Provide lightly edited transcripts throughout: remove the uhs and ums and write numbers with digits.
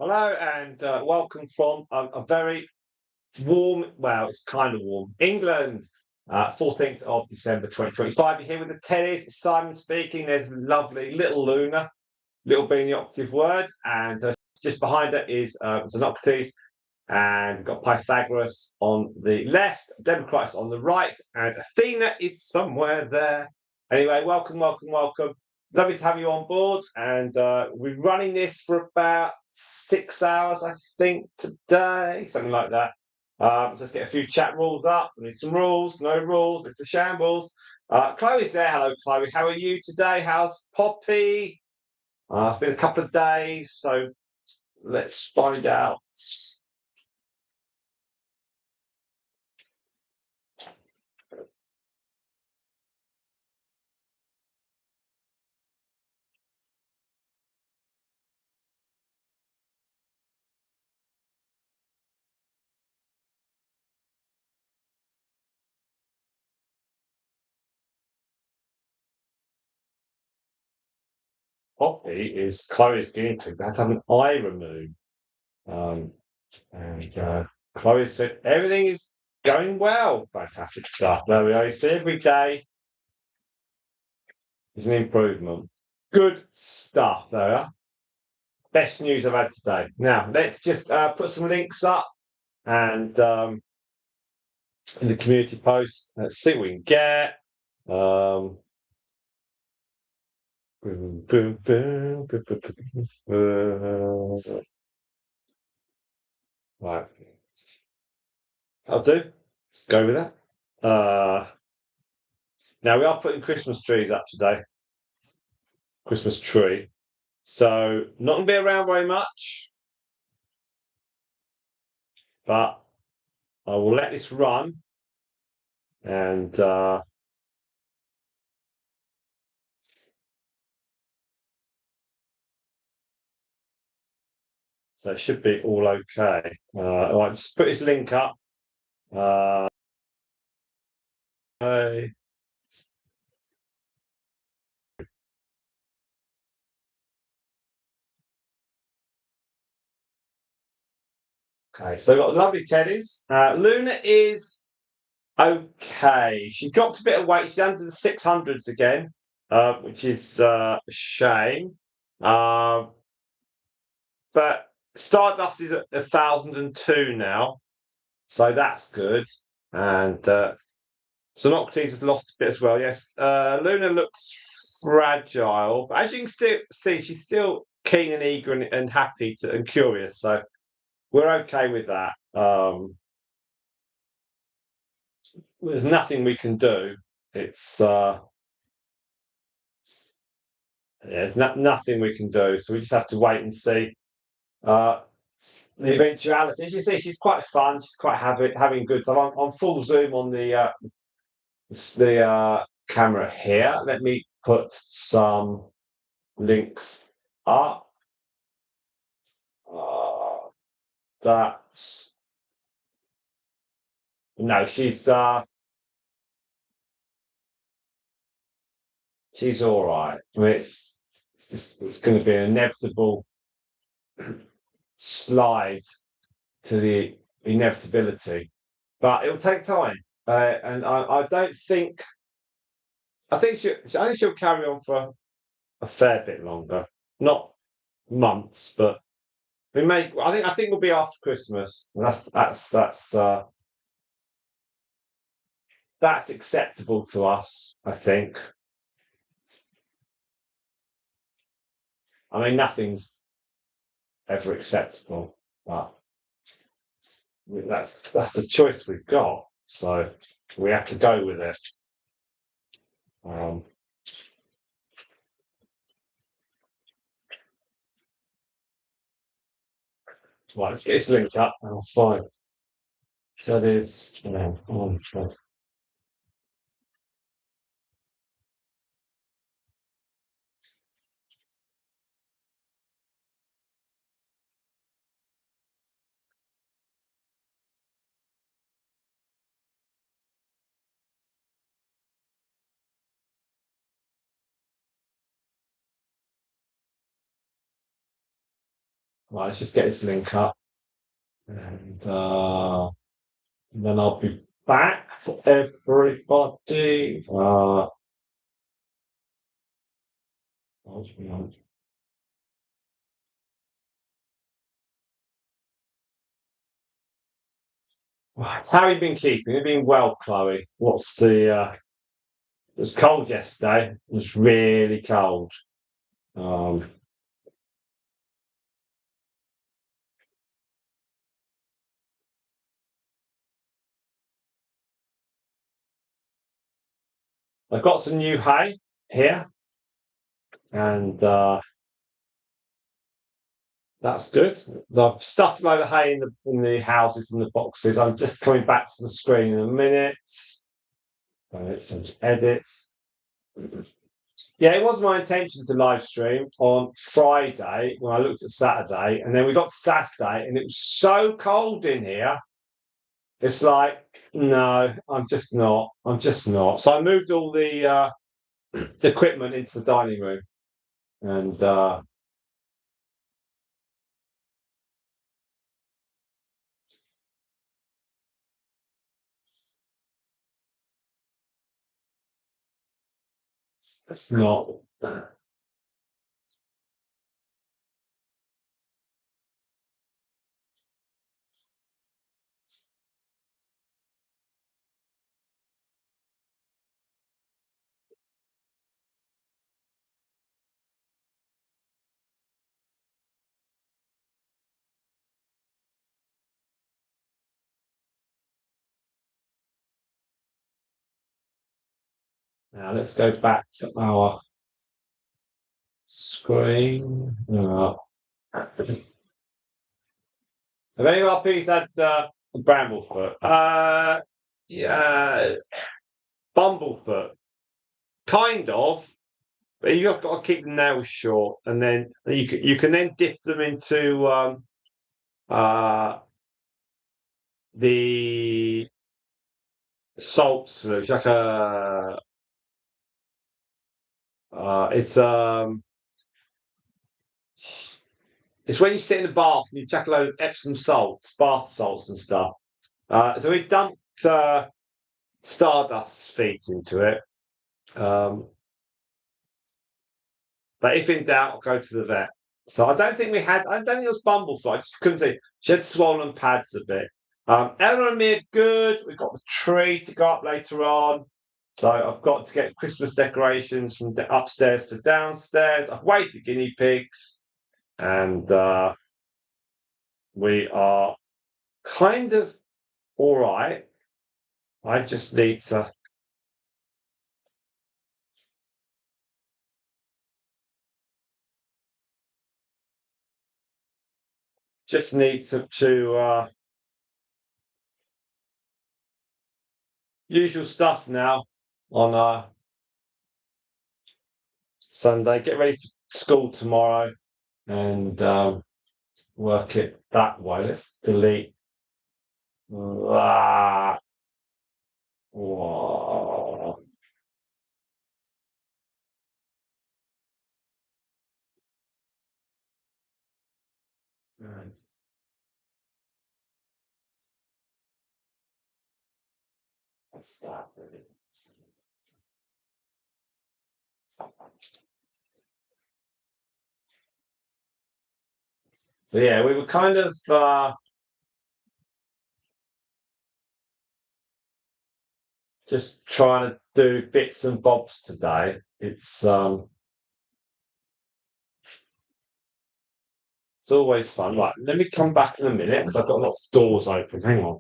Hello and welcome from a very warm, well, it's kind of warm, England, 14th of December 2025. You're here with the Teddies. It's Simon speaking. There's lovely little Luna, little being the operative word, and just behind it is Xenocrates, and we've got Pythagoras on the left, Democritus on the right, and Athena is somewhere there. Anyway, welcome, welcome, welcome. Lovely to have you on board, and we're running this for about 6 hours, I think, today, something like that. So let's get a few chat rules up. We need some rules, no rules, it's a shambles. Chloe's there. Hello, Chloe. How are you today? How's Poppy? It's been a couple of days, so let's find out. Poppy is Chloe's guinea pig. They had to have an eye removed. And Chloe said everything is going well. Fantastic stuff. There we go. You see, every day is an improvement. Good stuff. There we are. Best news I've had today. Now, let's just put some links up and in the community post. Let's see what we can get. Boom, boom, boom, boom, boom, boom. Right. I'll do. Let's go with that. Now we are putting Christmas trees up today. Christmas tree. So not gonna be around very much. But I will let this run and so it should be all okay. All right, just put this link up. Okay. Okay, so we've got lovely Teddies. Luna is okay. She dropped a bit of weight. She's under the 600s again, which is a shame. But Stardust is at 1,002 now, so that's good. And Xenocrates has lost a bit as well. Yes, Luna looks fragile, but as you can still see, she's still keen and eager and happy and curious. So we're okay with that. There's nothing we can do. It's there's nothing we can do. So we just have to wait and see. The eventuality. You see, she's quite fun. She's quite having good time. I'm on full zoom on the camera here. Let me put some links up. That's no, she's all right. I mean, it's going to be an inevitable slide to the inevitability, but it'll take time. And I don't think. I think she'll carry on for a fair bit longer, not months, but we may. I think we'll be after Christmas. And that's acceptable to us. I think. I mean, nothing's ever acceptable, but that's the choice we've got. So we have to go with it. Right, let's get this link up and I'll find. So there's, Right, let's just get this link up. And then I'll be back to everybody. How have you been keeping? You've been well, Chloe. What's the? It was cold yesterday. It was really cold. Um, I've got some new hay here, and that's good. I've stuffed a load of hay in the houses and the boxes. I'm just coming back to the screen in a minute. It's some edits. Yeah, it was my intention to live stream on Friday when I looked at Saturday, and then we got to Saturday, and it was so cold in here. It's like, no, I'm just not. I'm just not. So I moved all the equipment into the dining room, and it's not. Now let's go back to our screen. Have any of our piece had Bramblefoot? Yeah, Bumblefoot. Kind of, but you've got to keep the nails short, and then you can then dip them into uh, the salt solution. Like a, it's when you sit in the bath and you chuck a load of Epsom salts, bath salts and stuff. So we dumped Stardust feet into it. But if in doubt, go to the vet. So I don't think we had. I don't think it was Bumblefoot. I just couldn't see. She had swollen pads a bit. Eleanor and me are good. We've got the tree to go up later on. So I've got to get Christmas decorations from upstairs to downstairs. I've weighed the guinea pigs, and we are kind of all right. I just need to usual stuff now on Sunday. Get ready for school tomorrow and work it that way. Let's delete that. Whoa. What's that? So yeah, we were kind of just trying to do bits and bobs today. It's always fun. Right, let me come back in a minute because I've got lots of doors open. Hang on.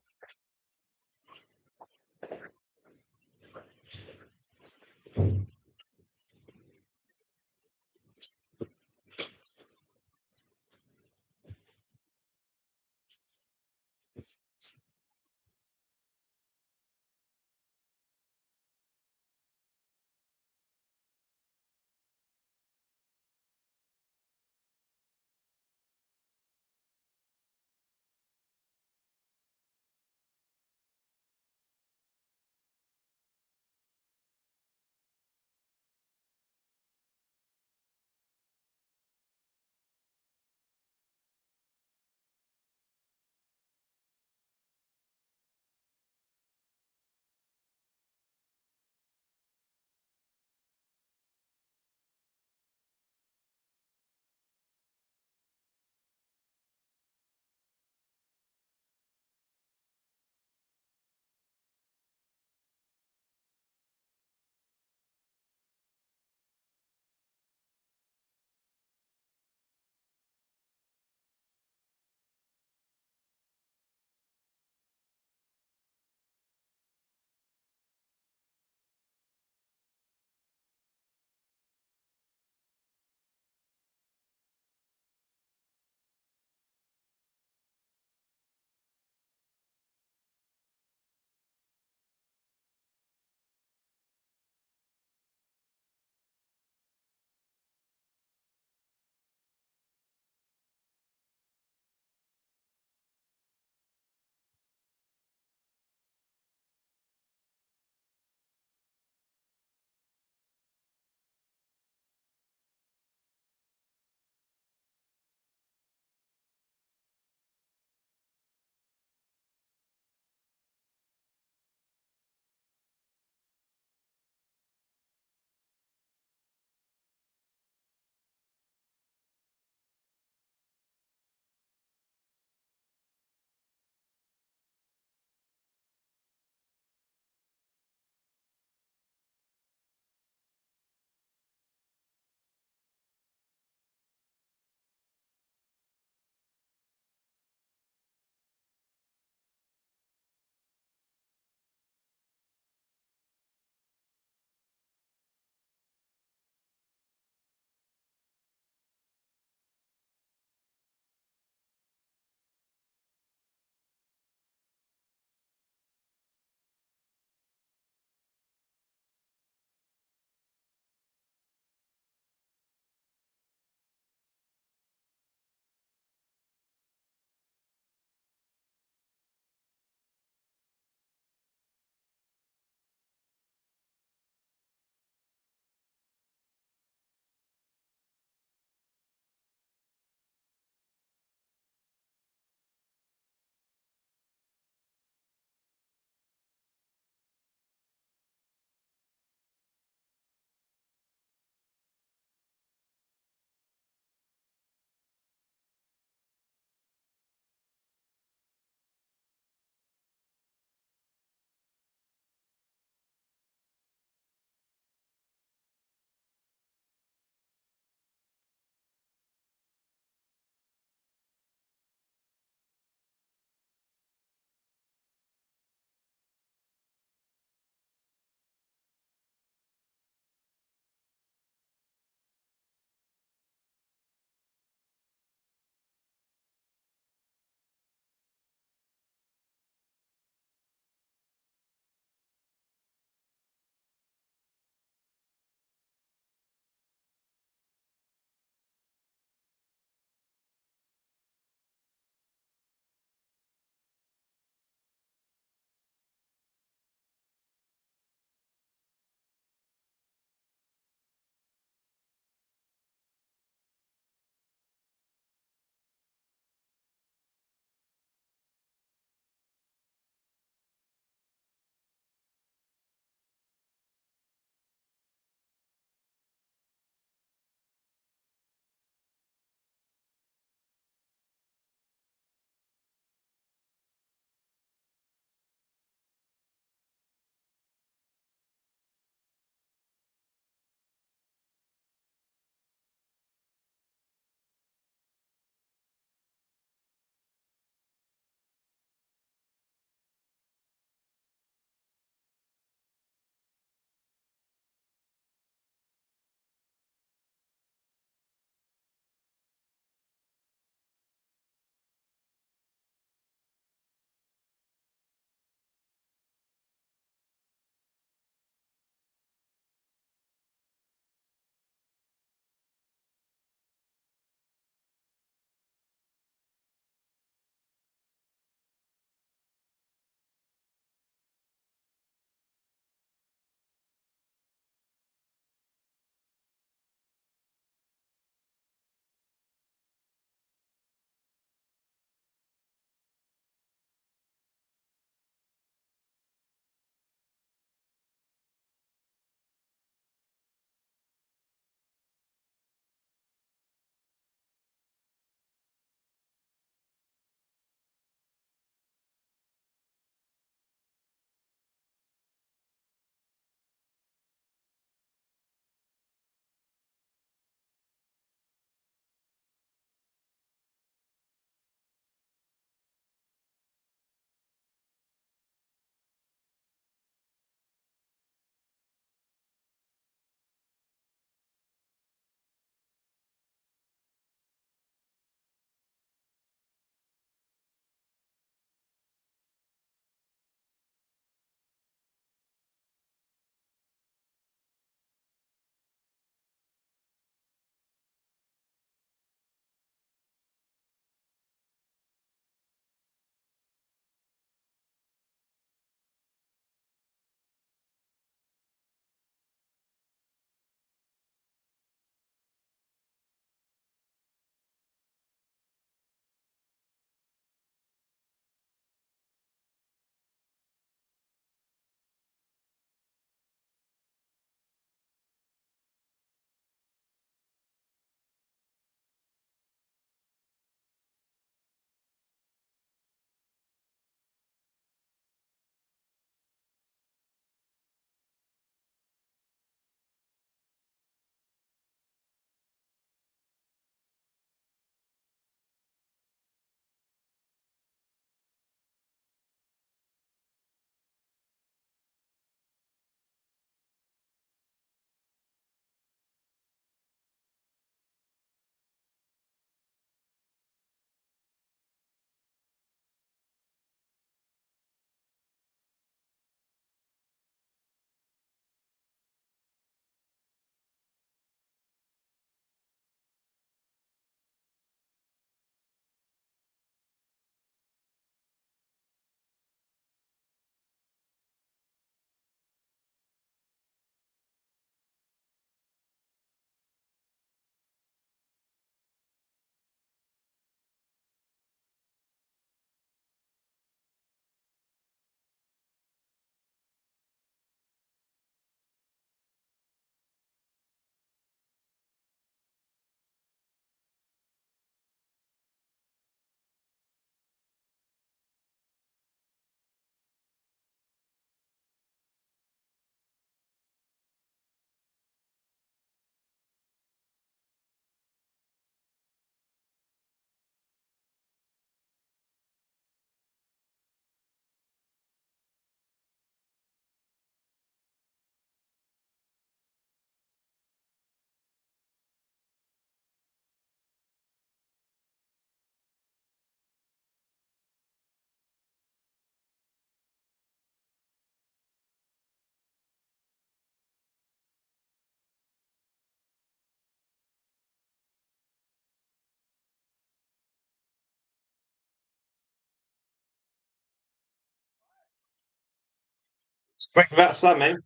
Think about something.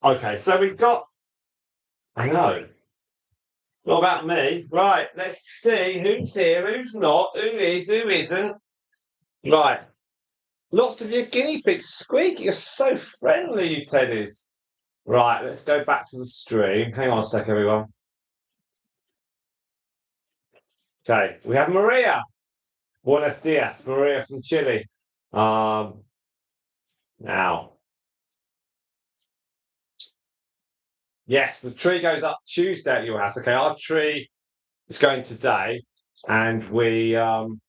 Okay, so we've got. I know. What about me? Right, let's see who's here, who's not, who is, who isn't. Right, lots of your guinea pigs squeaking. You're so friendly, you teddies. Right, let's go back to the stream. Hang on a sec, everyone. Okay, we have Maria. Buenos dias, Maria from Chile. Um, now, yes, the tree goes up Tuesday at your house. Okay, our tree is going today, and and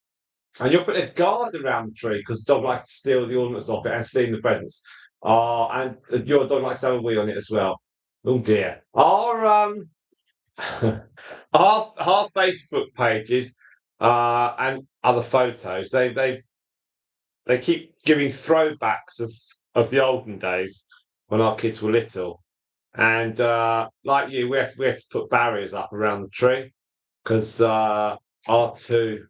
you'll put a guard around the tree because dog likes to steal the ornaments off it and steal the presents. And your dog likes to have a wee on it as well. Oh dear. Our Facebook pages and other photos, they keep giving throwbacks of the olden days when our kids were little. And like you, we had to put barriers up around the tree because our two,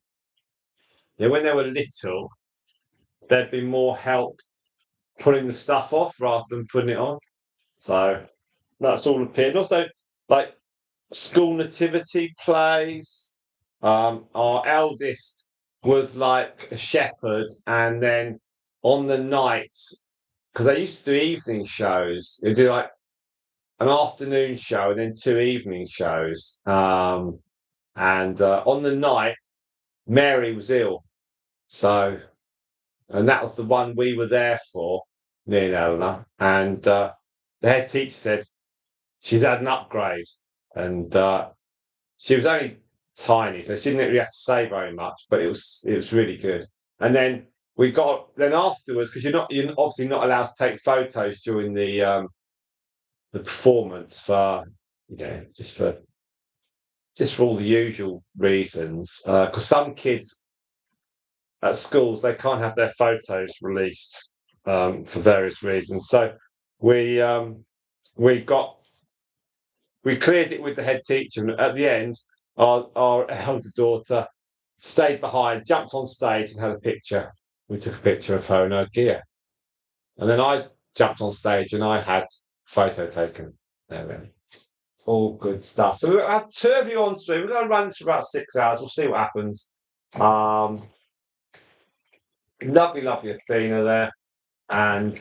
yeah, when they were little, there'd be more help putting the stuff off rather than putting it on. So that's all appeared. Also, like school nativity plays. Our eldest was like a shepherd, and then on the night, because they used to do evening shows, they do like an afternoon show and then two evening shows. And on the night, Mary was ill, so and that was the one we were there for, me and Eleanor. And the head teacher said she's had an upgrade, and she was only tiny, so she didn't really have to say very much, but it was really good. And then we got then afterwards because you're obviously not allowed to take photos during the performance for just for all the usual reasons. Because some kids at schools they can't have their photos released for various reasons. So we um, we got we cleared it with the head teacher, and at the end, our elder daughter stayed behind, jumped on stage, and had a picture. We took a picture of her in her gear, and then I jumped on stage and I had a photo taken. There we go. All good stuff. So we'll have two of you on stream. We're going to run this for about 6 hours. We'll see what happens. Um, Lovely, lovely Athena there, and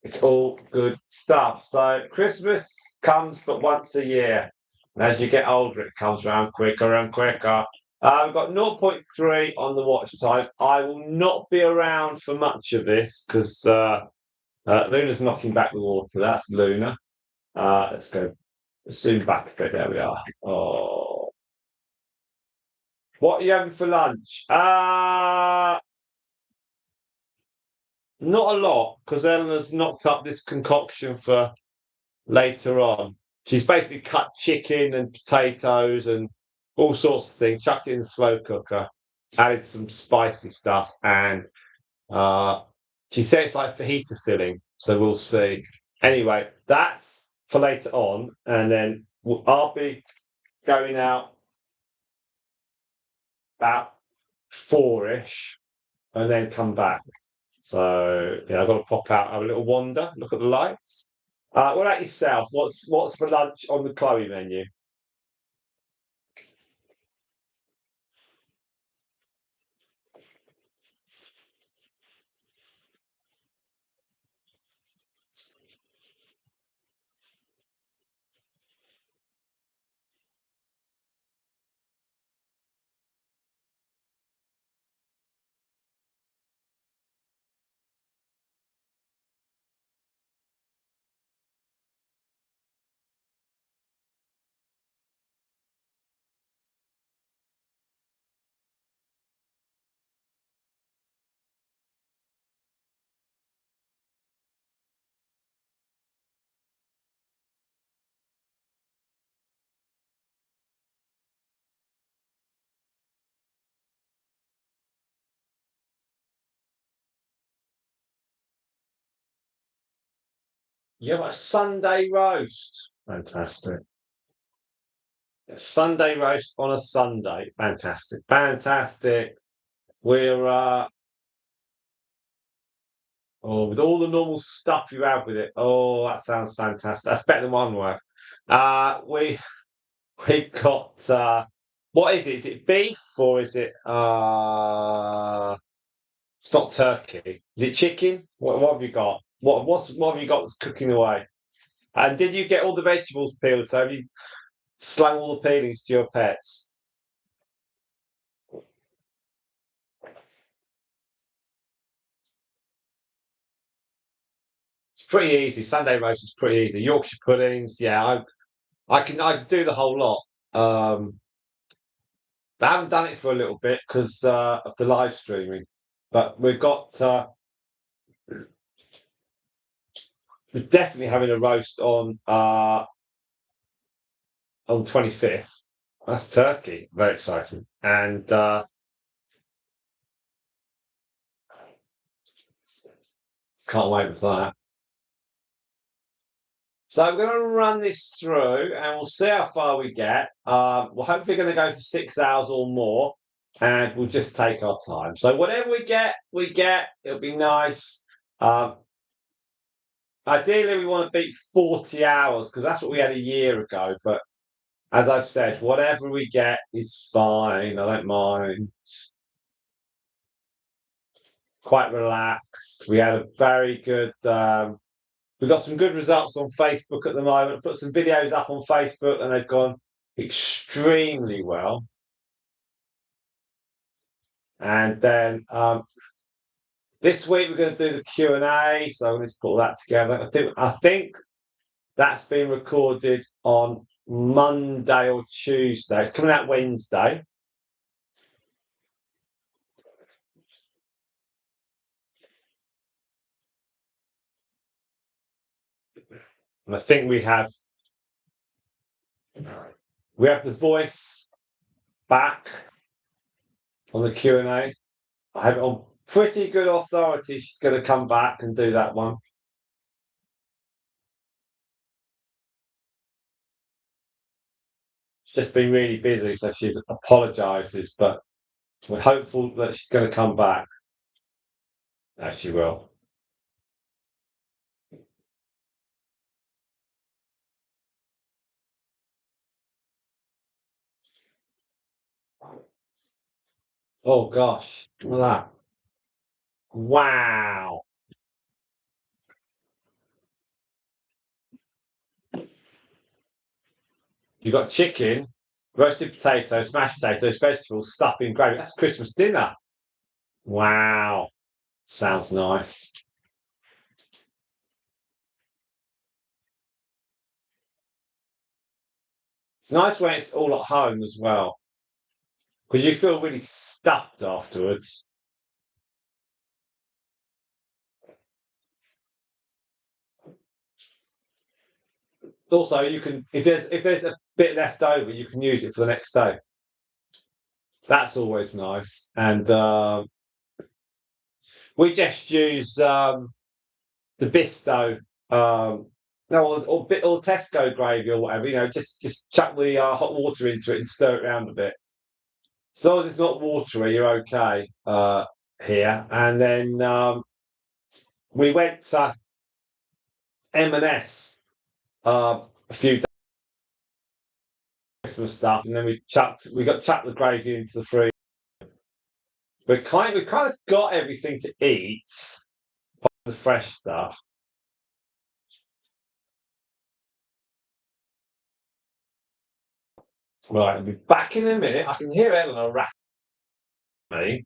it's all good stuff. So Christmas comes but once a year. And as you get older, it comes around quicker and quicker. We've got zero point 0.3 on the watch time. I will not be around for much of this because Luna's knocking back the water. That's Luna. Let's go zoom back a bit. There we are. Oh, what are you having for lunch? Not a lot because Eleanor's knocked up this concoction for later on. She's basically cut chicken and potatoes and all sorts of things, chucked it in the slow cooker, added some spicy stuff, and uh, she said it's like fajita filling. So we'll see. Anyway, that's for later on, and then I'll be going out about 4ish, and then come back. So yeah, I've got to pop out, have a little wander, look at the lights. What about yourself? What's for lunch on the Chloe menu? Yeah, but Sunday roast. Fantastic. Sunday roast on a Sunday. Fantastic. Fantastic. We're Oh, with all the normal stuff you have with it. Oh, that sounds fantastic. That's better than one wife. We we've got what is it? Is it beef or is it it's not turkey. Is it chicken? What have you got? What have you got that's cooking away? And did you get all the vegetables peeled? So have you slung all the peelings to your pets? It's pretty easy. Sunday roast is pretty easy. Yorkshire puddings, yeah, I can do the whole lot. Um, but I haven't done it for a little bit because of the live streaming. But we're definitely having a roast on 25th. That's turkey. Very exciting. And can't wait for that. So I'm going to run this through and we'll see how far we get. We're hopefully going to go for 6 hours or more and we'll just take our time. So whatever we get, we get. It'll be nice. Um, Ideally, we want to beat 40 hours because that's what we had a year ago. But as I've said, whatever we get is fine. I don't mind. Quite relaxed. We had a very good. We've got some good results on Facebook at the moment. Put some videos up on Facebook, and they've gone extremely well. And then this week we're going to do the Q&A. So let's put all that together. I think that's been recorded on Monday or Tuesday. It's coming out Wednesday. And I think we have the voice back on the Q&A. I have it on pretty good authority. She's going to come back and do that one. She's just been really busy, so she apologises, but we're hopeful that she's going to come back. As she will. Oh gosh, look at that. Wow. You've got chicken, roasted potatoes, mashed potatoes, vegetables, stuffing, gravy. That's Christmas dinner. Wow. Sounds nice. It's nice when it's all at home as well, because you feel really stuffed afterwards. Also, you can if there's a bit left over, you can use it for the next day. That's always nice. And we just use the Bisto, no, or Tesco gravy or whatever. Just chuck the hot water into it and stir it around a bit. As long as it's not watery, you're okay here. And then we went to M&S a few days Christmas stuff, and then we chucked the gravy into the fridge. We kind of got everything to eat, the fresh stuff. Right, I'll be back in a minute. I can hear Eleanor rattling me.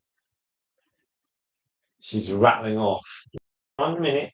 She's rattling off. 1 minute.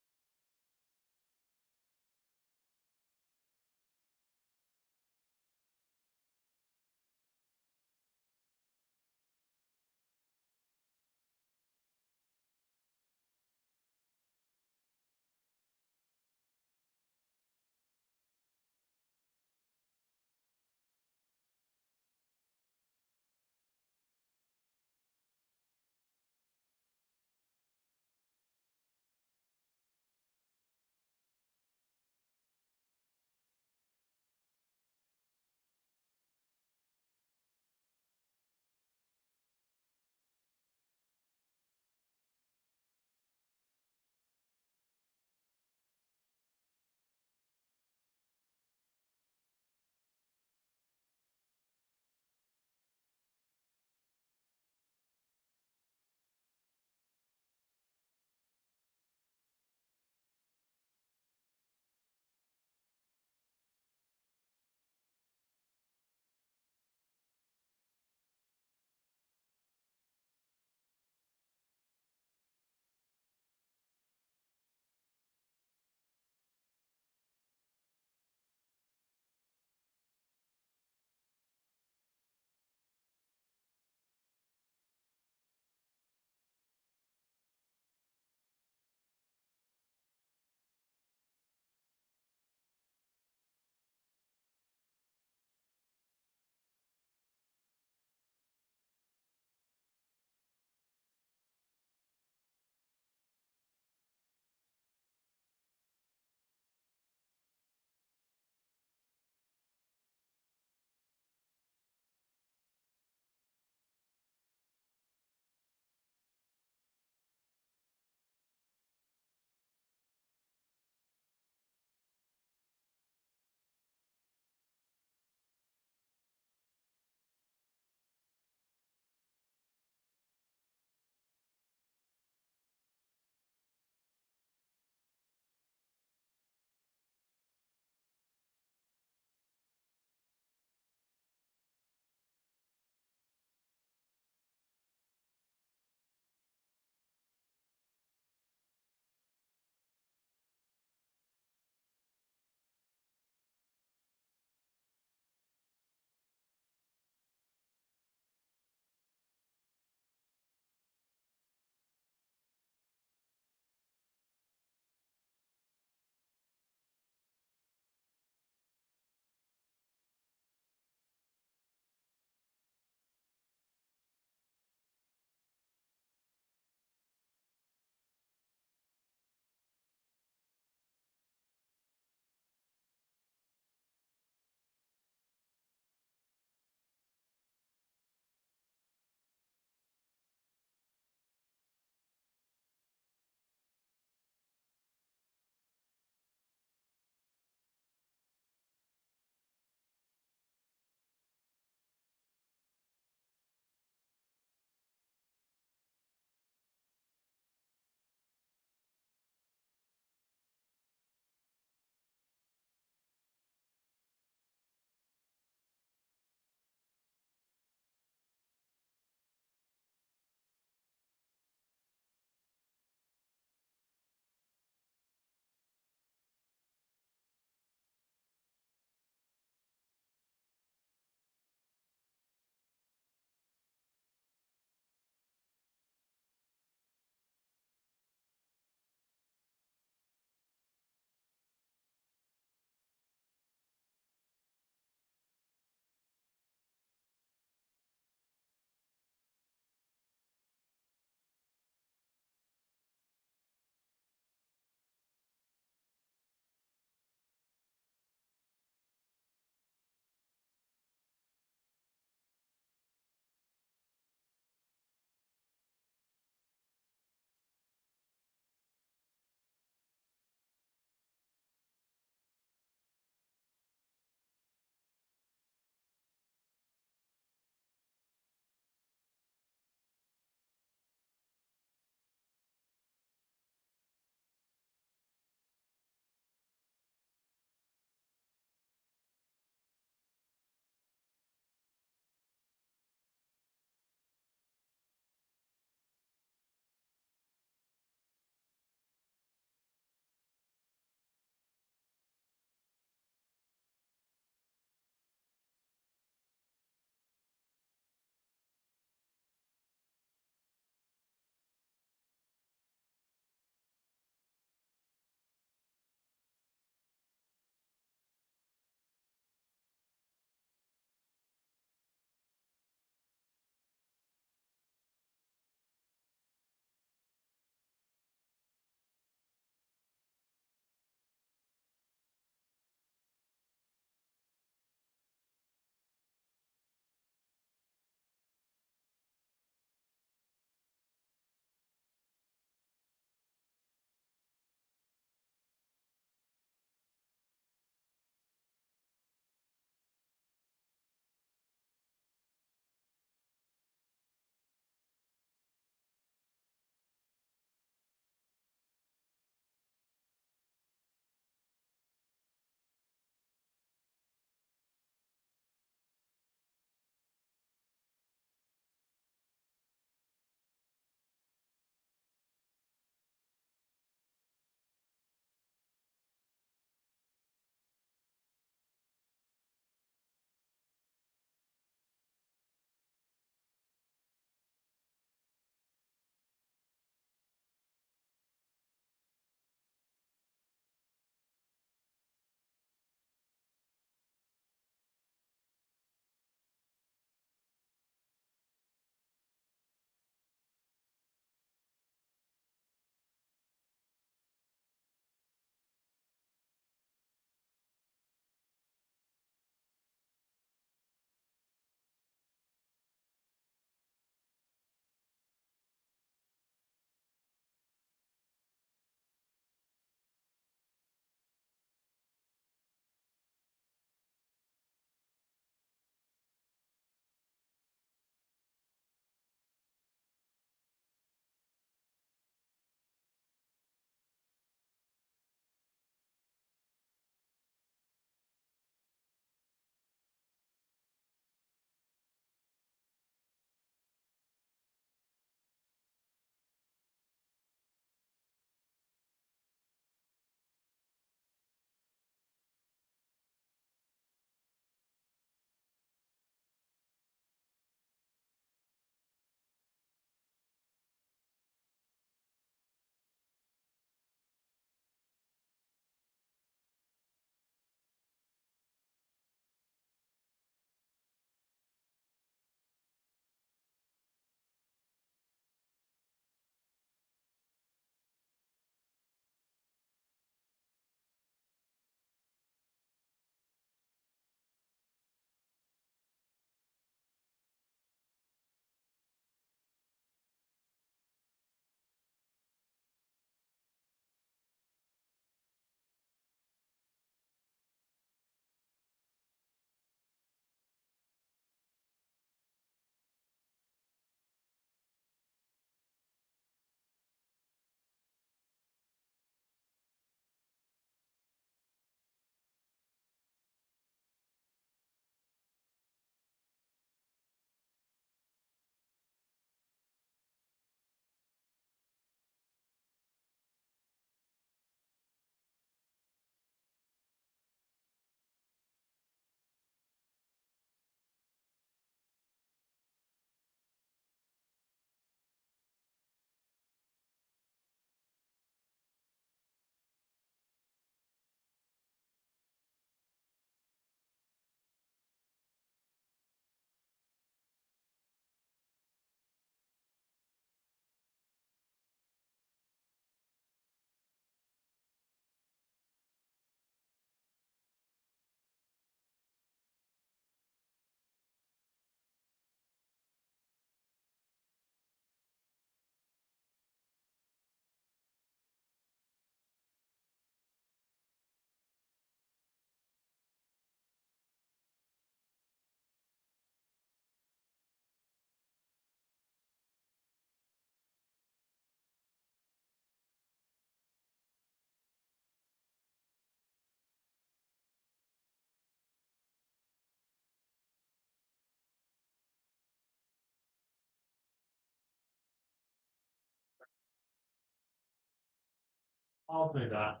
I'll do that.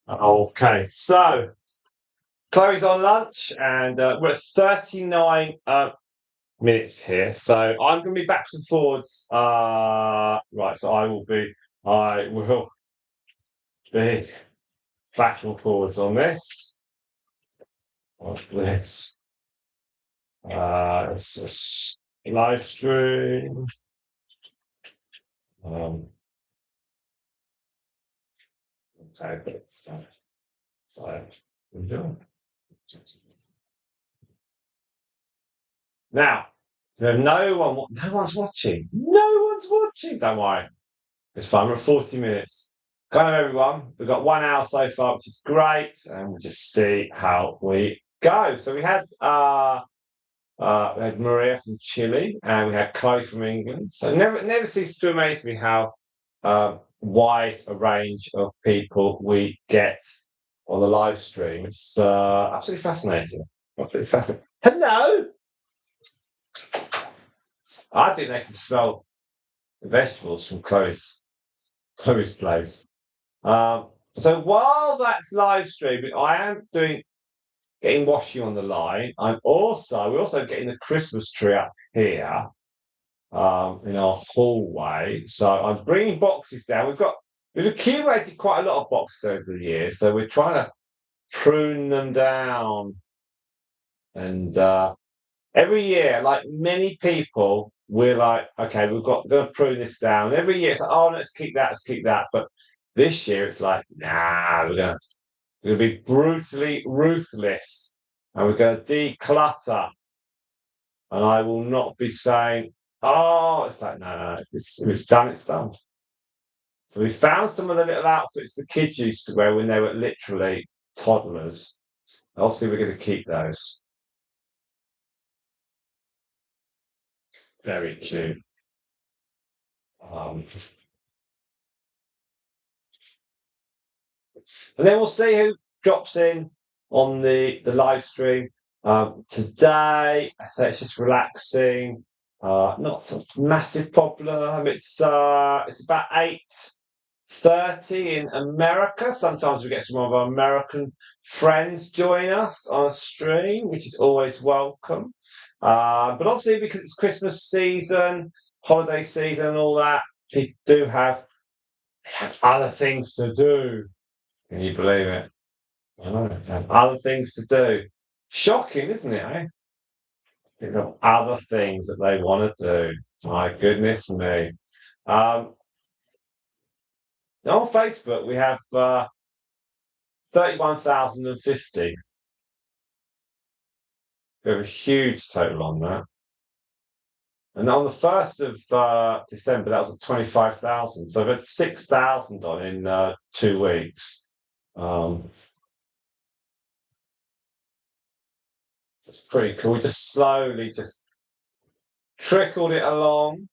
Okay, so Chloe's on lunch, and we're at 39 minutes here. So I'm going to be backwards and forwards. Right, so I will be backwards and forwards on this. What's this? It's a live stream. Okay, so we're doing. Now, no one's watching. No one's watching. Don't worry. It's fine. We're at 40 minutes. Kind of everyone. We've got 1 hour so far, which is great. And we'll just see how we go. So we had Maria from Chile, and we had Chloe from England. So never ceases to amaze me how wide a range of people we get on the live stream. It's absolutely fascinating. Absolutely fascinating. Hello. I think they can smell the vegetables from Chloe's place. So while that's live streaming, I am getting washing on the line. We're also getting the Christmas tree up here in our hallway. So I'm bringing boxes down. We've accumulated quite a lot of boxes over the years, so we're trying to prune them down. And every year, like many people, we're like, okay, we're going to prune this down. Every year, it's like, oh, let's keep that. But this year, it's like, nah, we're going to be brutally ruthless, and we're going to declutter. And I will not be saying, oh, it's like, no. If it's done, it's done. So we found some of the little outfits the kids used to wear when they were literally toddlers. Obviously, we're going to keep those. Very cute. And then we'll see who drops in on the live stream today. So it's just relaxing. Not a massive problem. It's about 8:30 in America. Sometimes we get some of our American friends join us on a stream, which is always welcome. But obviously, because it's Christmas season, holiday season, and all that, people do have other things to do. Can you believe it? I know, they have other things to do. Shocking, isn't it? Eh? They've got other things that they want to do. My goodness me. On Facebook, we have 31,050. We have a huge total on that. And on the 1st of December, that was at 25,000. So I've had 6,000 on in 2 weeks. It's pretty cool. We just slowly just trickled it along.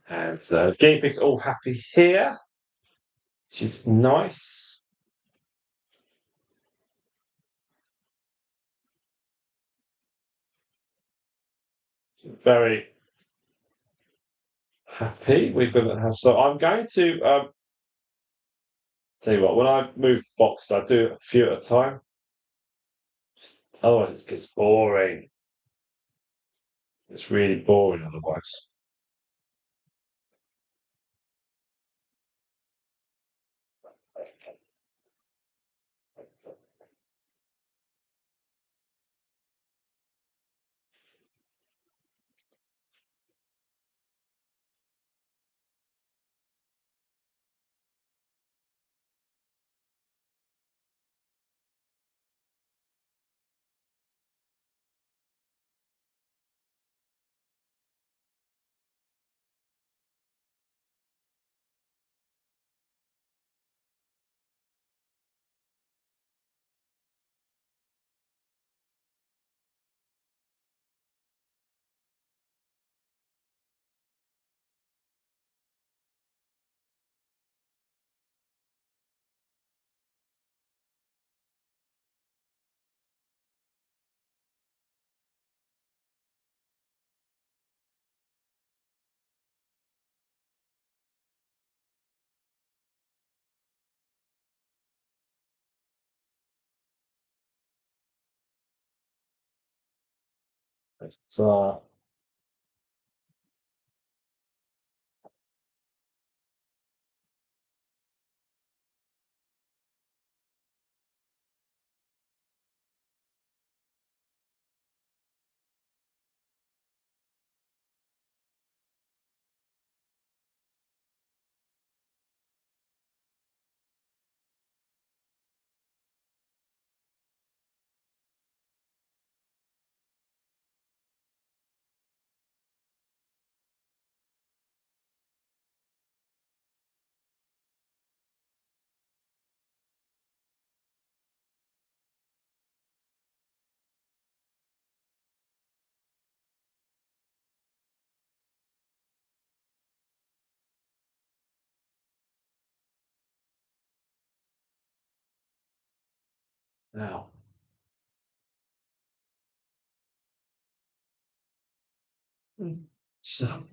And guinea pigs all happy here, which is nice. Very happy. We've got to have so. I'm going to tell you what. When I move boxes, I do a few at a time. Otherwise, it gets boring. It's really boring otherwise. So now. So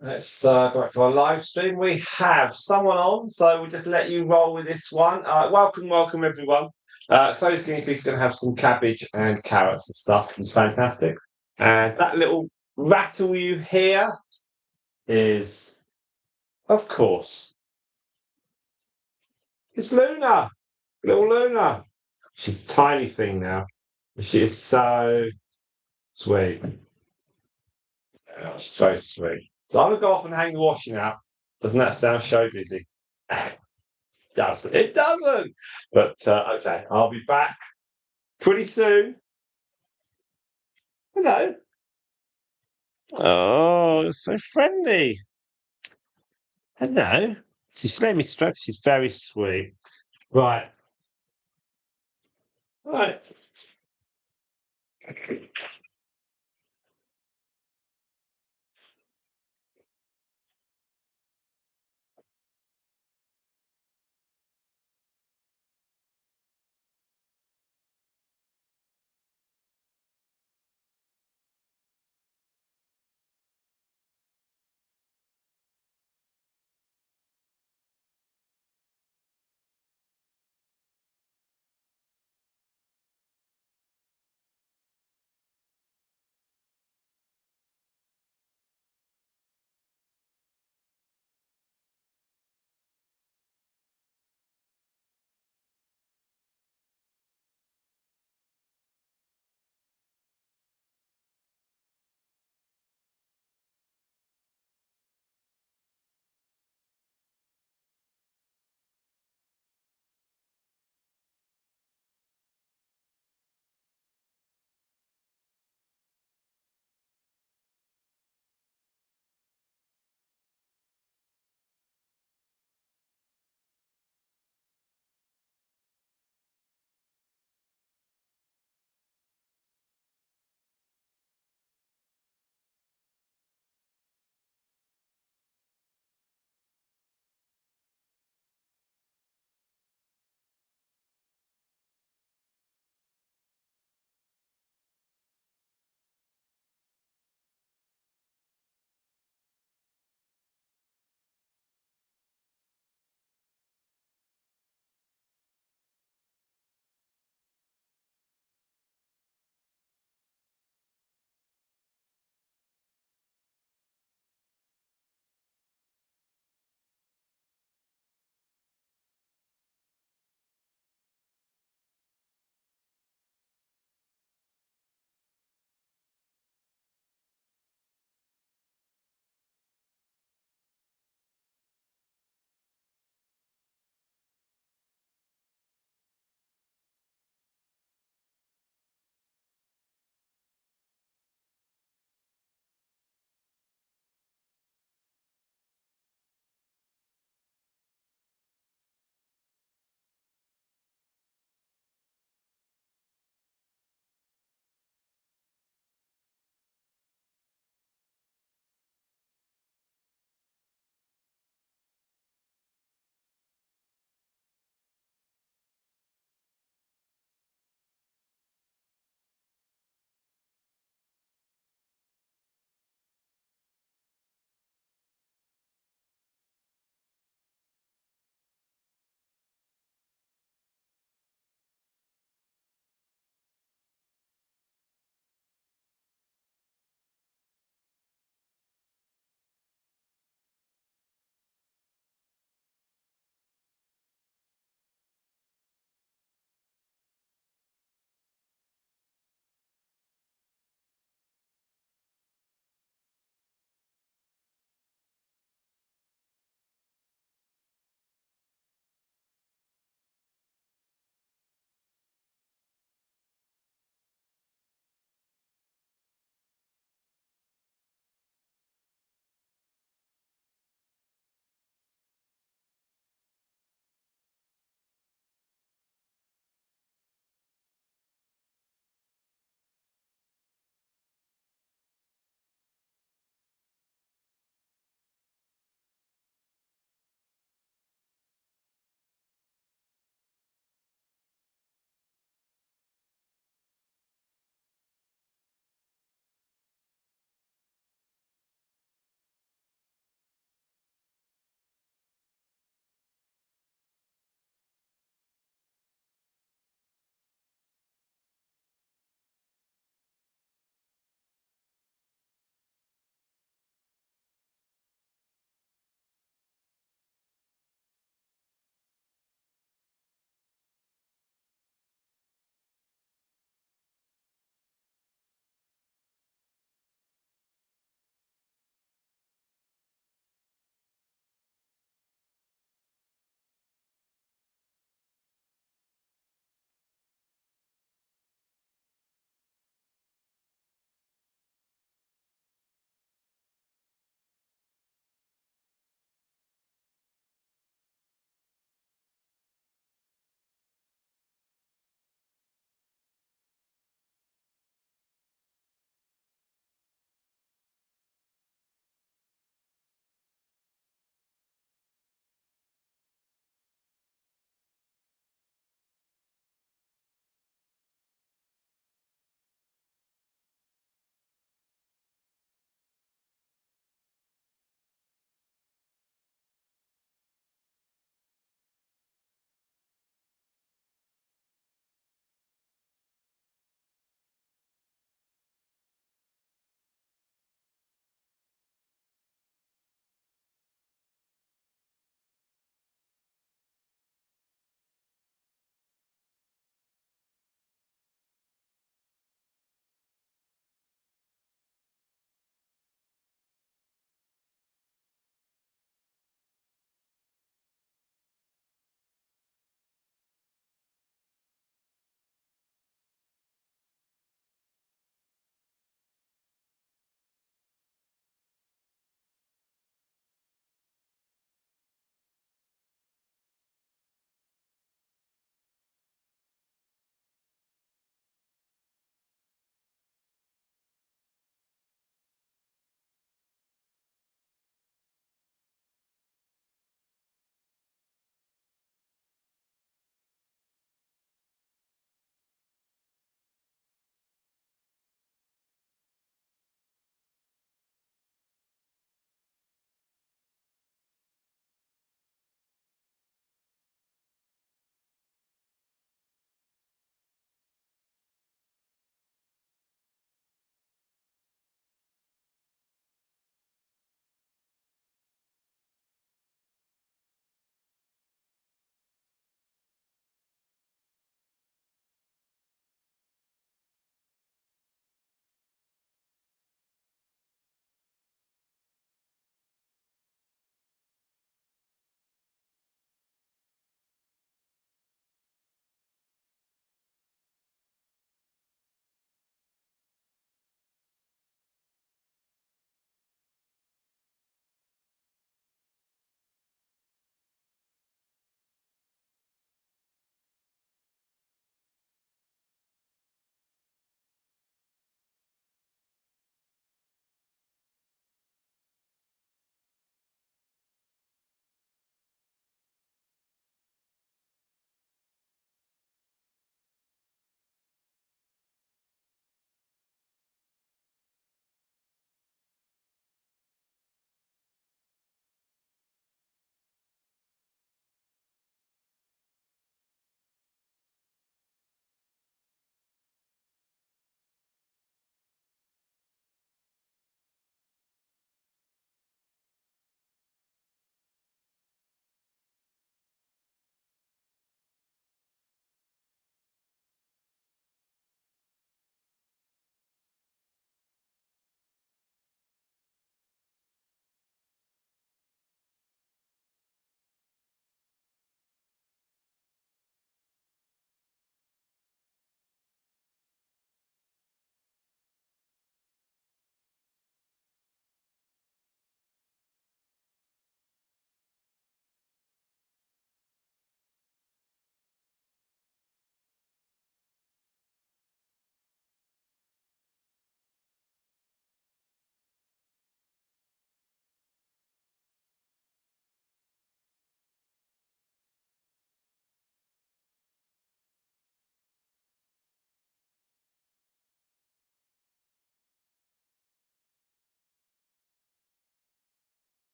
let's go back to our live stream. We have someone on, so we'll just let you roll with this one. Welcome, everyone. Closed Guinea pig's going to have some cabbage and carrots and stuff. It's fantastic. And that little rattle you hear is, of course, it's Luna, little Luna. She's a tiny thing now. She is so sweet. Oh, she's so sweet. So I'm gonna go off and hang the washing out. Doesn't that sound show busy? Doesn't. It doesn't. But okay, I'll be back pretty soon. Hello. Oh, you're so friendly. Hello. She's let me stroke. She's very sweet. Right. Right.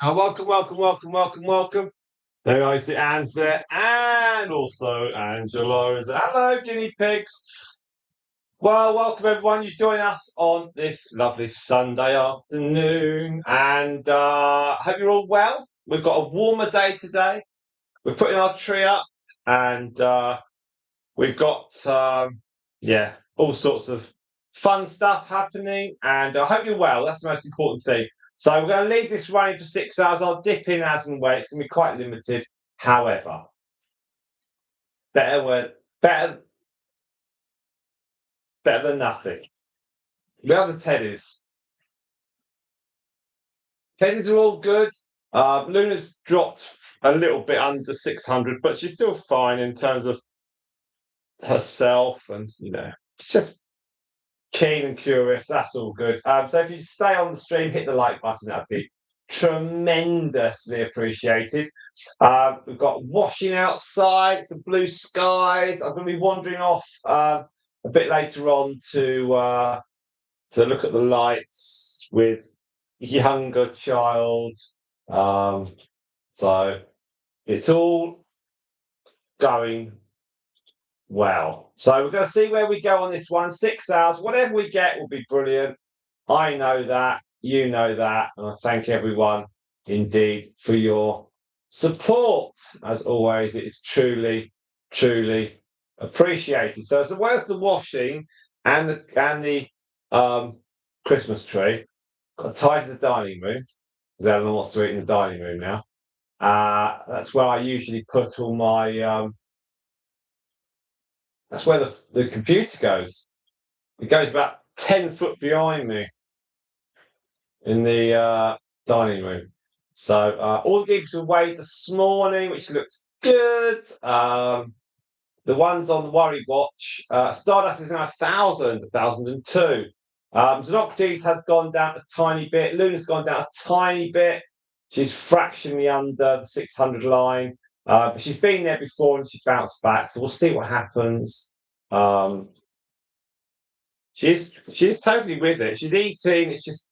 Welcome. There goes the answer, and also Angelo. Hello, guinea pigs. Well, welcome everyone. You join us on this lovely Sunday afternoon, and hope you're all well. We've got a warmer day today. We're putting our tree up, and we've got all sorts of fun stuff happening. And I hope you're well. That's the most important thing. So we're going to leave this running for 6 hours. I'll dip in as and when. It's going to be quite limited. However, better better than nothing. We have the Teddies. Teddies are all good. Luna's dropped a little bit under 600, but she's still fine in terms of herself, and she's just keen and curious. That's all good. So if you stay on the stream, hit the like button. That'd be tremendously appreciated. We've got washing outside, some blue skies. I'm going to be wandering off a bit later on to look at the lights with younger child. So it's all going well. So we're going to see where we go on this one. 6 hours, whatever we get will be brilliant. I know that, you know that, and I thank everyone indeed for your support. As always, it is truly, truly appreciated. So where's the washing and the Christmas tree? Got tied to the dining room because Eleanor wants to eat in the dining room now. That's where I usually put all my. That's where the computer goes. It goes about 10 foot behind me in the dining room. So all the geeks were weighed this morning, which looks good. The ones on the worry watch, Stardust is now 1,002. Xenocrates has gone down a tiny bit. Luna's gone down a tiny bit. She's fractionally under the 600 line. But she's been there before and she bounced back. So we'll see what happens. She's totally with it. She's eating. It's just,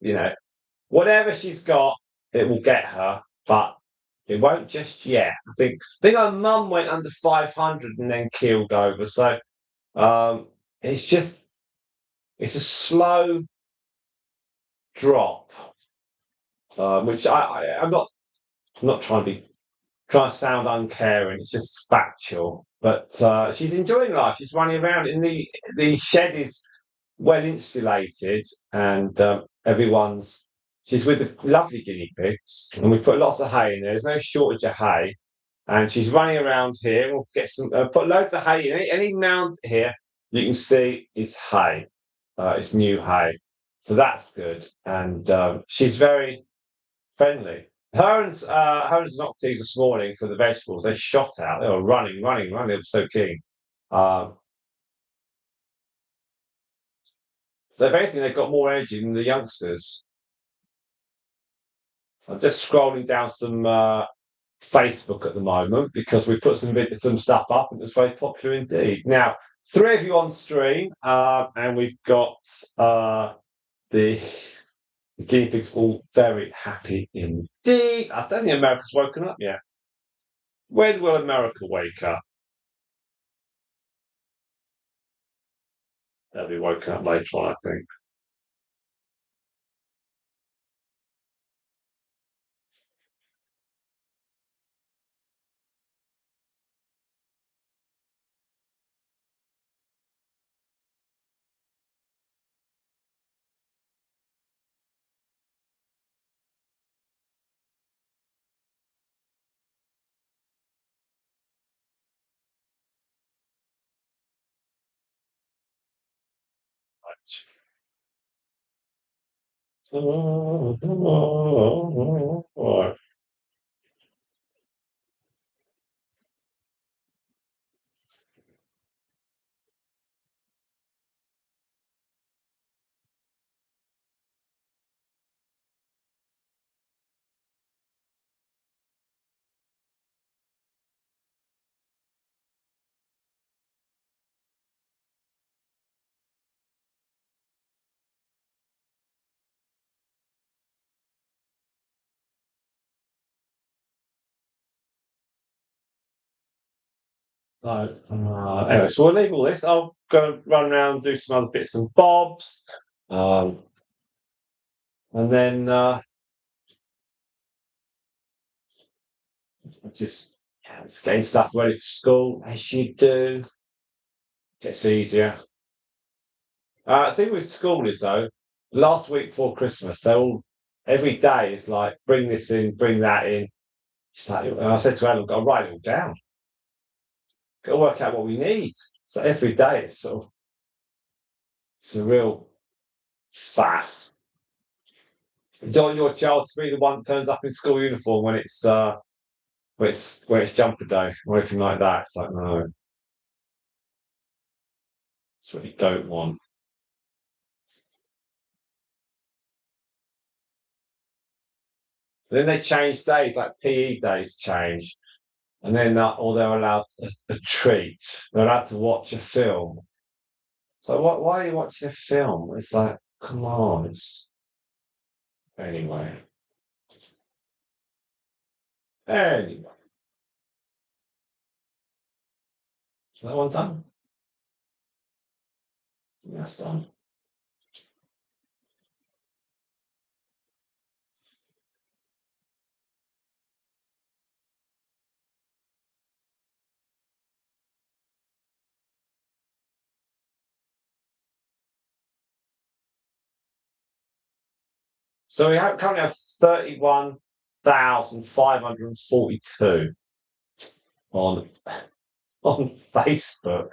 whatever she's got, it will get her. But it won't just yet. I think her mum went under 500 and then keeled over. So it's a slow drop, which I'm not trying to sound uncaring. It's just factual. But she's enjoying life. She's running around in the shed is well insulated, and she's with the lovely guinea pigs, and we put lots of hay in there. There's no shortage of hay, and she's running around here. We'll get some, put loads of hay in. Any mound here you can see is hay. It's new hay, so that's good. And she's very friendly. Her and Noctis this morning for the vegetables. They shot out. They were running. They were so keen. Um, so if anything, they've got more energy than the youngsters. I'm just scrolling down some Facebook at the moment because we put some stuff up and it's very popular indeed. Now, 3 of you on stream, and we've got the guinea pigs all very happy indeed. I don't think America's woken up yet. When will America wake up? They'll be woken up later on, I think. Right. Anyway, so we'll leave all this. I'll go run around, do some other bits and bobs, and then just getting stuff ready for school as you do. Gets easier. The thing with school is though, last week before Christmas, they all every day is like bring this in, bring that in. It's like, and I said to Adam, "Got to write it all down. Got to work out what we need." So every day it's sort of it's a real faff. You don't want your child to be the one that turns up in school uniform when it's jumper day or anything like that. It's like no, that's what you don't want. Then they change days, like PE days change, and then or they're allowed a treat. They're allowed to watch a film. So what? Why are you watching a film? It's like, come on. Anyway. Anyway, is that one done? That's done. So we currently have 31,542 on on Facebook.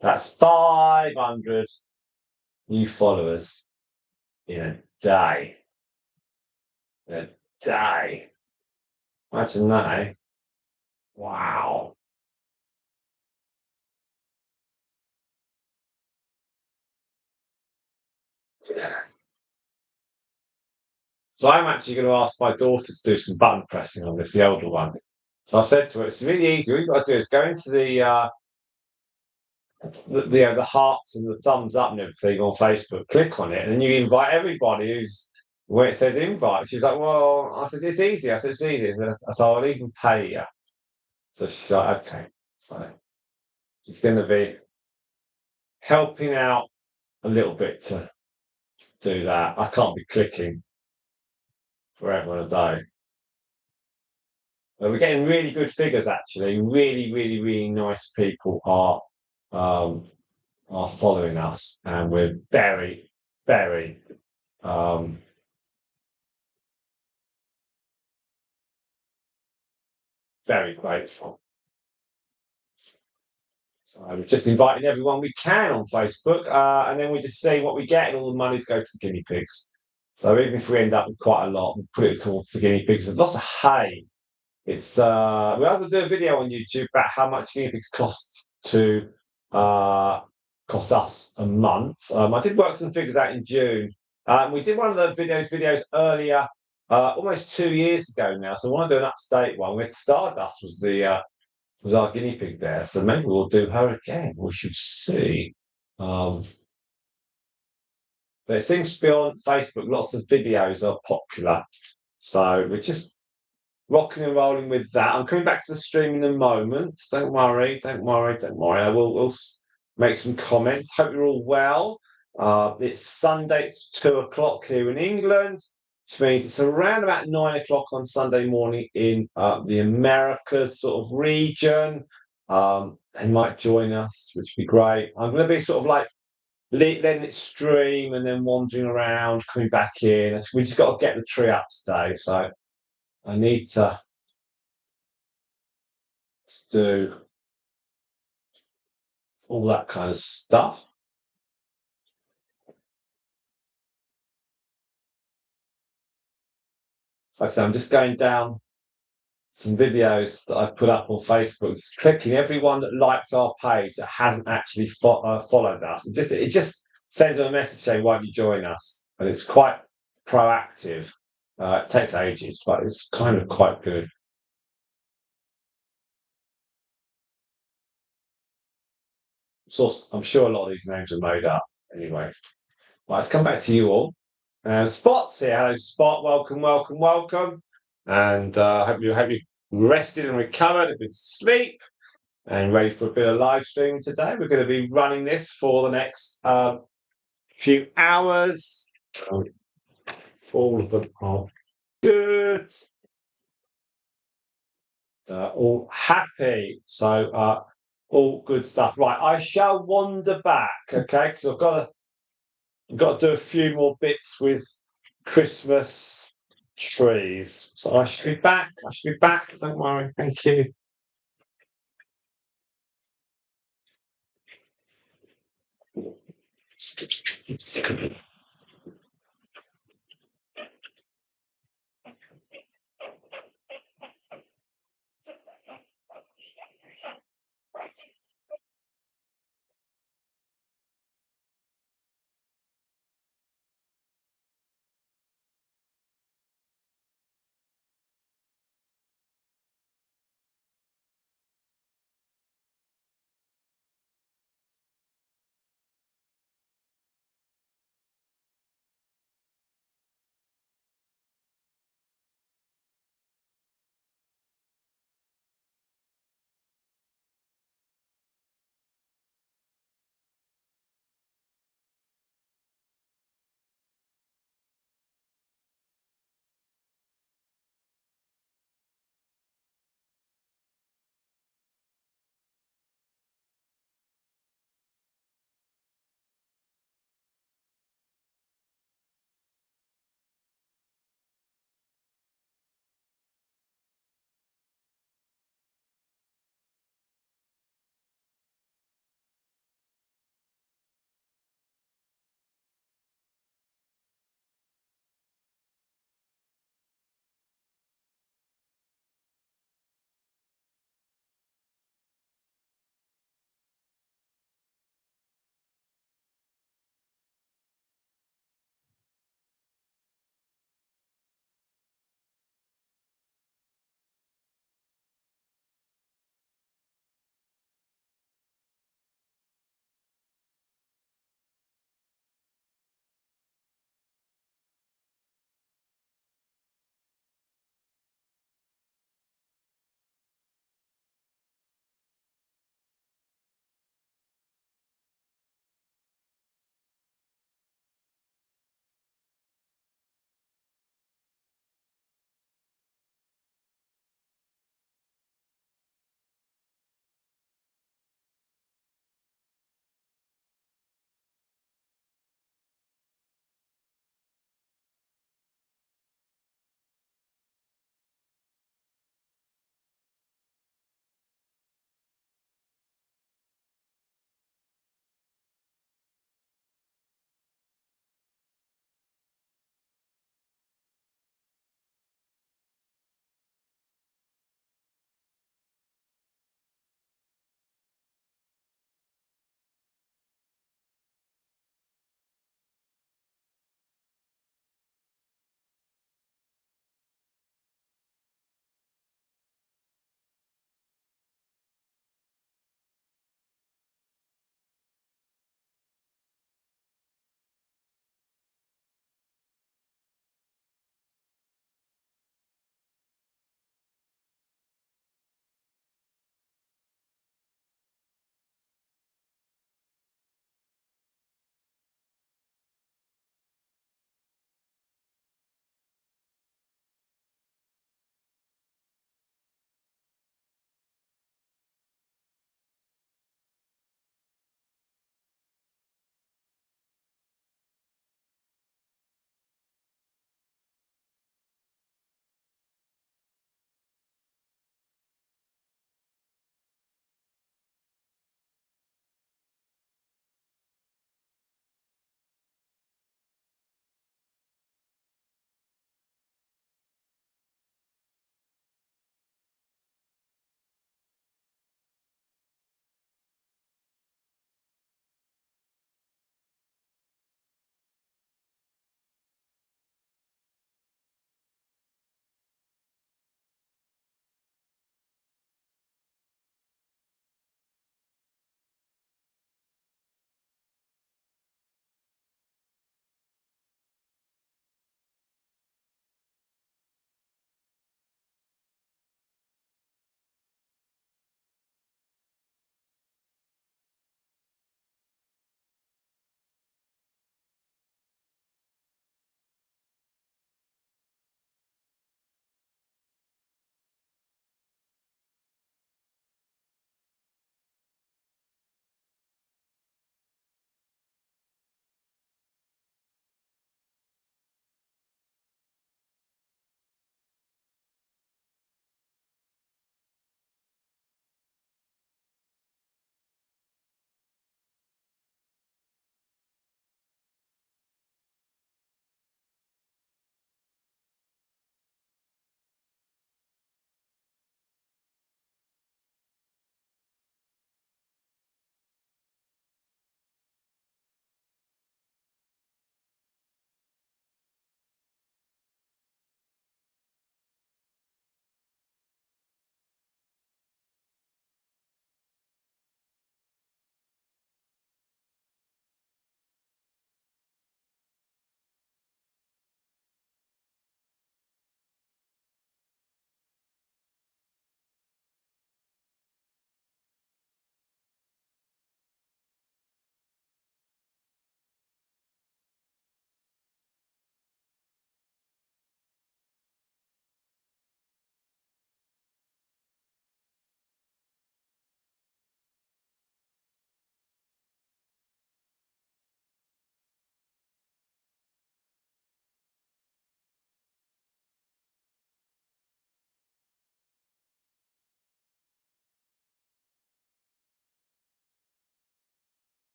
That's 500 new followers in a day. In a day. Imagine that, eh? Wow. So I'm actually going to ask my daughter to do some button pressing on this, the older one. So I've said to her, it's really easy. All you've got to do is go into the hearts and the thumbs up and everything on Facebook, click on it, and then you invite everybody who's where it says invite. She's like, well, I said, it's easy. I said, it's easy. I said, I'll even pay you. So she's like, okay. So she's going to be helping out a little bit to do that. I can't be clicking forever and a day. But we're getting really good figures, actually. Really, really, really nice people are following us, and we're very, very very grateful. So we're just inviting everyone we can on Facebook, and then we just see what we get, and all the money's go to the guinea pigs. So even if we end up with quite a lot, we put it towards the guinea pigs. There's lots of hay. It's we're able to do a video on YouTube about how much guinea pigs uh, cost us a month. I did work some figures out in June. We did one of the videos earlier, almost 2 years ago now. So I want to do an up-to-date one. With Stardust was our guinea pig there, so maybe we'll do her again. We should see. But it seems to be on Facebook. Lots of videos are popular, so we're just rocking and rolling with that. I'm coming back to the stream in a moment. Don't worry, don't worry, don't worry. We'll make some comments. Hope you're all well. It's Sunday. It's 2 o'clock here in England, which means it's around about 9 o'clock on Sunday morning in the Americas sort of region. They might join us, which would be great. I'm going to be sort of like letting it stream and then wandering around, coming back in. We just got to get the tree up today, so I need to do all that kind of stuff. Like I said, I'm just going down some videos that I put up on Facebook, just clicking everyone that liked our page that hasn't actually followed us. It just sends them a message saying, "Why don't you join us?" And it's quite proactive. It takes ages, but it's kind of quite good. So I'm sure a lot of these names are made up. Anyway, right, let's come back to you all. Spot's here. Hello, Spot. Welcome, welcome, welcome. And hope you rested and recovered, a good sleep. and ready for a bit of live stream today. We're going to be running this for the next few hours. All of them are good. All happy. So all good stuff. Right, I shall wander back, okay? Because I've got to do a few more bits with Christmas trees. So I should be back. I should be back. Don't worry. Thank you.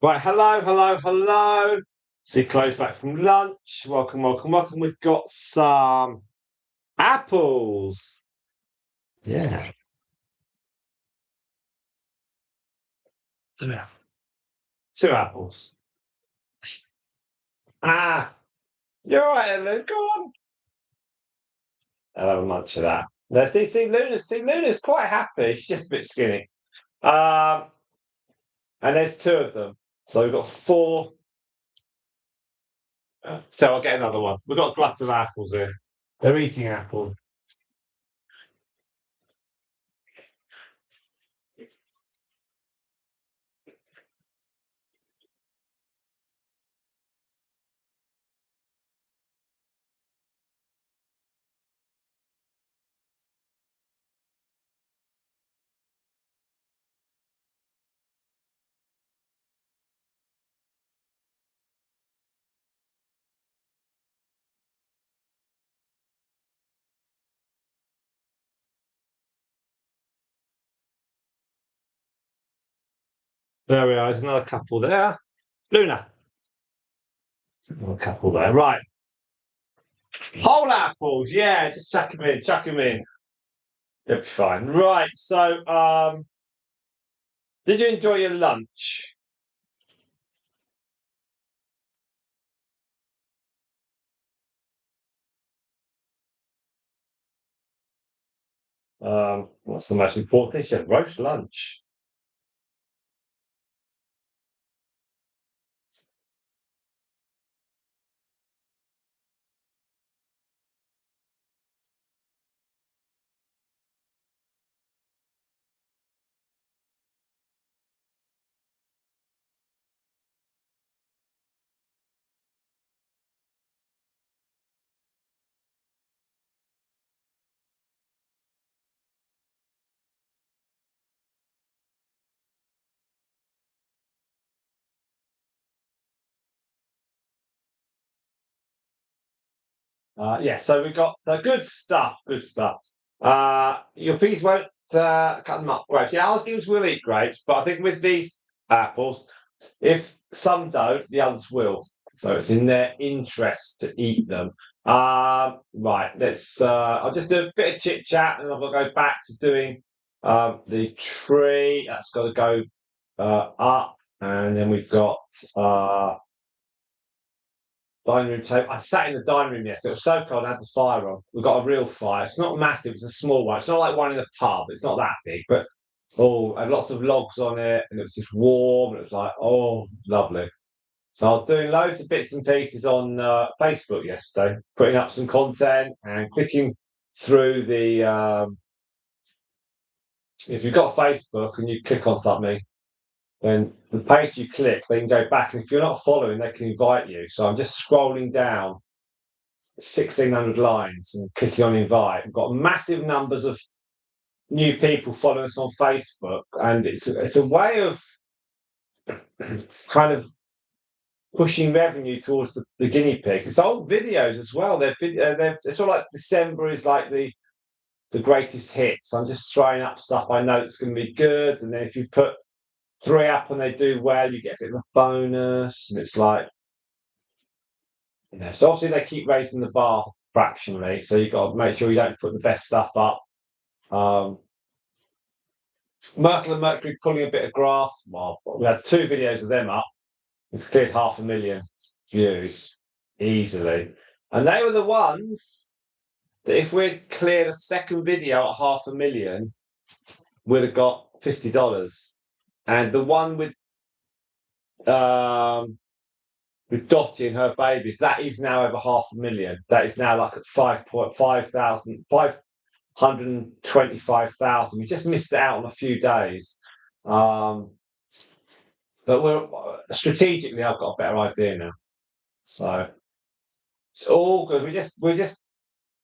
Right, hello, hello, hello. See Chloe's back from lunch. Welcome, welcome, welcome. We've got some apples. Yeah. Yeah. Two apples. Ah, you're all right, Ellen. Go on. I'll have a munch of that. Now, see, Luna's quite happy. She's just a bit skinny. Um, and there's two of them. So we've got four. So I'll get another one. We've got a glut of apples here. They're eating apples. There we are. There's another couple there. Luna. Another couple there. Right. Whole apples. Yeah, just chuck them in. Chuck them in. It'll be fine. Right. So, did you enjoy your lunch? What's the most important thing? She had roast lunch. Yeah, so we got the good stuff. Good stuff. Your piggies won't cut them up grapes. Yeah, ours will eat grapes, but I think with these apples, if some don't, the others will. So it's in their interest to eat them. Right, let's. I'll just do a bit of chit chat, and then I'll go back to doing the tree. That's got to go up, and then we've got dining room table. I sat in the dining room yesterday. It was so cold. I had the fire on. We've got a real fire. It's not massive. It's a small one. It's not like one in the pub. It's not that big, but I had lots of logs on it, and it was just warm. And it was like, oh, lovely. So I was doing loads of bits and pieces on Facebook yesterday, putting up some content and clicking through the. If you've got Facebook and you click on something, then the page you click, they can go back, and if you're not following, they can invite you. So I'm just scrolling down 1,600 lines and clicking on invite. We've got massive numbers of new people following us on Facebook, and it's a way of kind of pushing revenue towards the guinea pigs. It's old videos as well. It's sort of like December is like the greatest hits. I'm just throwing up stuff I know it's going to be good, and then if you put three up and they do well, you get a bit of a bonus, and it's like. So obviously they keep raising the bar fractionally, so you've got to make sure you don't put the best stuff up. Myrtle and Mercury pulling a bit of grass. Well, we had two videos of them up. It's cleared 500,000 views easily. And they were the ones that if we'd cleared a second video at 500,000, we'd have got $50. And the one with Dottie and her babies, that is now over 500,000. That is now like at 525,000. We just missed it out on a few days. But we're strategically, I've got a better idea now. So it's all good. We're just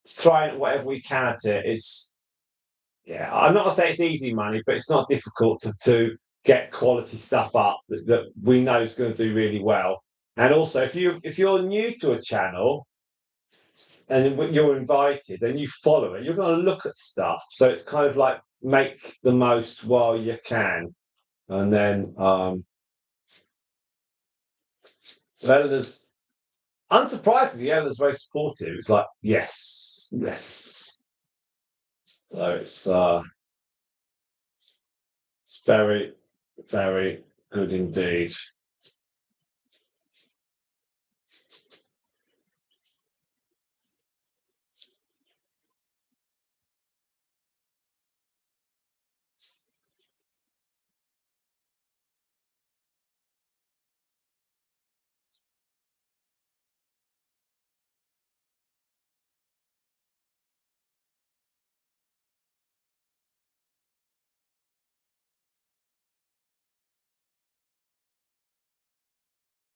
throwing whatever we can at it. I'm not gonna say it's easy money, but it's not difficult to get quality stuff up that we know is going to do really well. And also, if you're new to a channel and you're invited and you follow it, you're going to look at stuff. So it's kind of like make the most while you can, and then So Eleanor's, unsurprisingly, Eleanor's very supportive. It's like, yes, yes. So it's very, very good indeed.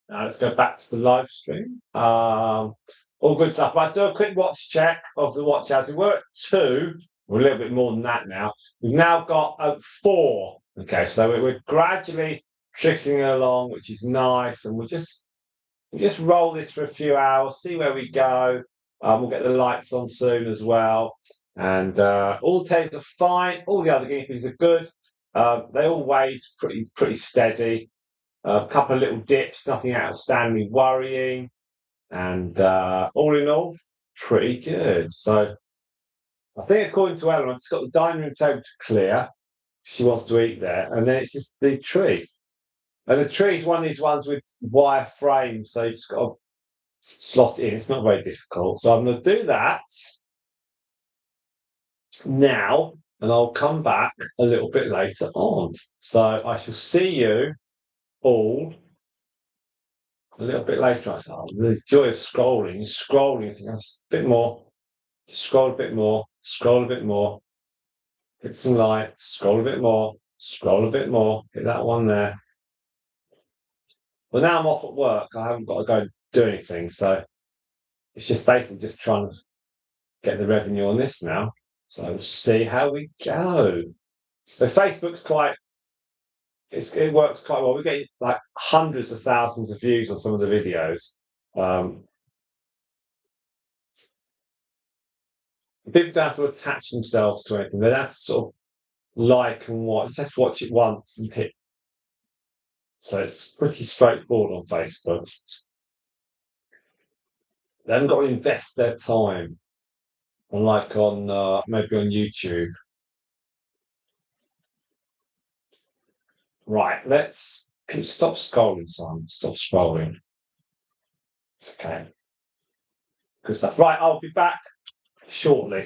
Now let's go back to the live stream. All good stuff. Let's do a quick watch check of the watch hours. We were at 2, we're a little bit more than that now. We've now got 4. Okay, so we're gradually trickling along, which is nice, and we'll just roll this for a few hours, see where we go. We'll get the lights on soon as well. And all the Teddies are fine. All the other guinea pigs are good. They all weighed pretty steady. A couple of little dips, nothing outstandingly worrying. And all in all, pretty good. So I think according to Ellen, it's got the dining room table to clear. She wants to eat there. And then it's just the tree. And the tree is one of these ones with wire frames. So you just got to slot it in. It's not very difficult. So I'm going to do that now. And I'll come back a little bit later on. So I shall see you all a little bit later. I said, the joy of scrolling, I think that's a bit more, scroll a bit more, scroll a bit more, hit some light, scroll a bit more, scroll a bit more, hit that one there. Well, now I'm off at work. I haven't got to go and do anything. So it's just basically just trying to get the revenue on this now. So we'll see how we go. So Facebook's it works quite well. We get like hundreds of thousands of views on some of the videos. People don't have to attach themselves to anything. They don't have to sort of like and watch. Just watch it once and hit. So it's pretty straightforward on Facebook. They haven't got to invest their time, unlike on maybe on YouTube. Right, can you stop scrolling, Simon? Stop scrolling. It's okay. Good stuff. Right, I'll be back shortly.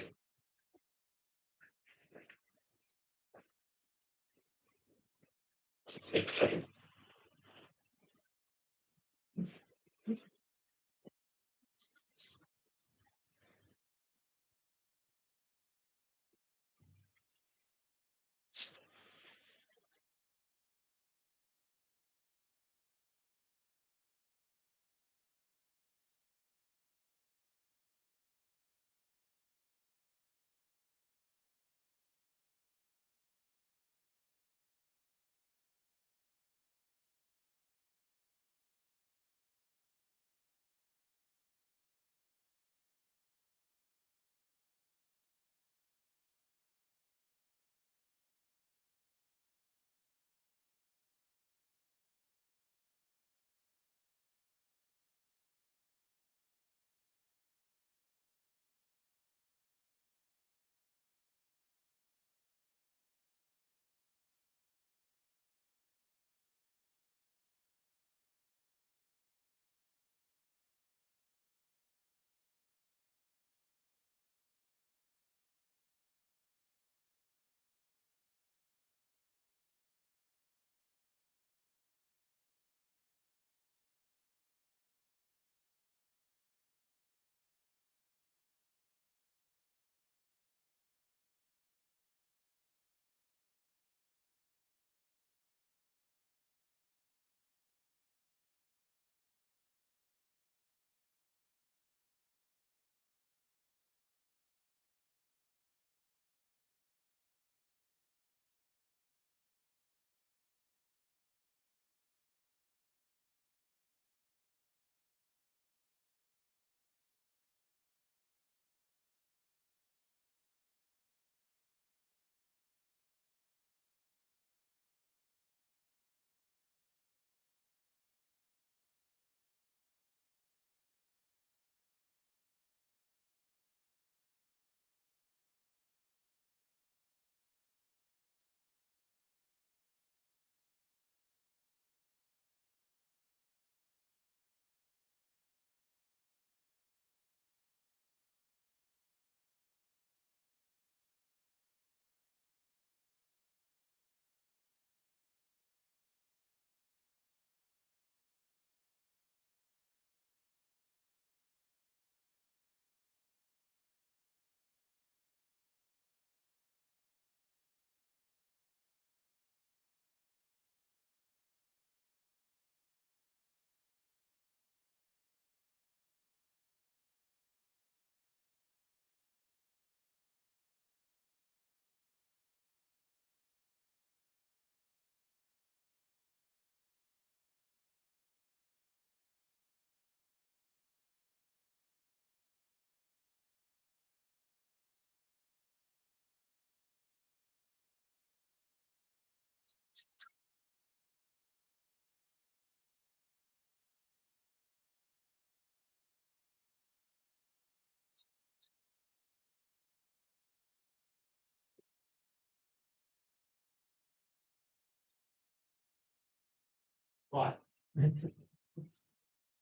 Right.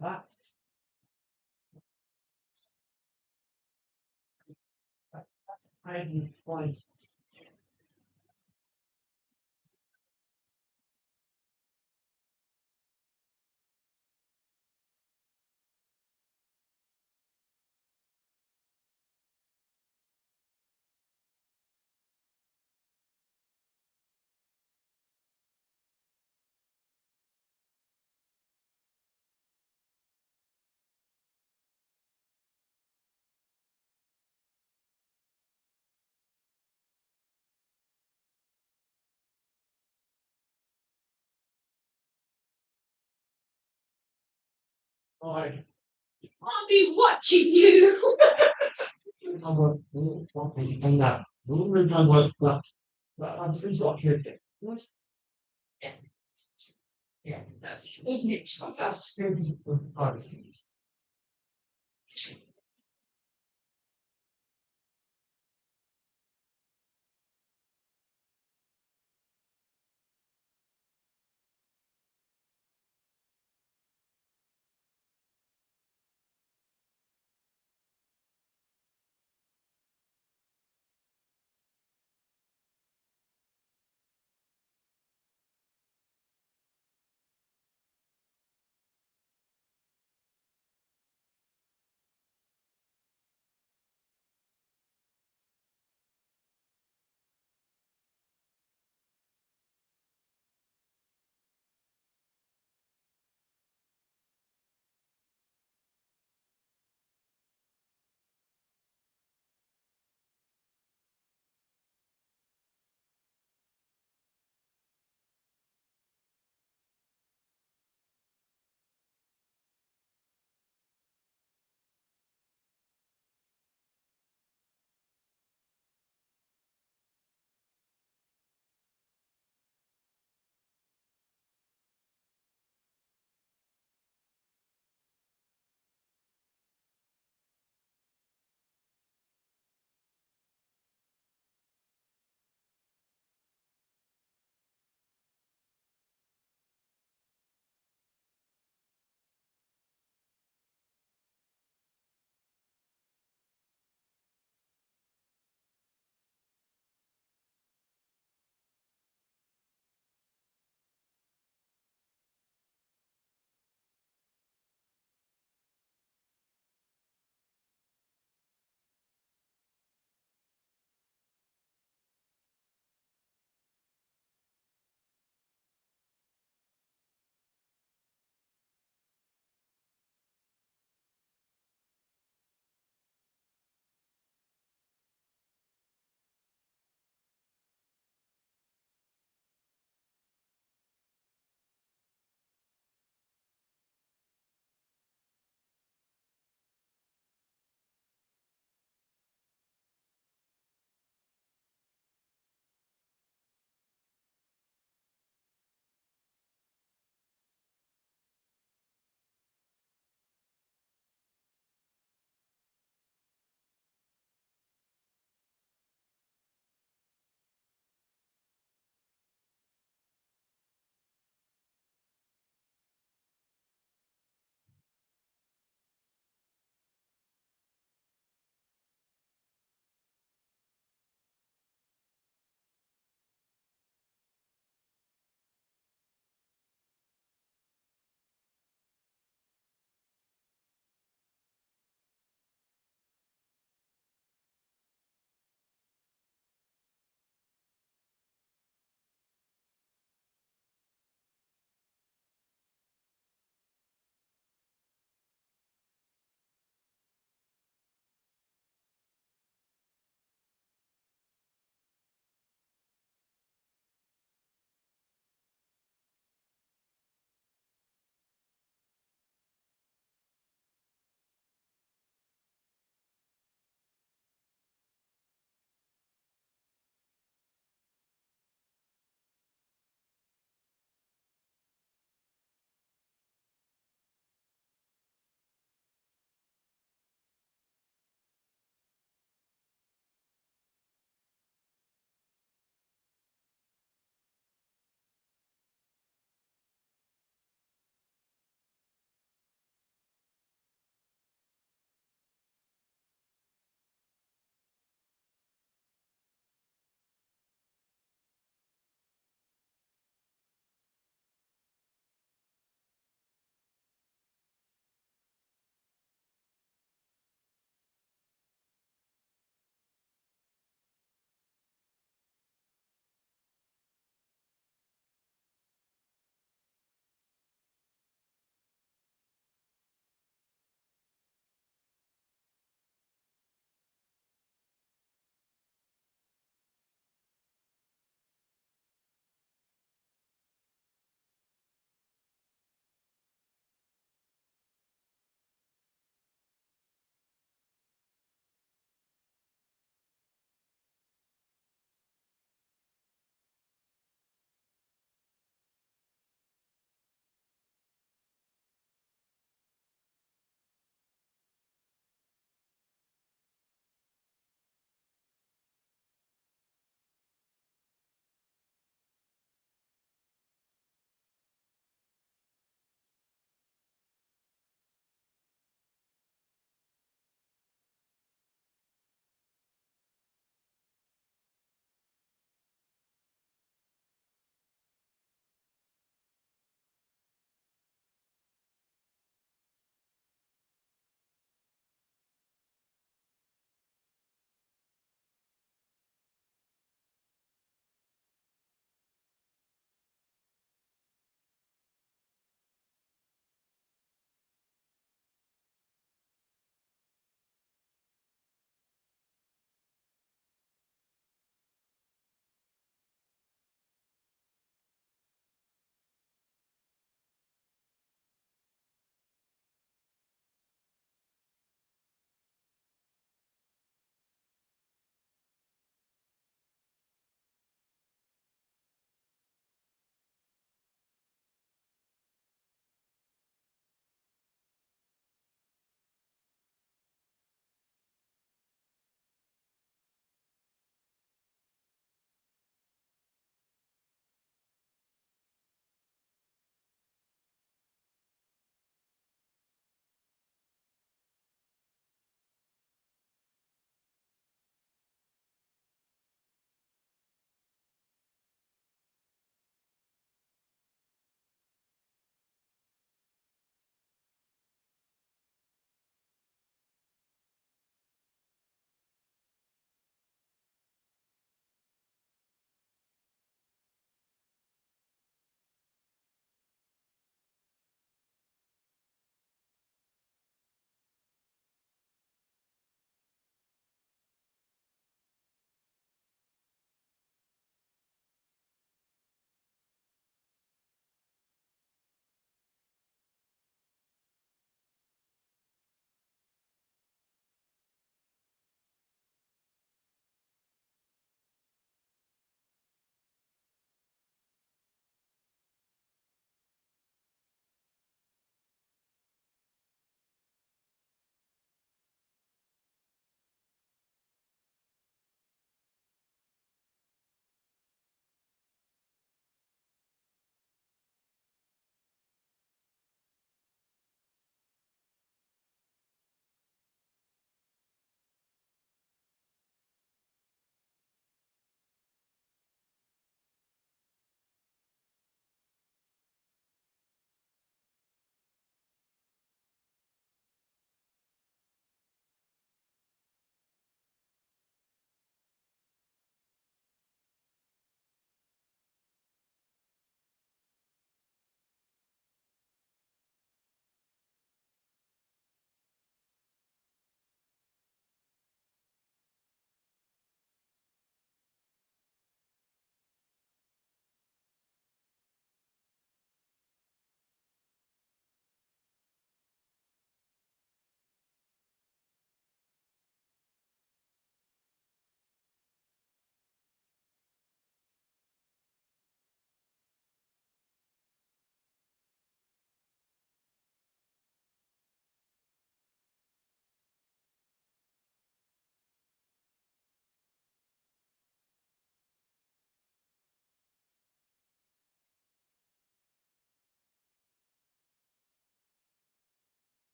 That. That's pretty point. Right. I'll be watching you. Number one thing on that. Number that I'm still not here. Yeah, that's it. That's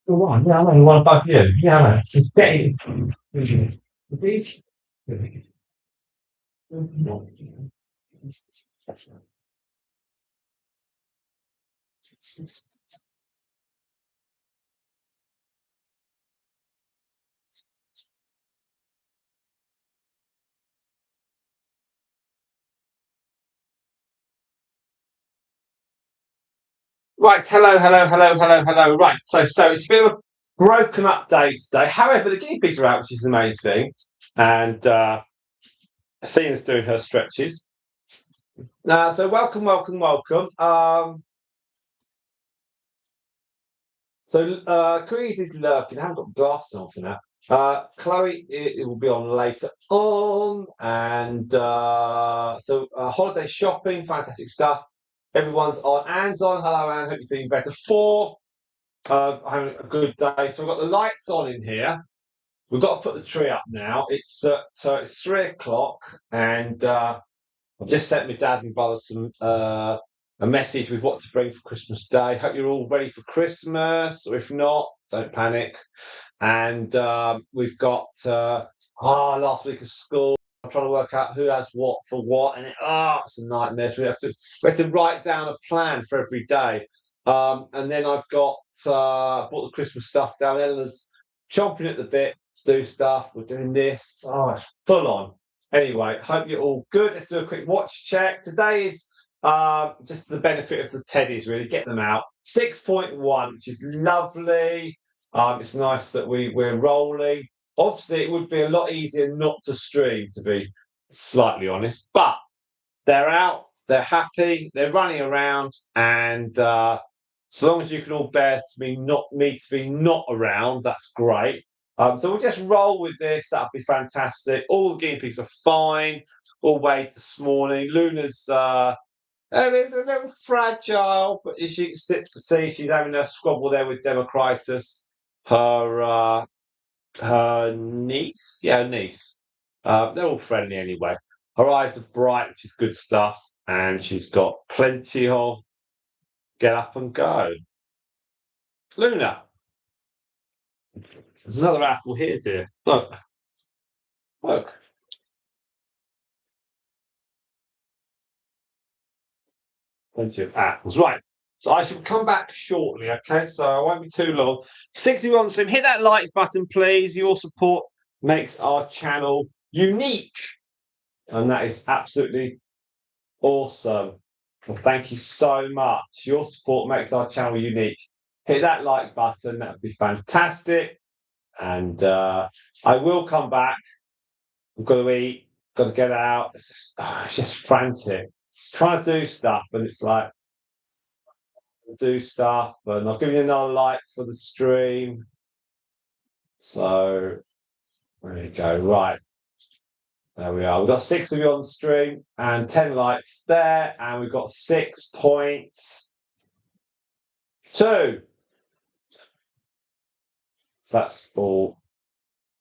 Go on, yeah, I know you want to bug you. Yeah, I know. It's getting. Right, hello. Right, so it's a bit of a broken up day today. However, the guinea pigs are out, which is the main thing, and Athena's doing her stretches. So welcome. Chloe's is lurking. I haven't got glasses on for that. Chloe, it will be on later on, and holiday shopping, fantastic stuff. Everyone's on. Anne's on. Hello, Anne. Hope you're feeling better. Having a good day. So we've got the lights on in here. We've got to put the tree up now. It's 3 o'clock, and I've just sent my dad and brother a message with what to bring for Christmas Day. Hope you're all ready for Christmas, or if not, don't panic. And we've got last week of school. I'm trying to work out who has what for what, and it's a nightmare. So we have to write down a plan for every day. And then I've got bought the Christmas stuff down. Eleanor's chomping at the bit to do stuff. We're doing this. It's full on. Anyway, hope you're all good. Let's do a quick watch check. Today is just for the benefit of the Teddies, really. Get them out. 6.1, which is lovely. It's nice that we're rolling. Obviously, it would be a lot easier not to stream, to be slightly honest. But they're out, they're happy, they're running around, and so long as you can all bear me to be not around, that's great. So we'll just roll with this. That'll be fantastic. All the guinea pigs are fine. All weighed this morning. Luna's it's a little fragile, but as you can see, she's having a squabble there with Democritus, her niece. Yeah, her niece. They're all friendly anyway. Her eyes are bright, which is good stuff, and she's got plenty of get up and go. Luna, there's another apple here, dear. Look. Plenty of apples. Right. So I shall come back shortly, okay? So I won't be too long. 61 stream. Hit that like button, please. Your support makes our channel unique. And that is absolutely awesome. Well, thank you so much. Your support makes our channel unique. Hit that like button. That would be fantastic. And I will come back. We've got to eat. Got to get out. It's just frantic. It's trying to do stuff, and it's like, do stuff, and I've given you another like for the stream. So there you go. Right. There we are. We've got 6 of you on the stream and 10 likes there, and we've got 6.2. So that's all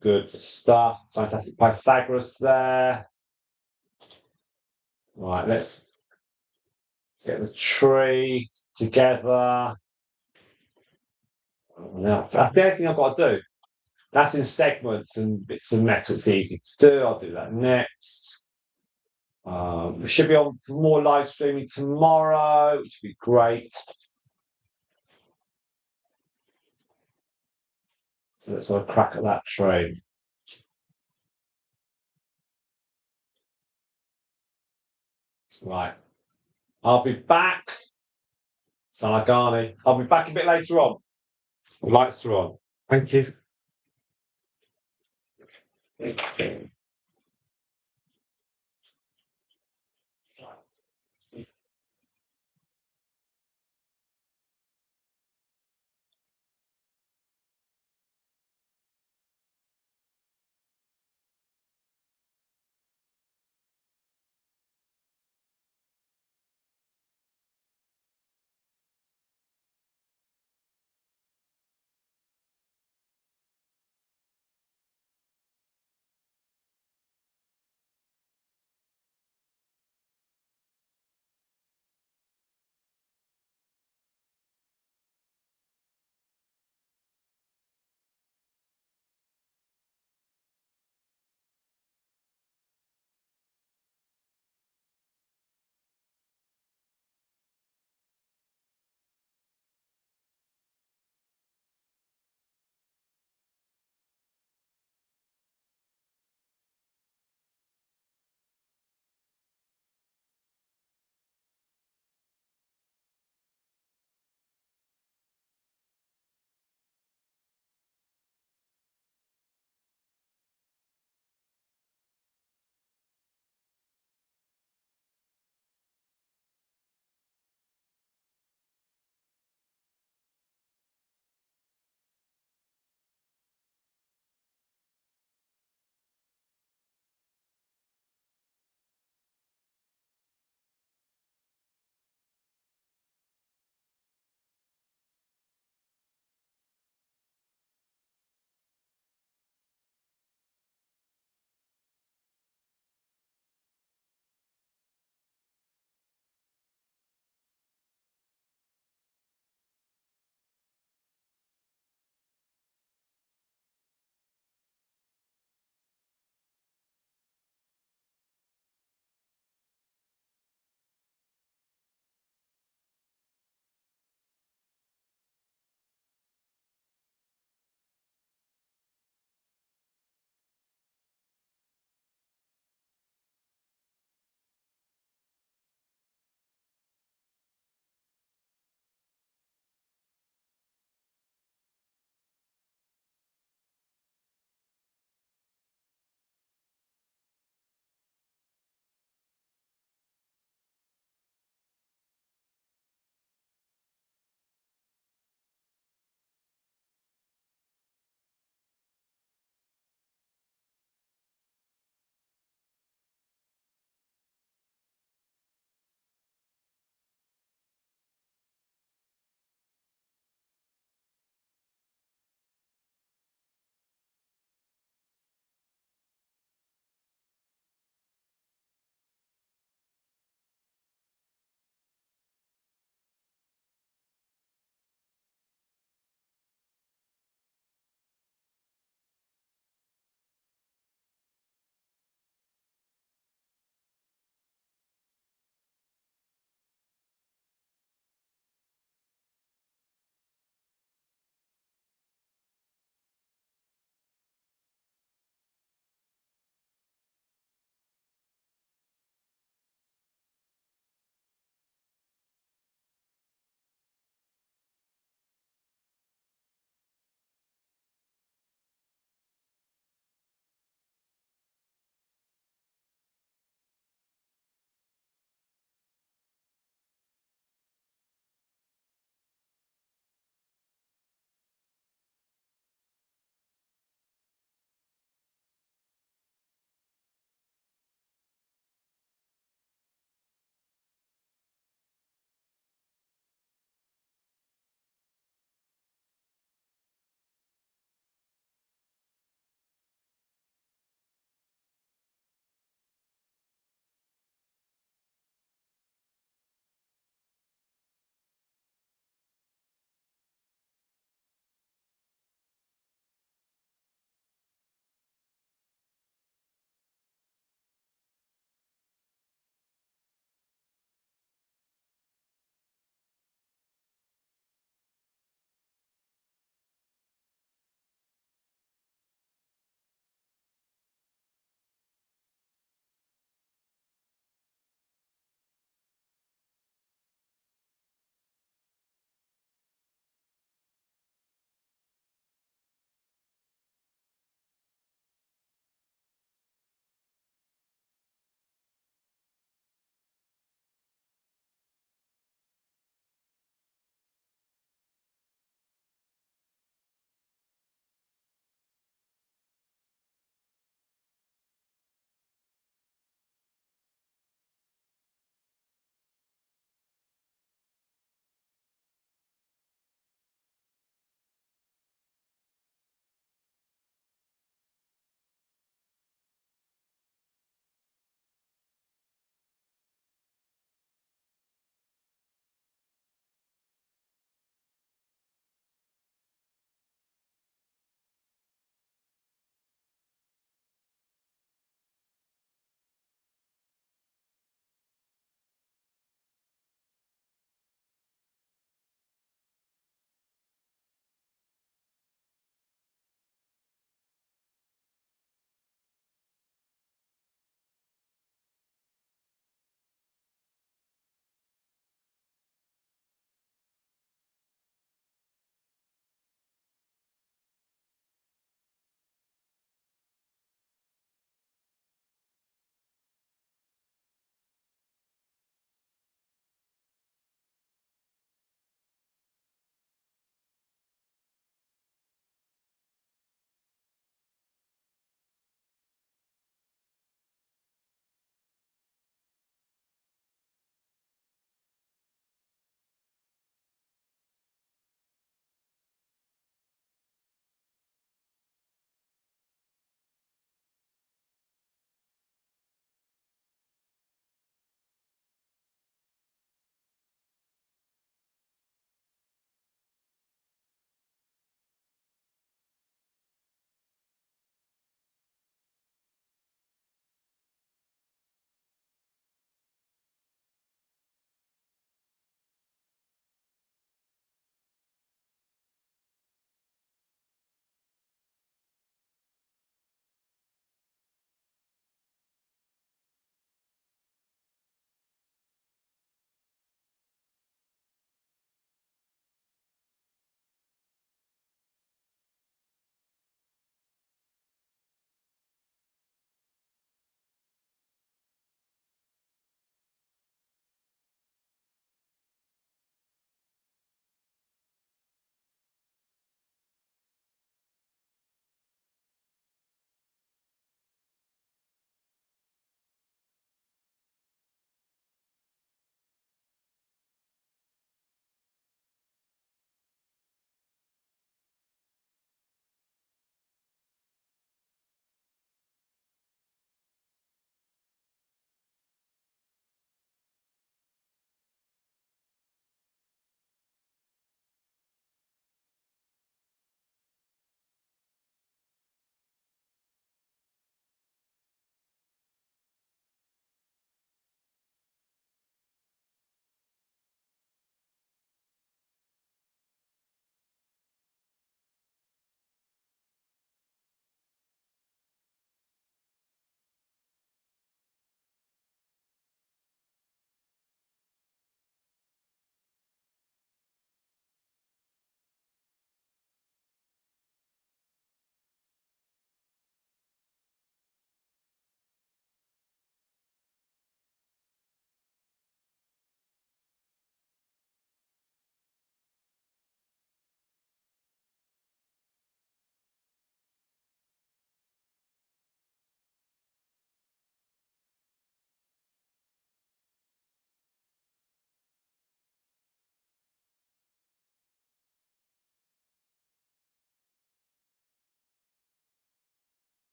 good stuff. Fantastic Pythagoras there. Right, let's get the tree together. Now, that's the only thing I've got to do. That's in segments and bits of metal. It's easy to do. I'll do that next. We should be on for more live streaming tomorrow, which would be great. So let's have a crack at that trade. Right. I'll be back. Salagani. I'll be back a bit later on. The lights are on. Thank you.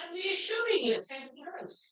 I'm reassuring you. It's going to be gross.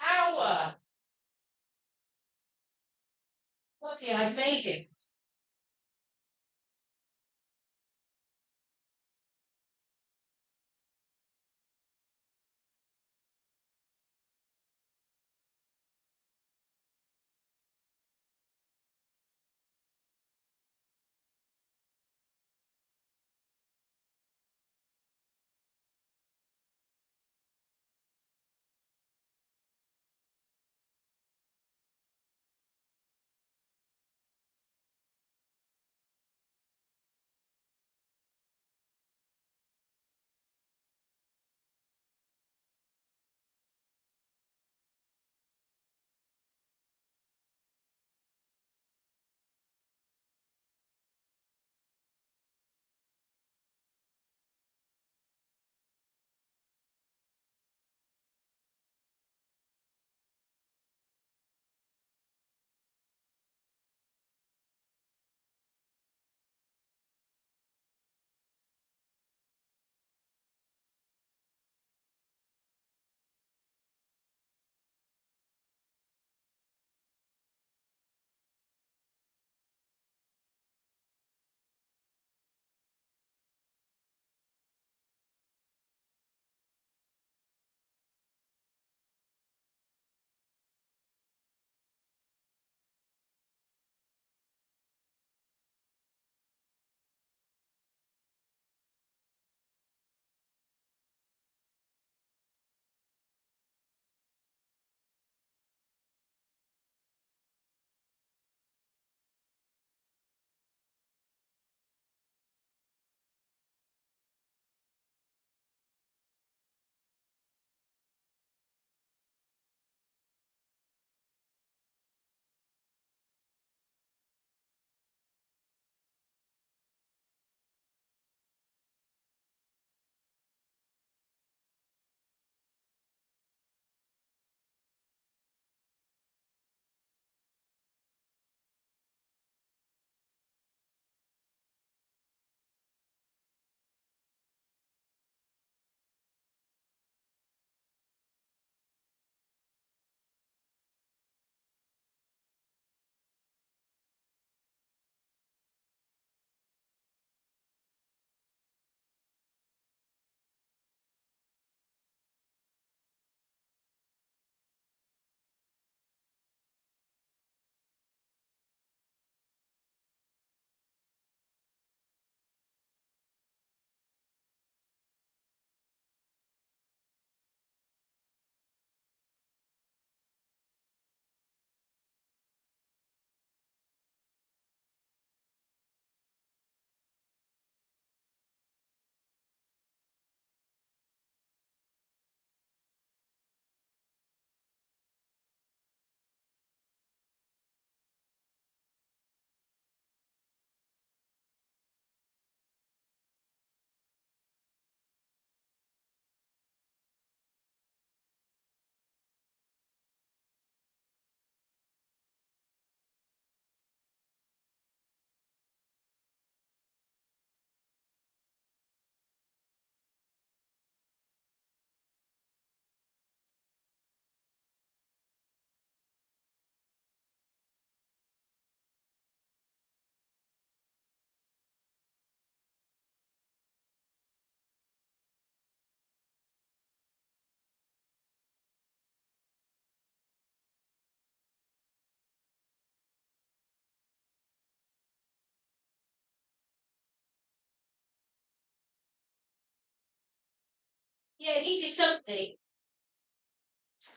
Hour. Okay, I made it. Yeah, it needed something.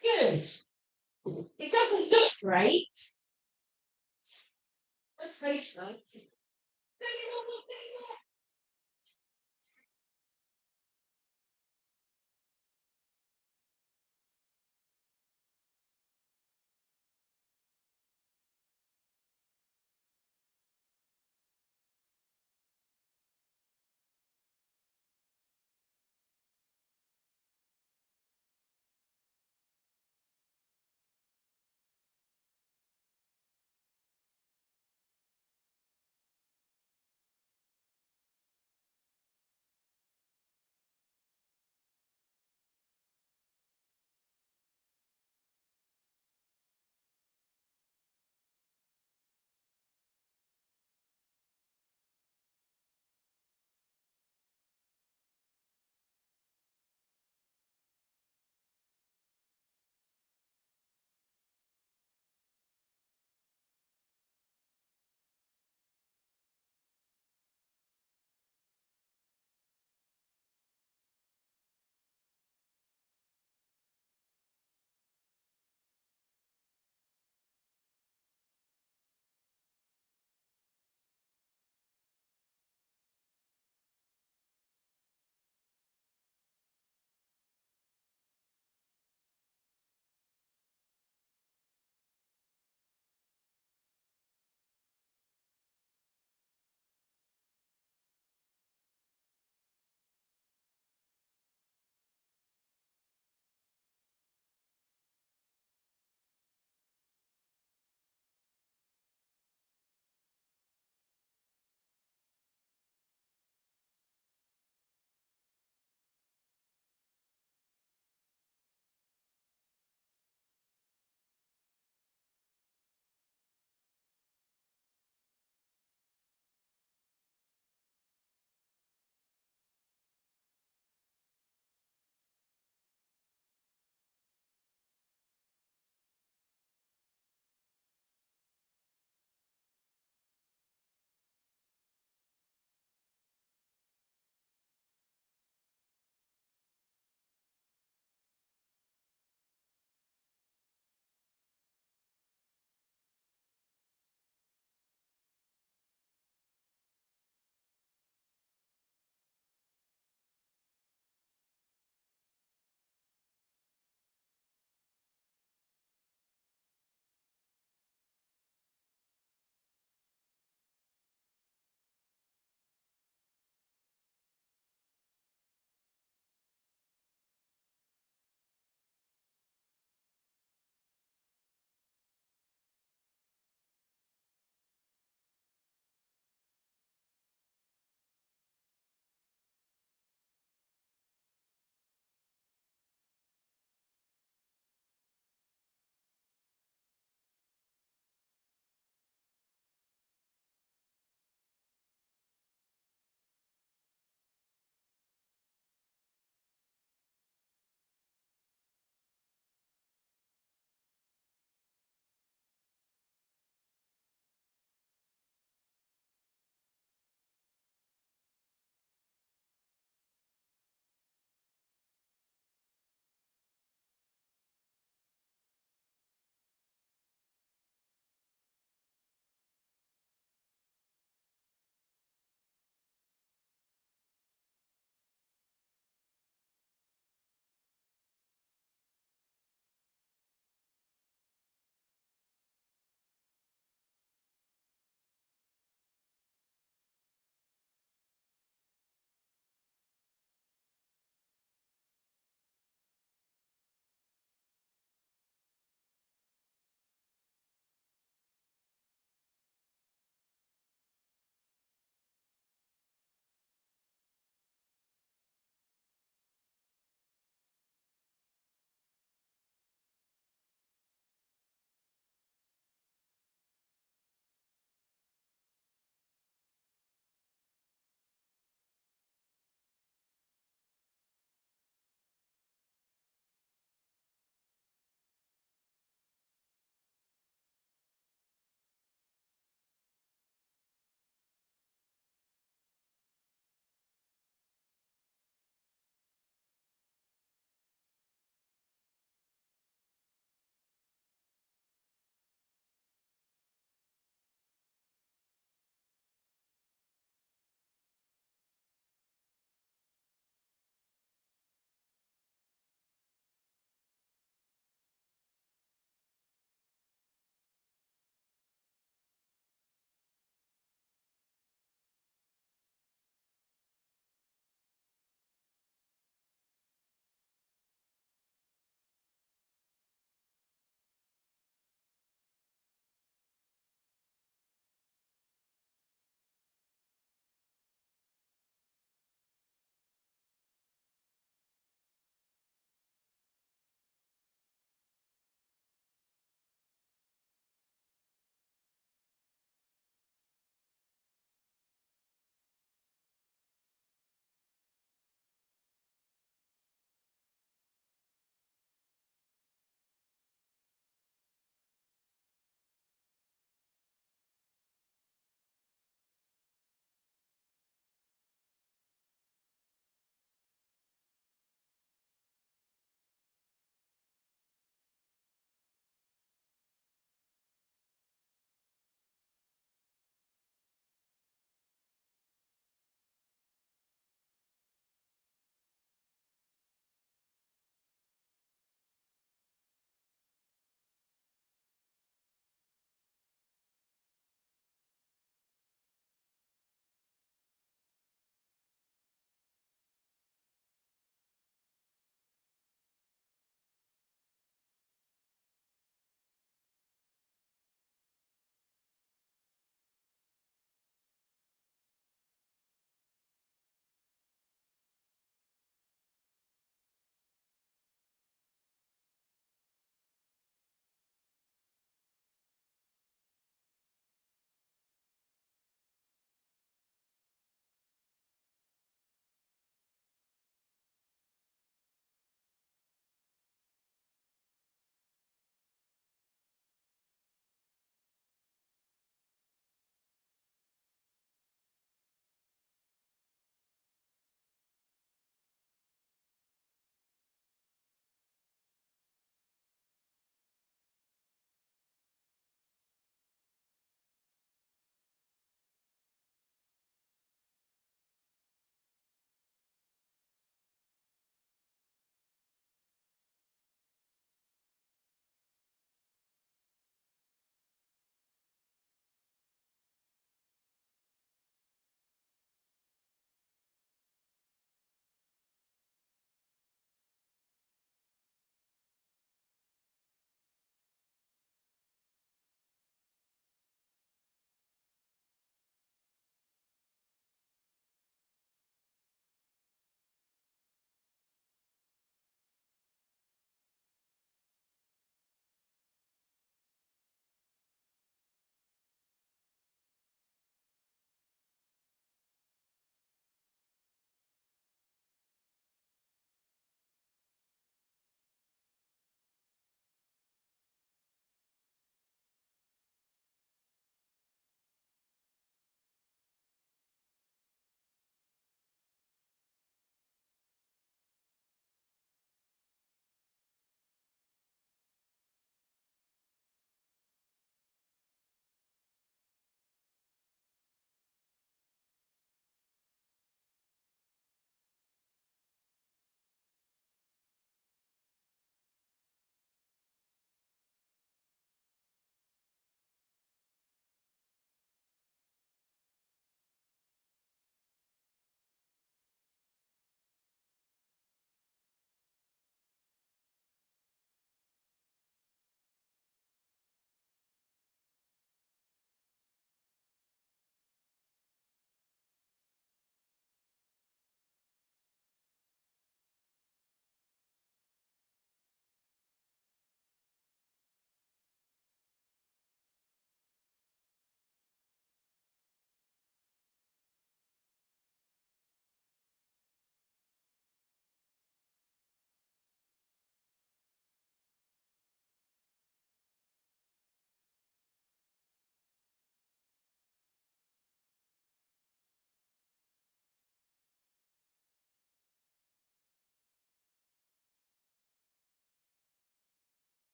Good. It doesn't look great. Let's face it.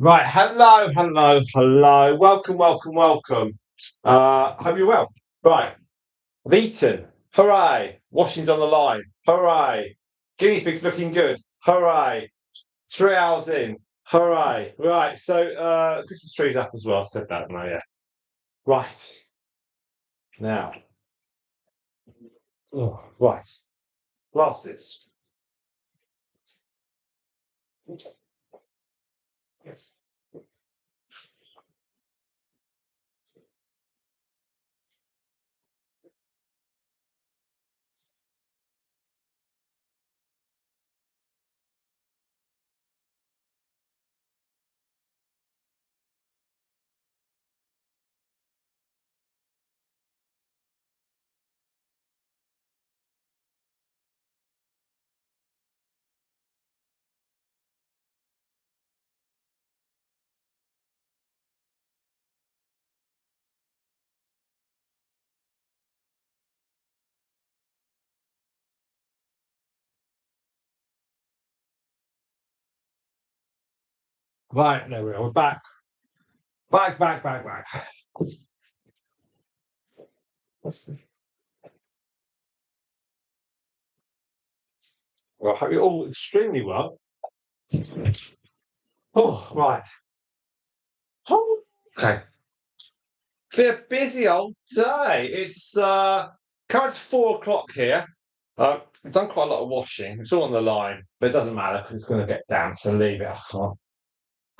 Right, hello, hello, hello. Welcome. Hope you're well. Right, I've eaten. Hooray! Washing's on the line. Hooray! Guinea pig's looking good. Hooray! 3 hours in. Hooray! Right, so Christmas tree's up as well. I said that, no, yeah. Right now, right, glasses. Right, there we are. We're back. Back. Well, I hope you're all extremely well. Oh, right. Oh, okay. Been a busy old day. It's coming to 4 o'clock here. I've done quite a lot of washing. It's all on the line, but it doesn't matter because it's going to get damp, so leave it. I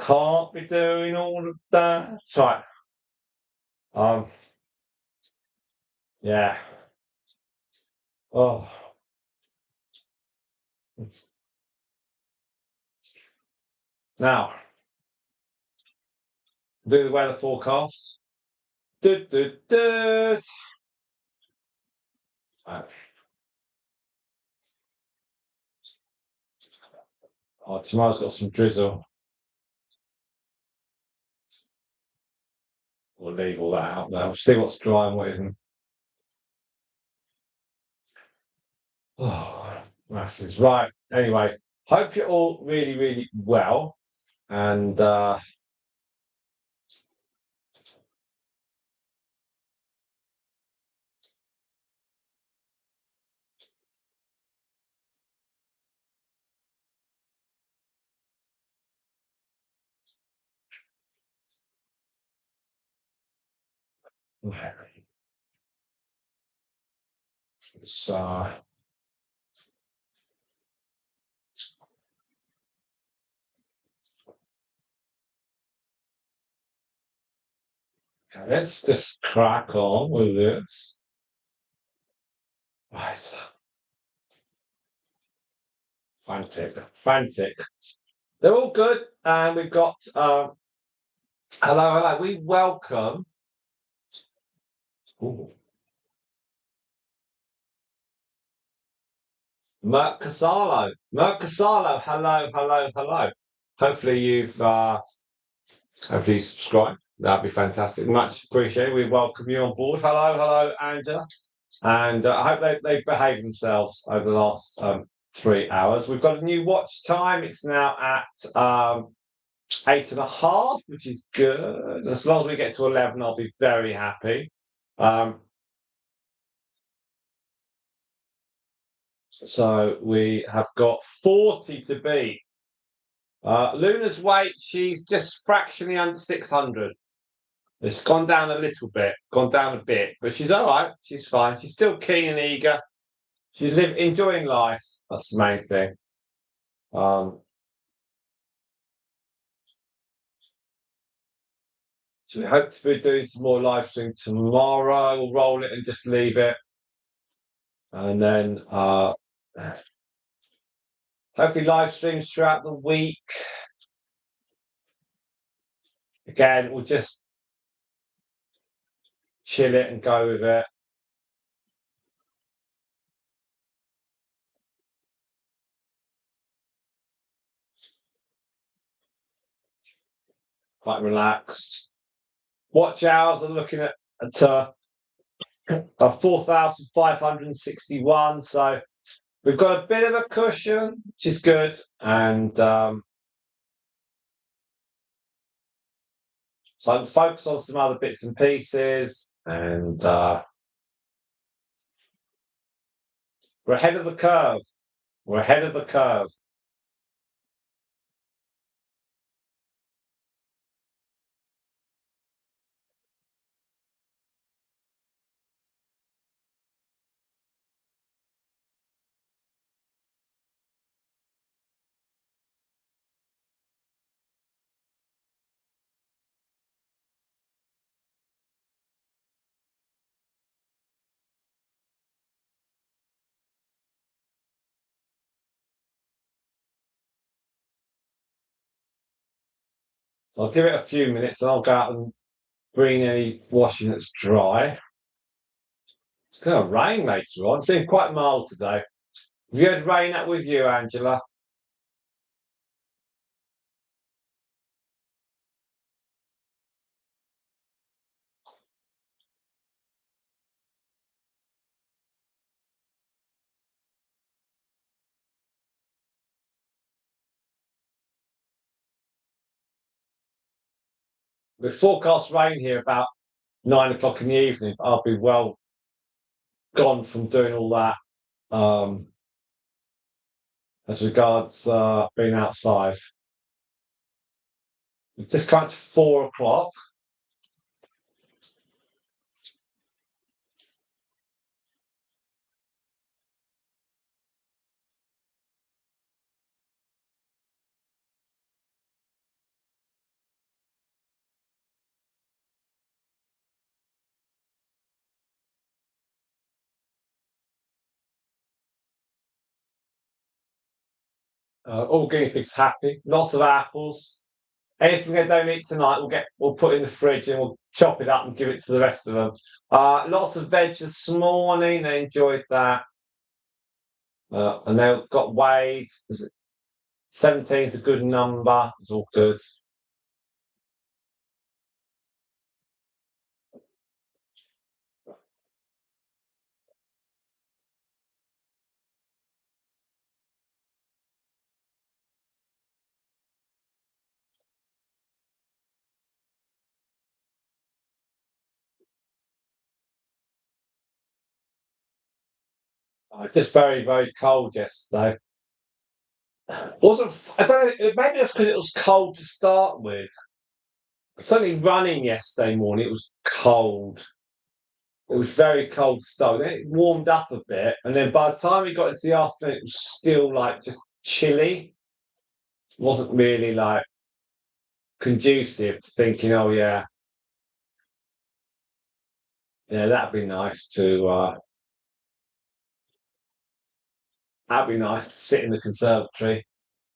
can't be doing all of that. Right. Um, yeah. Oh. Now, do the weather forecast. Right. Oh, tomorrow's got some drizzle. We'll leave all that out now. We'll see what's dry and what isn't. Oh, masses. Right. Anyway, hope you're all really well. And so let's just crack on with this. Right. Frantic. They're all good. And we've got hello. We welcome. Ooh. Merck Casalo. Hello. Hopefully you've subscribed. That'd be fantastic. Much appreciated. We welcome you on board. Hello, Angela. And I hope they've behaved themselves over the last 3 hours. We've got a new watch time. It's now at 8.5, which is good. As long as we get to 11, I'll be very happy. So we have got 40 to beat. Luna's weight, she's just fractionally under 600. It's gone down a bit, but she's all right. She's fine. She's still keen and eager. She's enjoying life. That's the main thing. So we hope to be doing some more live stream tomorrow. We'll roll it and just leave it. And then hopefully live streams throughout the week. Again, we'll just chill it and go with it. Quite relaxed. Watch hours are looking at 4,561. So we've got a bit of a cushion, which is good. And So I can focus on some other bits and pieces, and we're ahead of the curve. We're ahead of the curve. So I'll give it a few minutes and I'll go out and bring any washing that's dry. It's going to rain later on. It's been quite mild today. Have you had rain up with you, Angela? We forecast rain here about 9 o'clock in the evening. I'll be well gone from doing all that as regards being outside. We've just come to 4 o'clock. All guinea pigs happy. Lots of apples. Anything they don't eat tonight, we'll put in the fridge and we'll chop it up and give it to the rest of them. Lots of veg this morning. They enjoyed that, and they got weighed. 17 is a good number. It's all good. Just very, very cold yesterday. Wasn't I don't know, maybe it's because it was cold to start with. It's only running yesterday morning. It was cold. It was very cold to start. Then it warmed up a bit, and then by the time we got into the afternoon, it was still like just chilly. It wasn't really like conducive to thinking, oh yeah, that'd be nice to that'd be nice to sit in the conservatory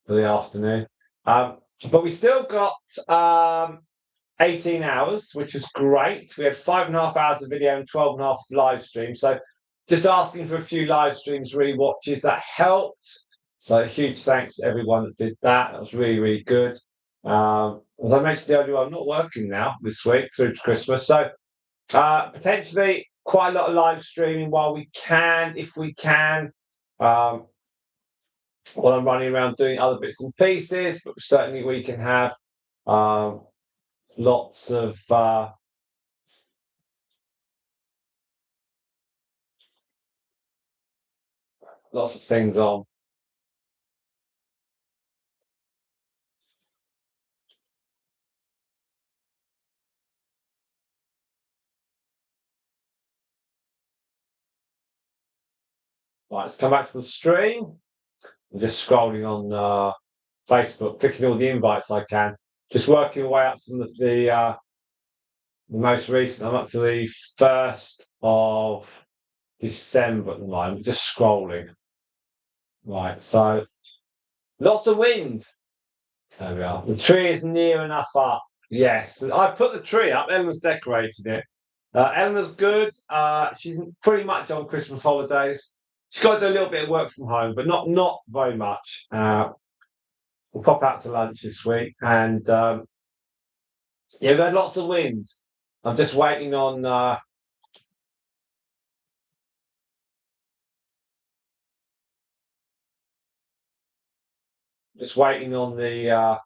for the afternoon. But we still got 18 hours, which was great. We had 5.5 hours of video and 12.5 live streams. So just asking for a few live streams, really watches, that helped. So huge thanks to everyone that did that. That was really, really good. As I mentioned earlier, I'm not working now this week through to Christmas. So potentially quite a lot of live streaming while we can, if we can. While I'm running around doing other bits and pieces, but certainly we can have lots of things on. Right, let's come back to the stream. I'm just scrolling on Facebook, clicking all the invites I can. Just working away up from the most recent. I'm up to the 1st of December at the moment, just scrolling. Right, so lots of wind. There we are. The tree is near enough up. Yes, I put the tree up. Eleanor's decorated it. Eleanor's good. She's pretty much on Christmas holidays. She's got to do a little bit of work from home, but not very much. We'll pop out to lunch this week, and we've had lots of wind. I'm just waiting on. Just waiting on the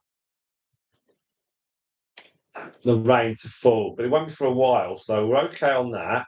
the rain to fall, but it won't be for a while, so we're okay on that.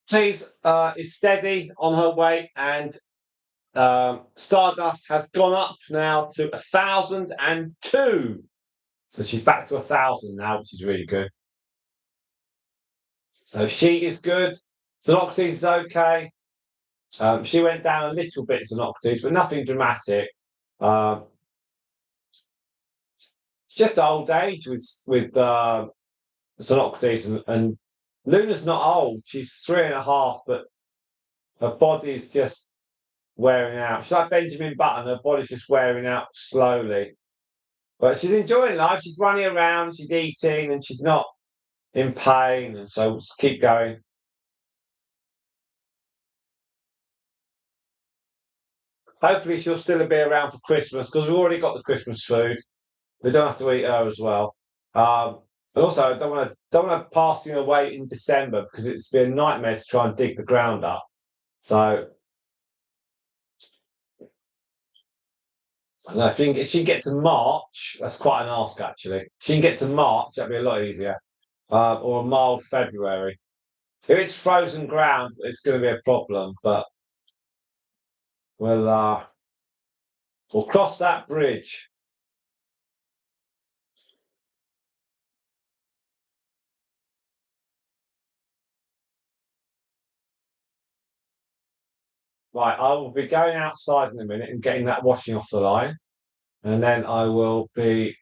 She's is steady on her way, and Stardust has gone up now to 1,002. So she's back to 1,000 now, which is really good. So she is good. Xenocrates is okay. She went down a little bit, Xenocrates, but nothing dramatic. It's just old age with Xenocrates, and Luna's not old. She's 3.5, but her body's just wearing out. She's like Benjamin Button. Her body's just wearing out slowly. But she's enjoying life. She's running around, she's eating, and she's not in pain. And so just keep going. Hopefully, she'll still be around for Christmas because we've already got the Christmas food. We don't have to eat her as well. And also, I don't want to passing away in December because it's been a nightmare to try and dig the ground up. So, I don't know, if she can get to March, that's quite an ask actually. If she can get to March, that'd be a lot easier. Or a mild February. If it's frozen ground, it's going to be a problem. But we'll cross that bridge. Right, I will be going outside in a minute and getting that washing off the line, and then I will be.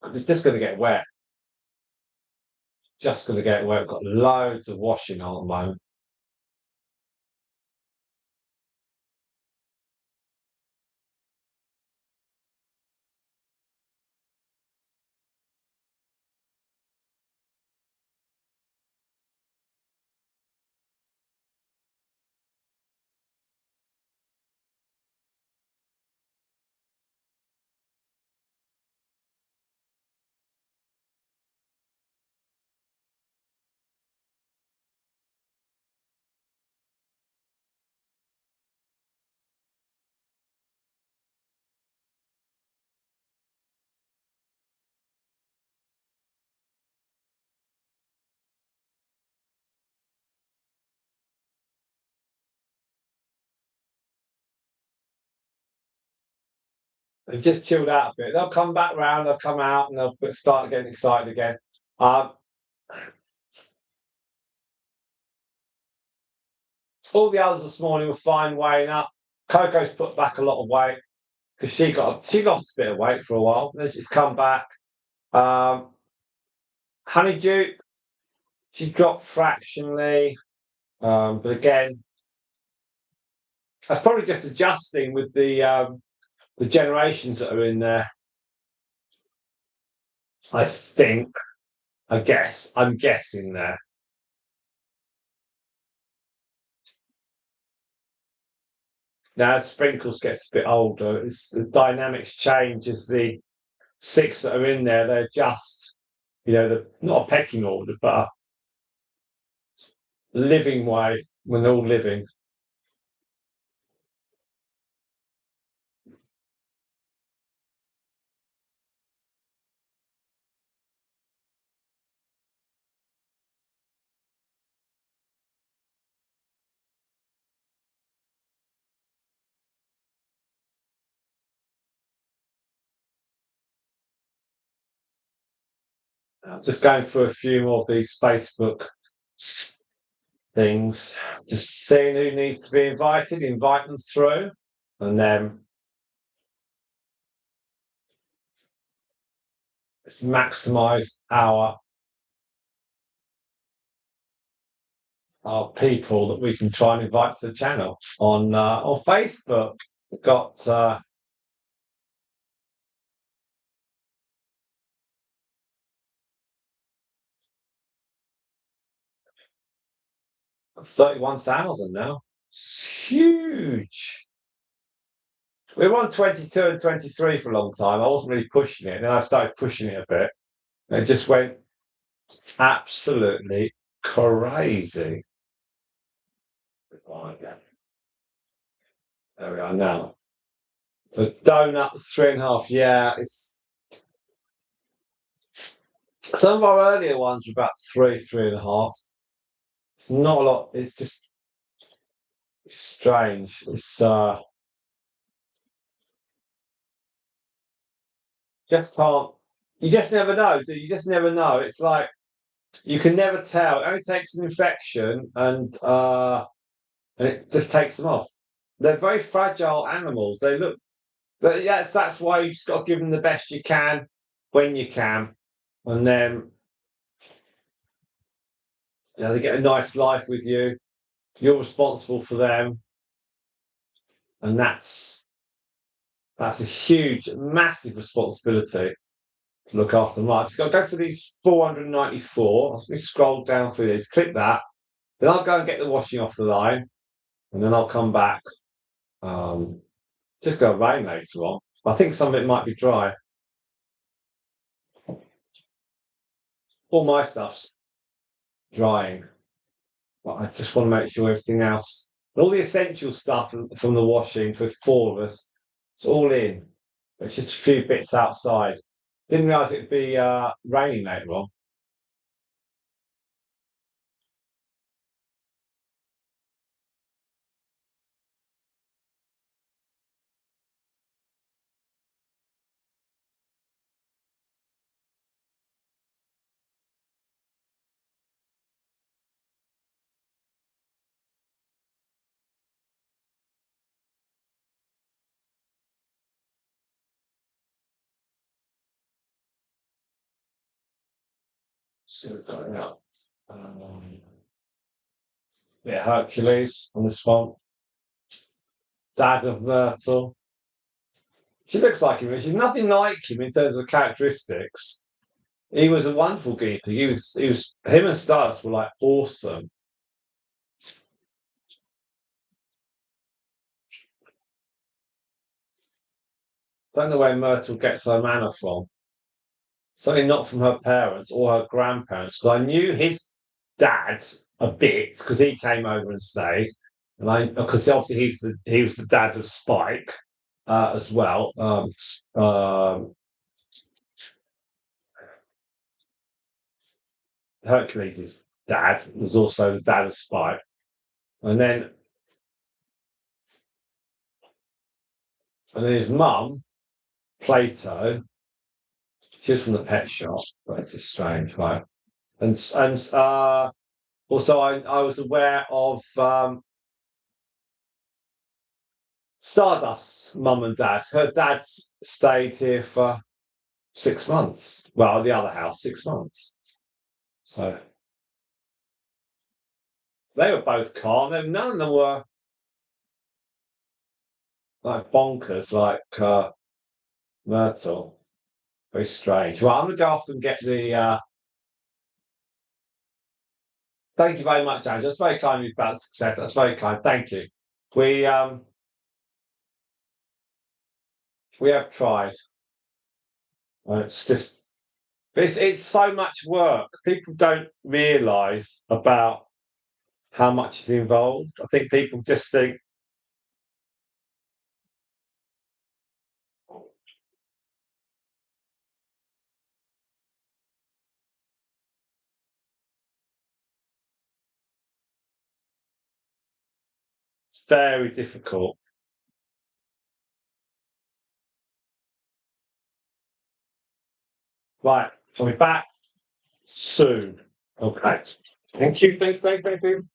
It's just going to get wet. Just going to get wet. We've got loads of washing on at the moment. They just chilled out a bit. They'll come back round. They'll come out and they'll start getting excited again. All the others this morning were fine weighing up. Coco's put back a lot of weight because she lost a bit of weight for a while. Then she's come back. Honeydew, she dropped fractionally, but again, that's probably just adjusting with the generations that are in there. I think. I guess. I'm guessing there. Now, as Sprinkles gets a bit older, the dynamics change as the 6 that are in there. They're just, they're not a pecking order, but a living way when they're all living. Just going through a few more of these Facebook things, just seeing who needs to be invited, invite them through, and then let's maximise our people that we can try and invite to the channel on Facebook. We've got 31,000 now. It's huge. We were on 22 and 23 for a long time. I wasn't really pushing it. Then I started pushing it a bit. And it just went absolutely crazy. There we are now. So donut 3.5. Yeah, it's some of our earlier ones were about 3.5. It's not a lot. It's just strange. It's just can't. You just never know. Do you? Just never know. It's like you can never tell. It only takes an infection and it just takes them off. They're very fragile animals. They look. But yes, that's why you just got to give them the best you can when you can, and then they get a nice life with you. You're responsible for them, and that's a huge, massive responsibility to look after them. Right, I've just got to go for these 494. Let me scroll down through these. Click that. Then I'll go and get the washing off the line, and then I'll come back. Just go rain later on. I think some of it might be dry. All my stuff's drying, but I just want to make sure everything else, all the essential stuff from the washing for 4 of us, it's all in. It's just a few bits outside. Didn't realise it'd be raining later on. See what's going up. Yeah, Hercules on this one. Dad of Myrtle. She looks like him. She's nothing like him in terms of characteristics. He was a wonderful guinea pig. Him and Stars were like awesome. Don't know where Myrtle gets her manner from. Certainly not from her parents or her grandparents, because I knew his dad a bit because he came over and stayed, and because obviously he was the dad of Spike as well. Hercules' dad was also the dad of Spike, and then his mum, Plato. She was from the pet shop, but it's just strange, right? And also I was aware of Stardust's mum and dad. Her dad's stayed here for 6 months. Well, the other house, 6 months. So they were both calm. None of them were like bonkers, like Myrtle. Very strange. Well, I'm going to go off and get the. Thank you very much, Angela. That's very kind of you about the success. That's very kind. Thank you. We have tried. It's just it's so much work. People don't realise about how much is involved. I think people just think it's very difficult. Right, so we're back. soon. Okay. Thank you. Thank you.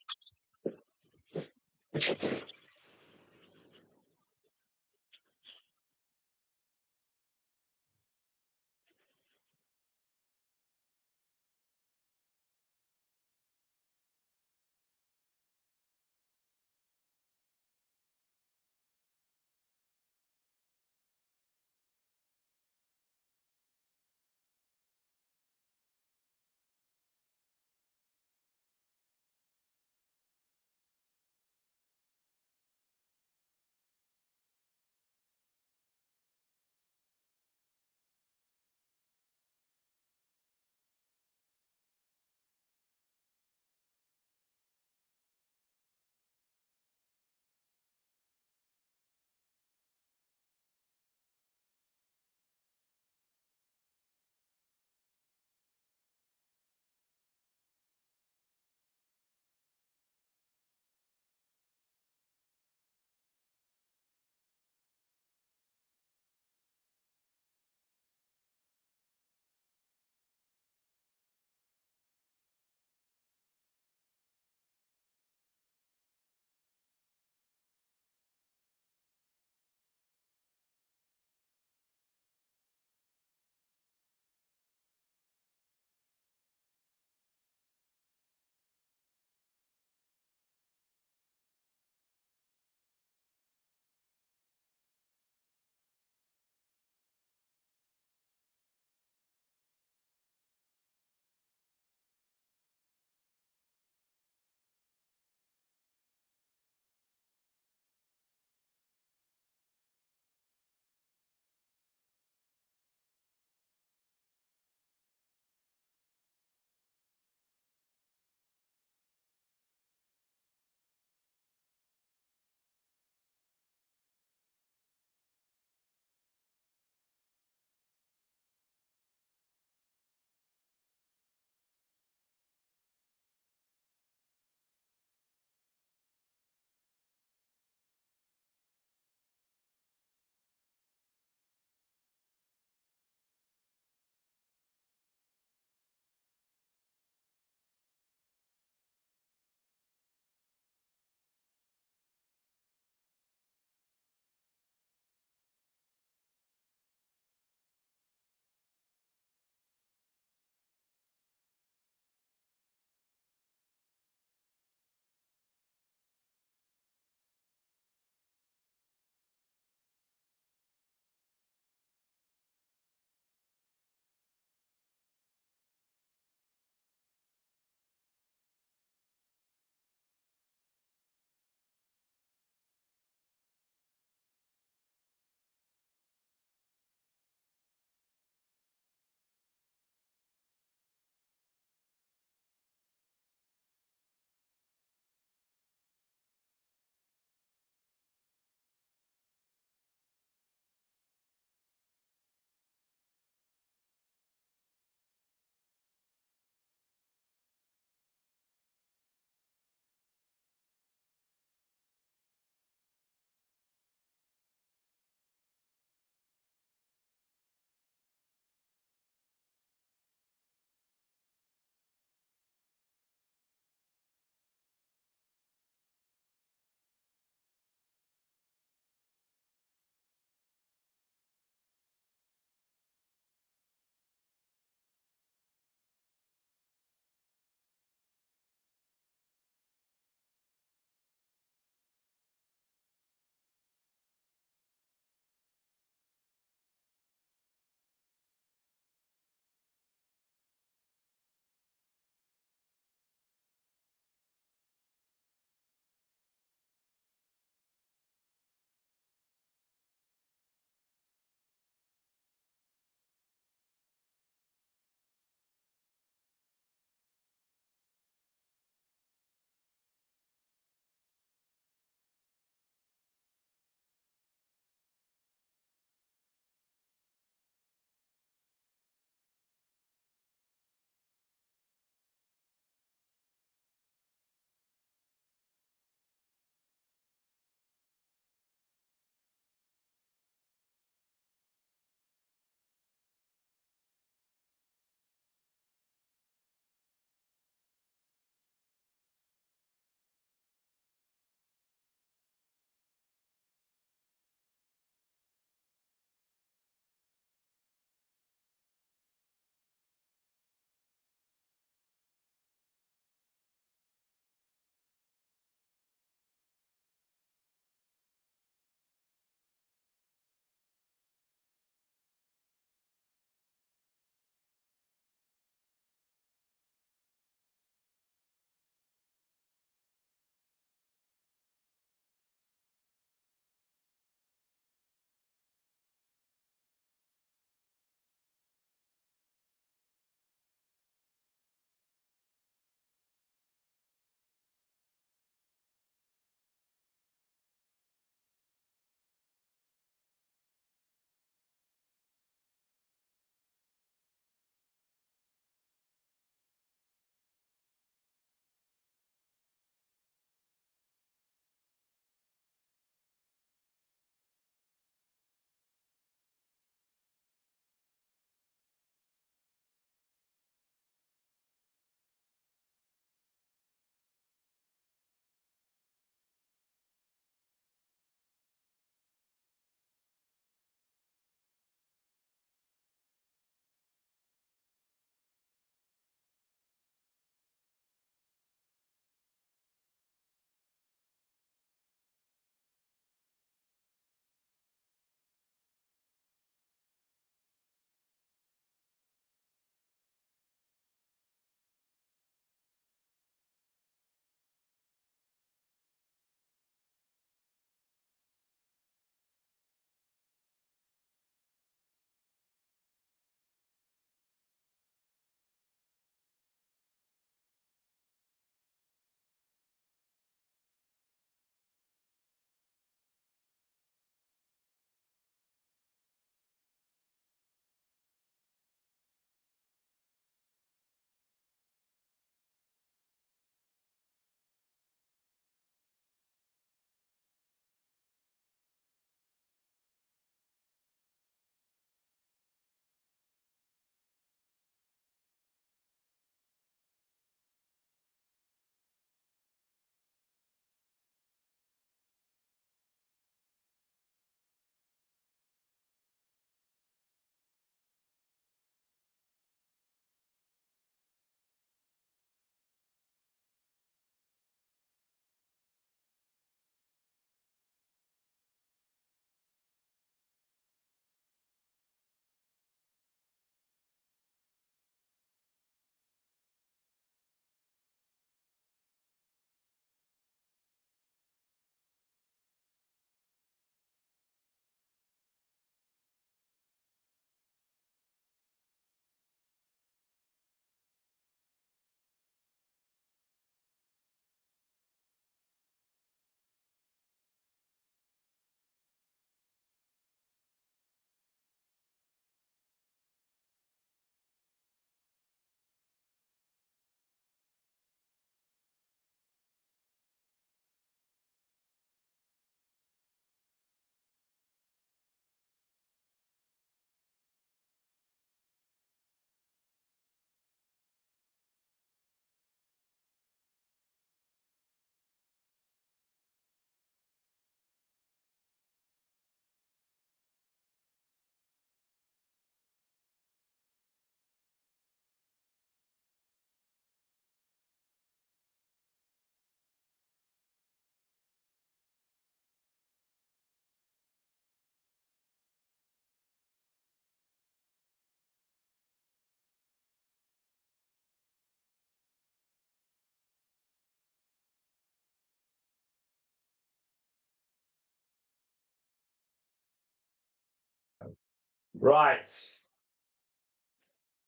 Right.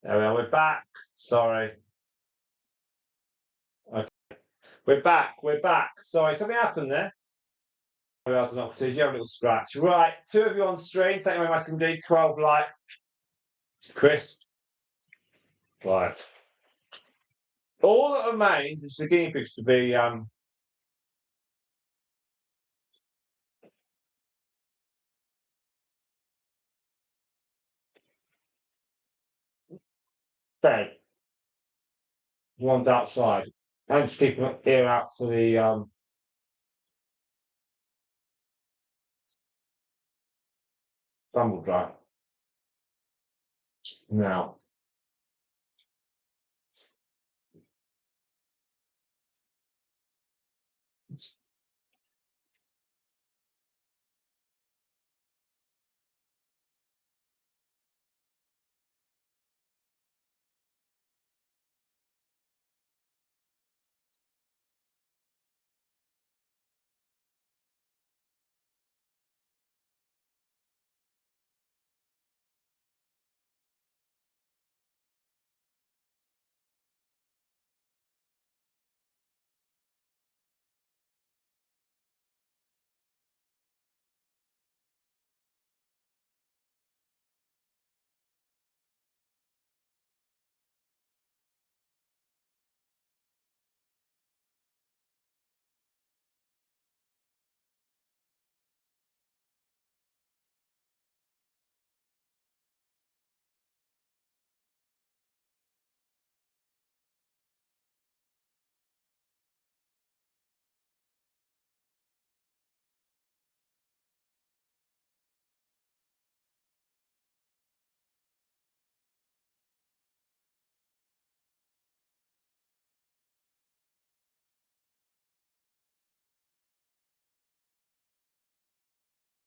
There we are. We're back. Sorry. Okay. We're back. We're back. Sorry, something happened there. You have a little scratch. Right. 2 of you on stream. Thank you very much indeed. 12 likes. Chris. Right. All that remains is the guinea pigs to be fed. One's outside. And just keep an ear out for the tumble dry. Now.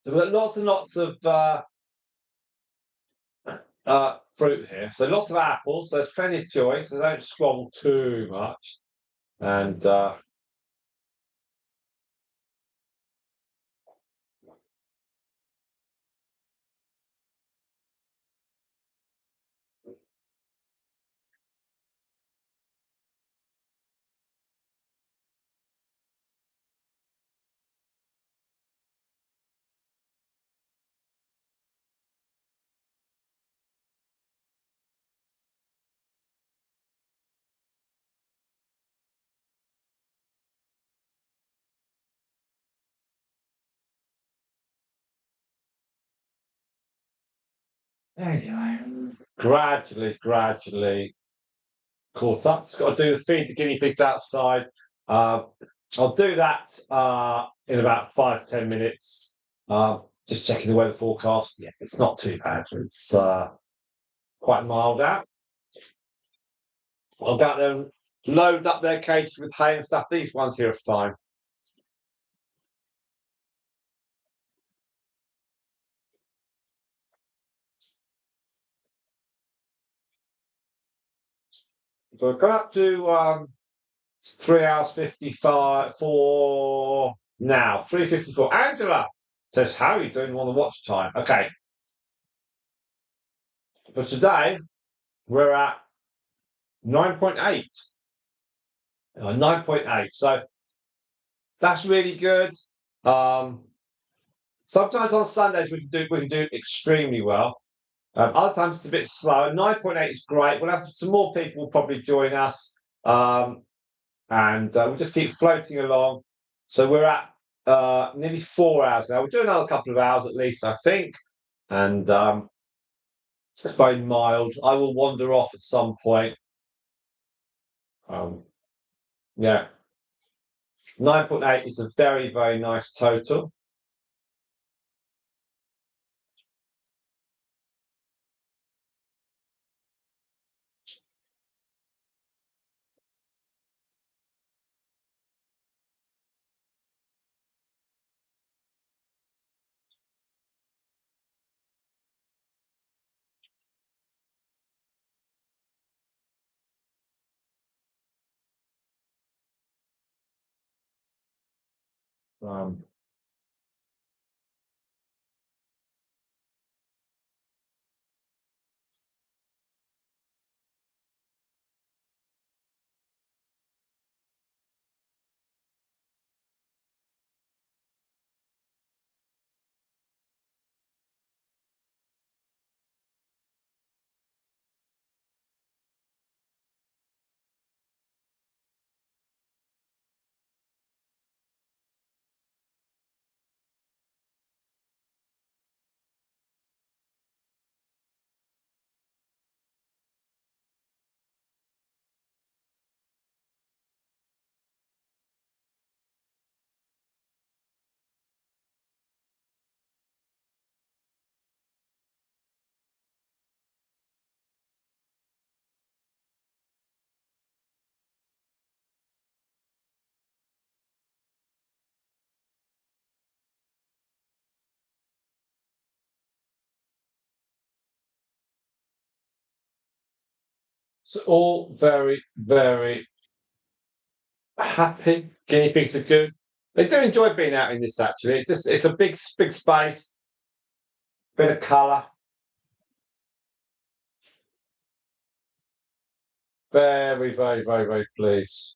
So we've got lots and lots of fruit here. So lots of apples. There's plenty of choice. So don't scroll too much. And there you go. Gradually caught up. Just got to do the feed the guinea pigs outside. I'll do that in about 5-10 minutes. Just checking the weather forecast. Yeah, it's not too bad. It's quite mild out. I'll go out there and load up their cages with hay and stuff. These ones here are fine. So I've got up to 3 hours 55 for now. 3:54. Angela says, how are you doing on the watch time? Okay. But today we're at 9.8. 9.8. So that's really good. Sometimes on Sundays we can do extremely well. Other times it's a bit slow. 9.8 is great. We'll have some more people will probably join us. And we'll just keep floating along. So we're at nearly 4 hours now. We'll do another couple of hours at least, I think. And it's very mild. I will wander off at some point. Yeah. 9.8 is a very, very nice total. Um, So all very, very happy. Guinea pigs are good. They do enjoy being out in this actually. It's a big space, bit of colour. Very, very, very, very pleased.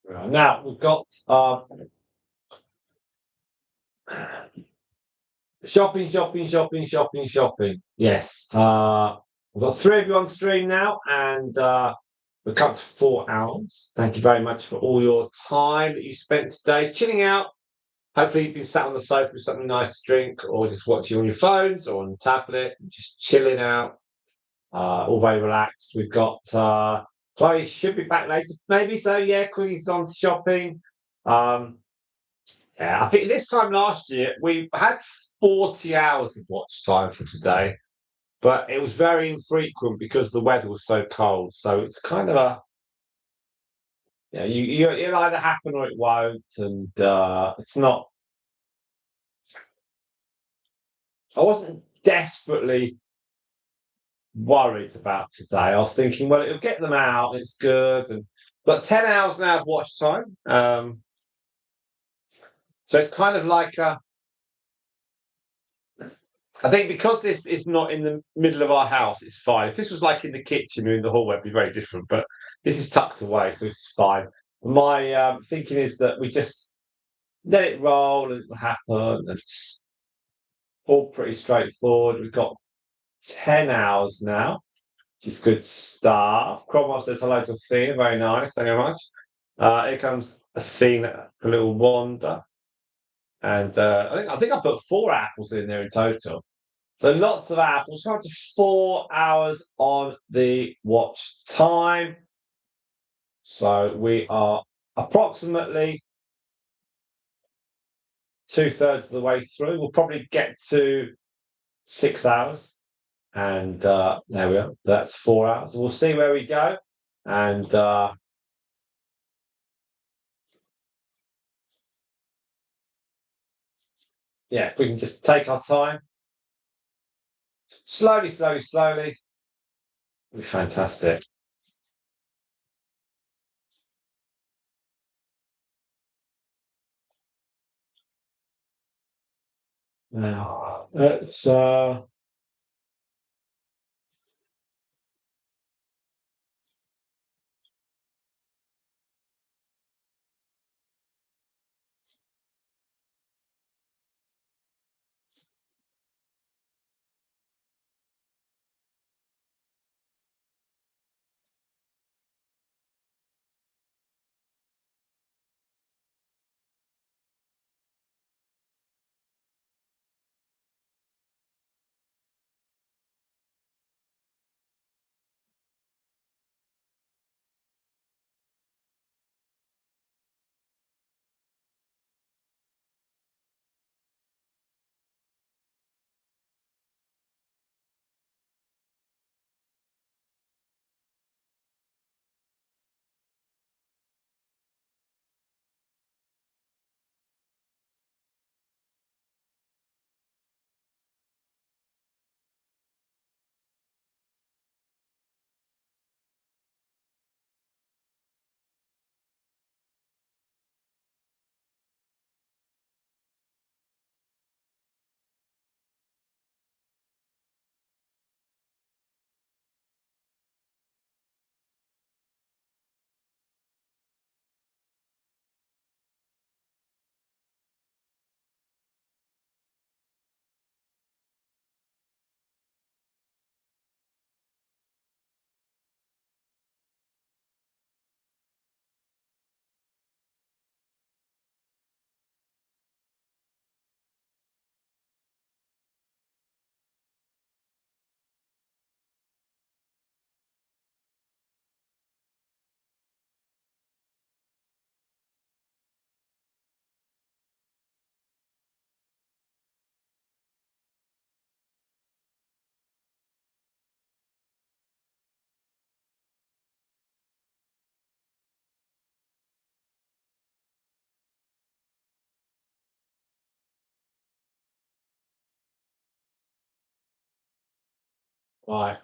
Right, now we've got shopping. Yes. We've got 3 of you on stream now, and we've come to 4 hours. Thank you very much for all your time that you spent today chilling out. Hopefully you've been sat on the sofa with something nice to drink, or just watching on your phones or on the tablet, just chilling out. All very relaxed. We've got Chloe should be back later, maybe. So yeah, Queen's on shopping. Yeah, I think this time last year we had 40 hours of watch time for today, but it was very infrequent because the weather was so cold. So it's kind of a it'll either happen or it won't, and it's not. I wasn't desperately worried about today. I was thinking, well, it'll get them out. It's good, but 10 hours now of watch time. So it's kind of like I think because this is not in the middle of our house, it's fine. If this was like in the kitchen or in the hallway, it'd be very different. But this is tucked away, so it's fine. My thinking is that we just let it roll and it will happen. It's all pretty straightforward. We've got 10 hours now, which is good stuff. Cromwell says hello to Athena. Very nice. Thank you very much. Here comes Athena, a little wander. And I think I put 4 apples in there in total. So lots of apples. Come to 4 hours on the watch time. So we are approximately 2/3 of the way through. We'll probably get to 6 hours. And there we are. That's 4 hours. We'll see where we go. And yeah, if we can just take our time. Slowly. It'll be fantastic. Now, let's Right,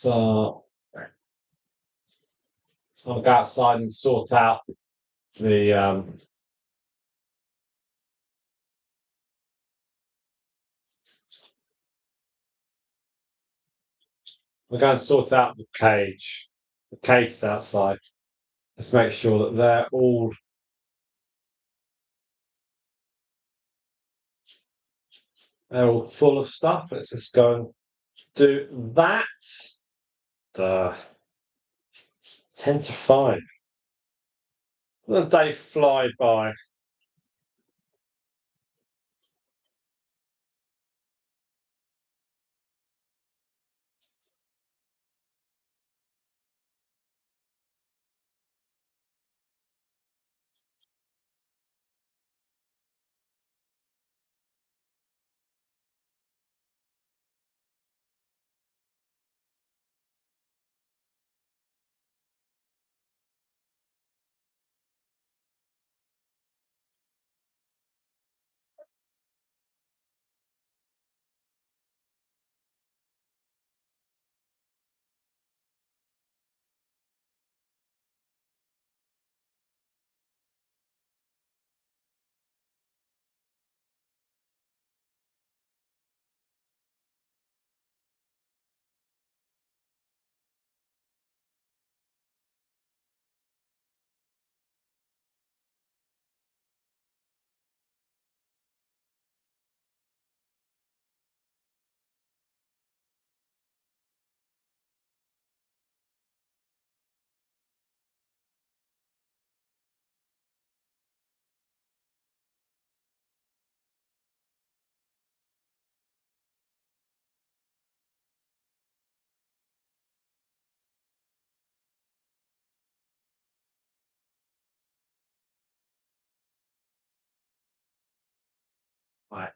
I'll go outside and sort out the we're going to sort out the cage. The cage's outside. Let's make sure that they're all full of stuff. Let's just go and do that. 10 to 5. The day fly by. Right.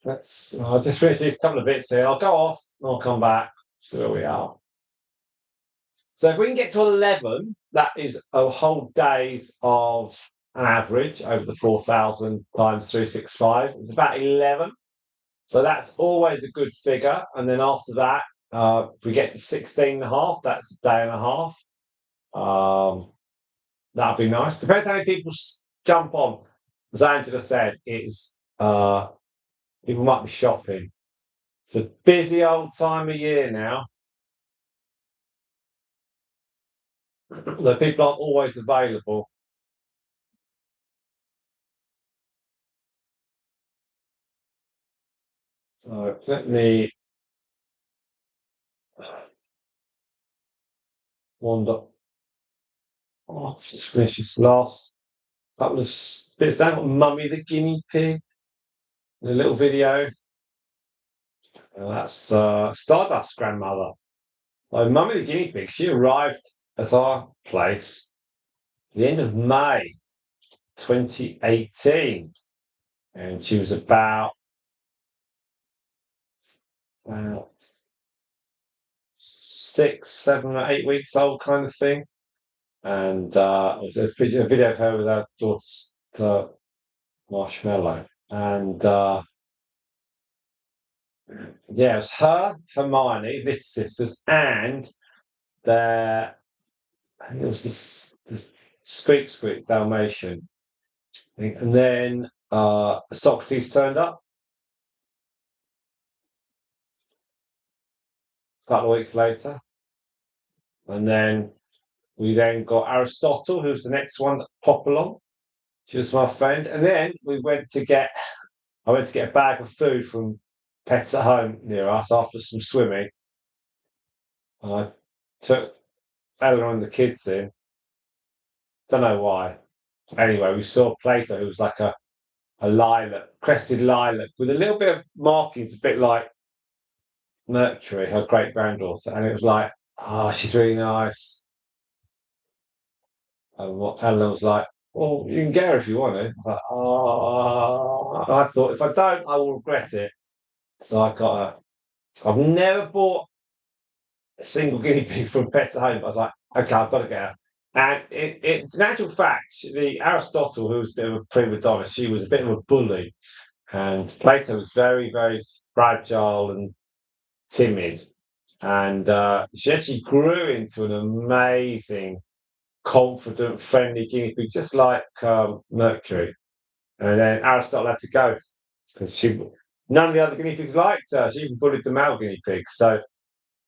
I'll just finish these couple of bits here. I'll go off and I'll come back. See where we are. So if we can get to 11, that is a whole day's of an average over the 4,000 times 365. It's about 11. So that's always a good figure. And then after that, if we get to 16 and a half, that's a day and a half. That'd be nice. Depends how many people jump on. As Angela said, people might be shopping. It's a busy old time of year now. The people aren't always available. So let me wander. Oh, just finish this last couple of bits down. Mummy the guinea pig. A little video. That's Stardust's grandmother. So Mummy the guinea pig, she arrived at our place at the end of May 2018. And she was about 6, 7, or 8 weeks old, kind of thing. And there's a video of her with her daughter Marshmallow. And yeah, it was her, Hermione, little sisters, and their I think it was the Squeak Dalmatian. And then Socrates turned up a couple of weeks later. And then we then got Aristotle, who's the next one that popped along. She was my friend. And then I went to get a bag of food from Pets at Home near us after some swimming. I took Eleanor and the kids in. Don't know why. Anyway, we saw Plato, who was like a lilac, crested lilac, with a little bit of markings, a bit like Mercury, her great granddaughter. And it was like, oh, she's really nice. And what Eleanor was like, well, you can get her if you want to. I was like, oh, I thought if I don't, I will regret it. So I got her. I've never bought a single guinea pig from Pets at Home. I was like, okay, I've got to get her. And in actual fact, the Aristotle, who was a bit of a prima donna, she was a bit of a bully. And Plato was very, very fragile and timid. And she actually grew into an amazing, confident, friendly guinea pig, just like Mercury. And then Aristotle had to go because none of the other guinea pigs liked her. She even bullied the male guinea pig. So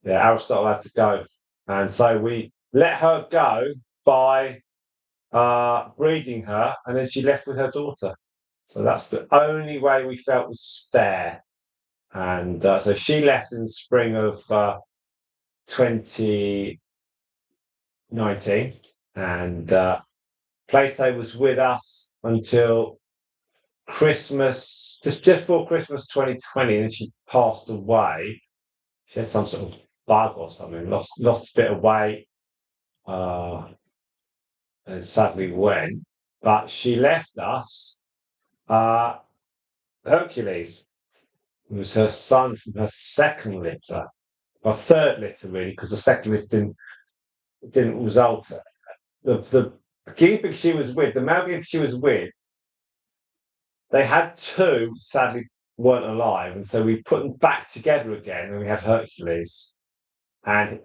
yeah, Aristotle had to go. And so we let her go by breeding her, and then she left with her daughter. So that's the only way we felt was fair. And so she left in the spring of 2019, and Plato was with us until Christmas, just before Christmas 2020, and she passed away. She had some sort of bug or something, lost a bit of weight, and sadly went. But she left us Hercules, who was her son from her second litter, or third litter really, because the second litter didn't result. The guinea pig she was with, the male guinea pig she was with, they had two, sadly weren't alive, and so we put them back together again, and we had Hercules and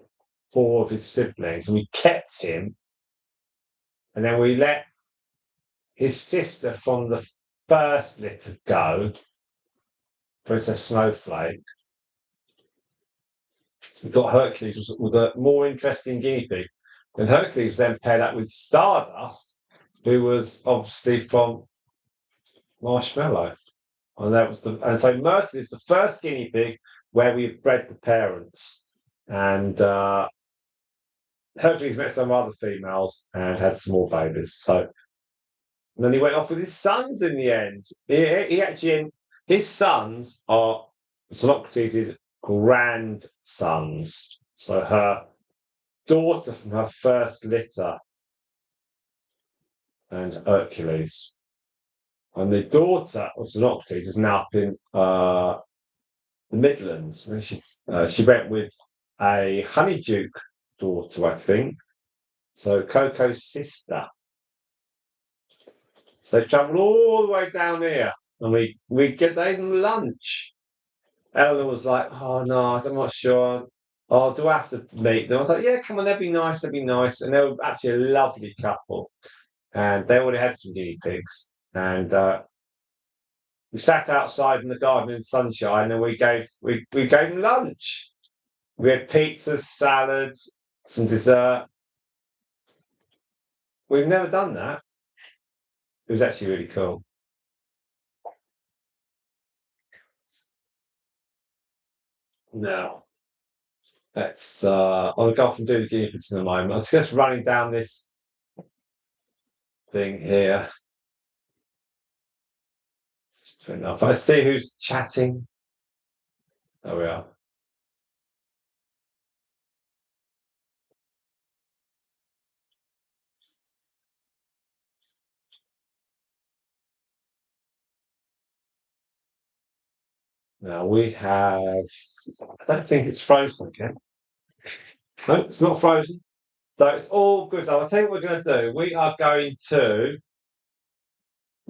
four of his siblings, and we kept him, and then we let his sister from the first litter go, Princess Snowflake. So we thought Hercules was a more interesting guinea pig. And Hercules then paired up with Stardust, who was obviously from Marshmallow. And so Myrtle is the first guinea pig where we bred the parents. And Hercules met some other females and had some more babies. So and then he went off with his sons in the end. He actually, his sons are Xenocrates' grandsons. So her daughter from her first litter and Hercules. And the daughter of Xenocrates is now up in the Midlands. And she went with a honeydew daughter, I think. So Coco's sister. So they travelled all the way down here, and we gave them lunch. Eleanor was like, "Oh no, I'm not sure. Oh, do I have to meet them?" I was like, "Yeah, come on, that'd be nice, that'd be nice." And they were actually a lovely couple, and they already had some guinea pigs, and we sat outside in the garden in sunshine, and we gave them lunch. We had pizza, salad, some dessert. We've never done that. It was actually really cool. Now, I'll go off and do the guinea pigs in a moment. I'm just running down this thing here. If I see who's chatting, there we are. Now we have, I don't think it's frozen again. No, it's not frozen. So it's all good. So I'll tell you what we're going to do. We're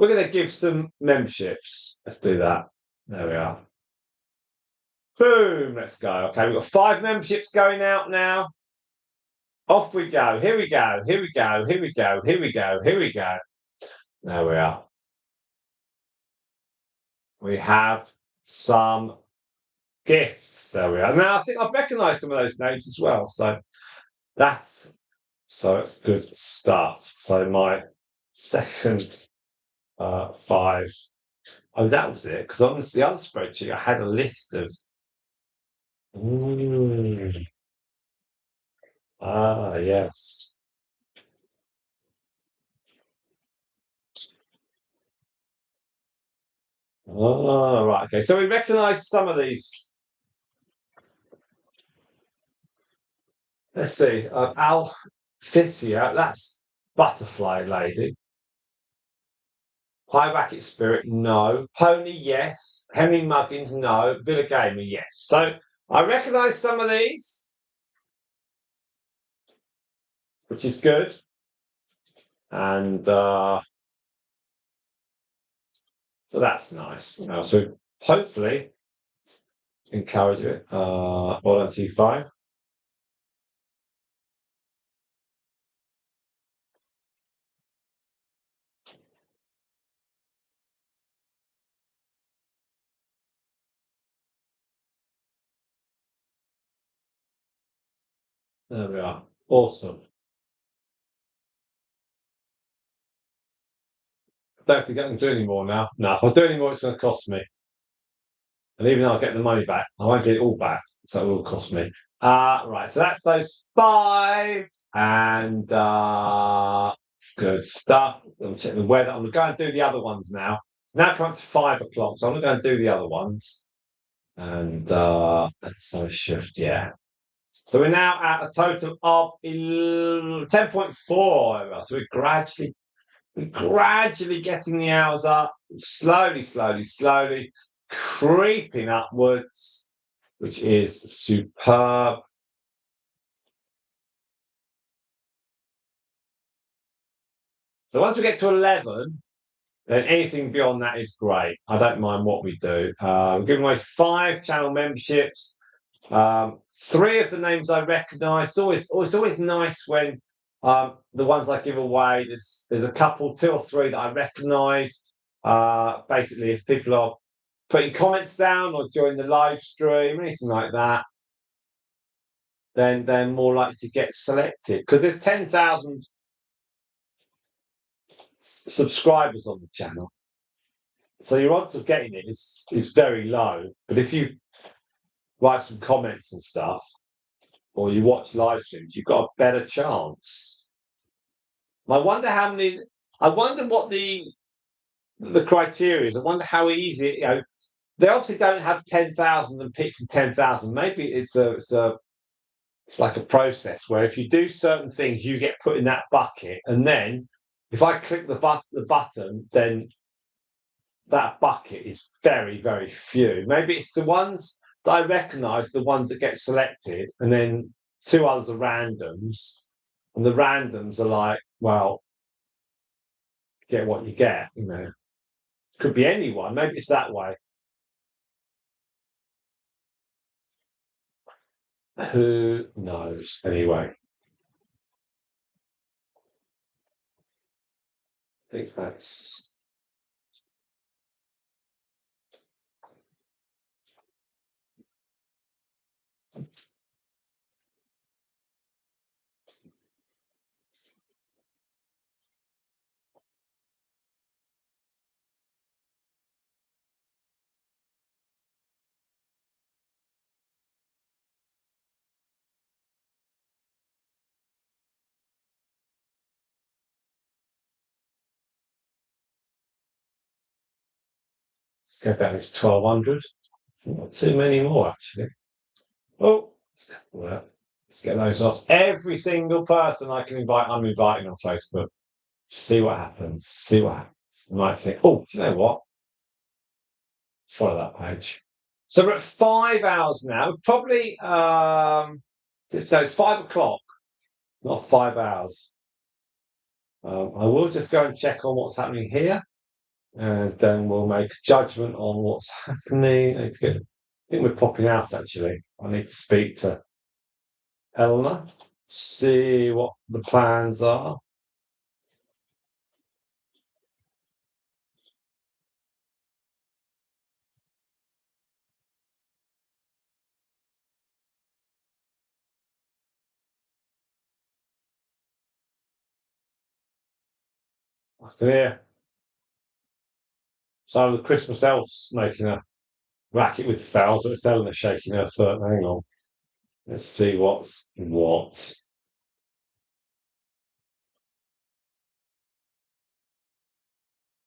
going to give some memberships. Let's do that. There we are. Boom, let's go. Okay, we've got 5 memberships going out now. Off we go. Here we go. Here we go. Here we go. Here we go. Here we go. There we are. We have some gifts. There we are. Now I think I've recognised some of those names as well. So that's good stuff. So my second 5. Oh, that was it. Because on the other spreadsheet, I had a list of. Yes. Oh, right. Okay. So we recognise some of these. Let's see. Alphysia, that's Butterfly Lady. High Racket Spirit, no. Pony, yes. Henry Muggins, no. Villa Gamer, yes. So I recognise some of these, which is good. And so that's nice. So hopefully encourage it. All on T5. There we are. Awesome. Don't forget to do any more now. No, if I do any more, it's going to cost me. And even though I get the money back, I won't get it all back. So it will cost me. Right. So that's those 5. And it's good stuff. I'm checking the weather. I'm going to go and do the other ones now. Now come up to 5 o'clock. So I'm going to go and do the other ones. And so shift, yeah. So we're now at a total of 10.4. So we're gradually getting the hours up, slowly creeping upwards, which is superb. So once we get to 11, then anything beyond that is great. I don't mind what we do. We're giving away 5 channel memberships. 3 of the names I recognise. It's always nice when the ones I give away, there's a couple, 2 or 3 that I recognise. Basically, if people are putting comments down or joining the live stream, anything like that, then they're more likely to get selected. Because there's 10,000 subscribers on the channel. So your odds of getting it is very low. But if you write some comments and stuff, or you watch live streams, you've got a better chance. I wonder what the criteria is. I wonder how easy, they obviously don't have 10,000 and pick from 10,000. Maybe it's like a process where if you do certain things, you get put in that bucket. And then if I click the button, then that bucket is very, very few. Maybe it's the ones that I recognise, the ones that get selected, and then 2 others are randoms. And the randoms are like, well, get what you get, Could be anyone. Maybe it's that way. Who knows? Anyway. I think that's... Let's go back to 1,200. Not too many more, actually. Oh, let's get those off. Every single person I can invite, I'm inviting on Facebook. See what happens. I might think, oh, do you know what? Follow that page. So we're at 5 hours now. Probably, it's 5 o'clock, not 5 hours. I will just go and check on what's happening here. And then we'll make a judgment on what's happening. I think we're popping out, actually. I need to speak to Eleanor, see what the plans are. I can hear some of the Christmas elves making a racket with the fowls. It's Eleanor shaking her foot. Hang on. Let's see what's what.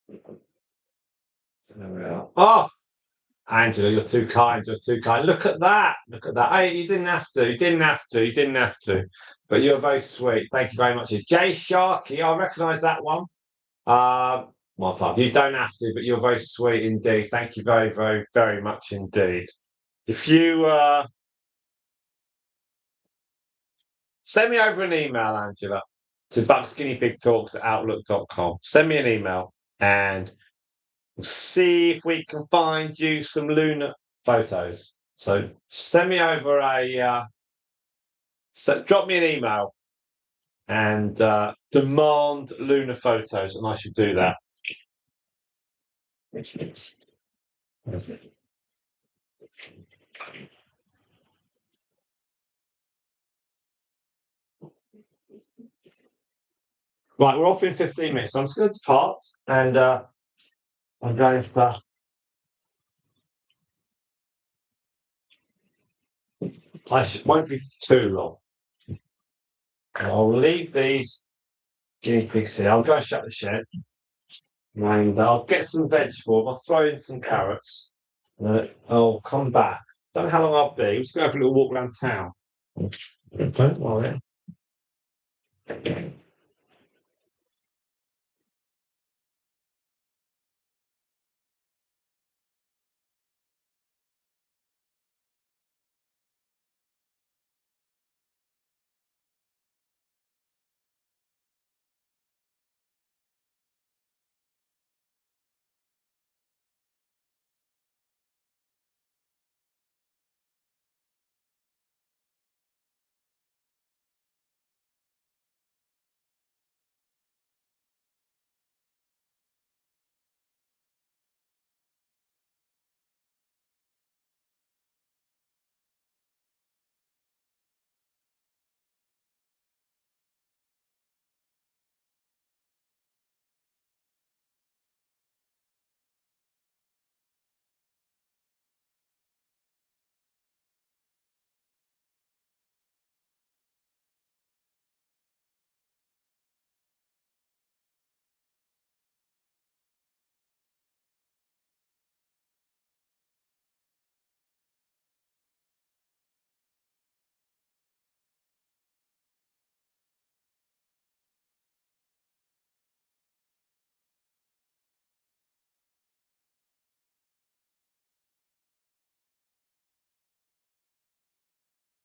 There we are. Oh, Angela, you're too kind. Look at that. Hey, you didn't have to. But you're very sweet. Thank you very much. Jay Sharkey, I recognise that one. Well, you don't have to, but you're very sweet indeed. Thank you very, very, very much indeed. If you send me over an email, Angela, to buckskinnypigtalks@outlook.com. Send me an email and we'll see if we can find you some lunar photos. So send me over drop me an email and demand lunar photos, and I should do that. Right, we're off in 15 minutes. So I'm just going to depart, and I'm going for. Won't be too long. I'll leave these guinea pigs here. I'll go and shut the shed, and I'll get some vegetable. I'll throw in some carrots. I'll come back. Don't know how long I'll be. I'm just going to have a little walk around town. Okay, well, yeah.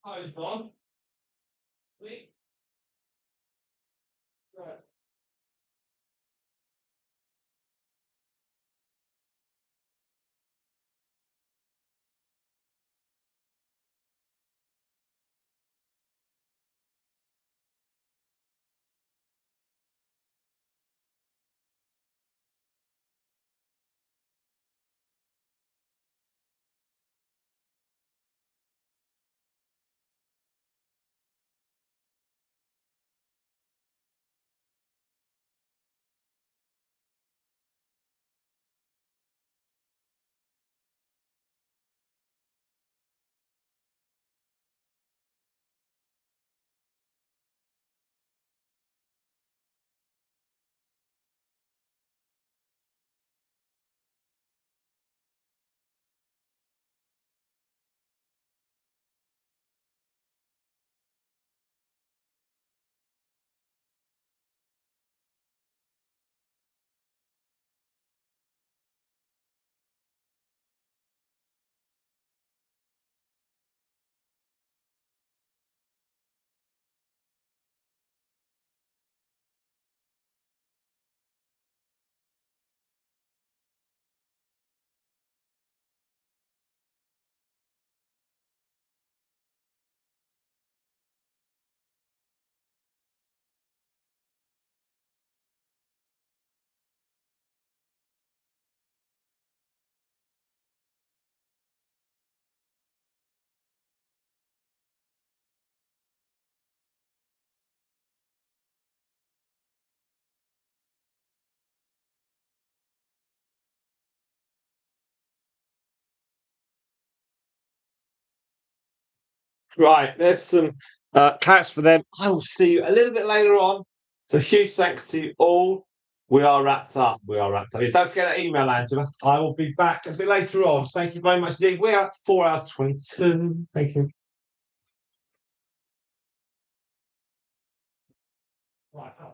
Hi, Don. Wait. Right. Right, there's some carrots for them. I will see you a little bit later on. So huge thanks to you all. We are wrapped up. We are wrapped up. Don't forget that email, Angela. I will be back a bit later on. Thank you very much indeed. We're at 4 hours 22. Thank you. Right. Oh.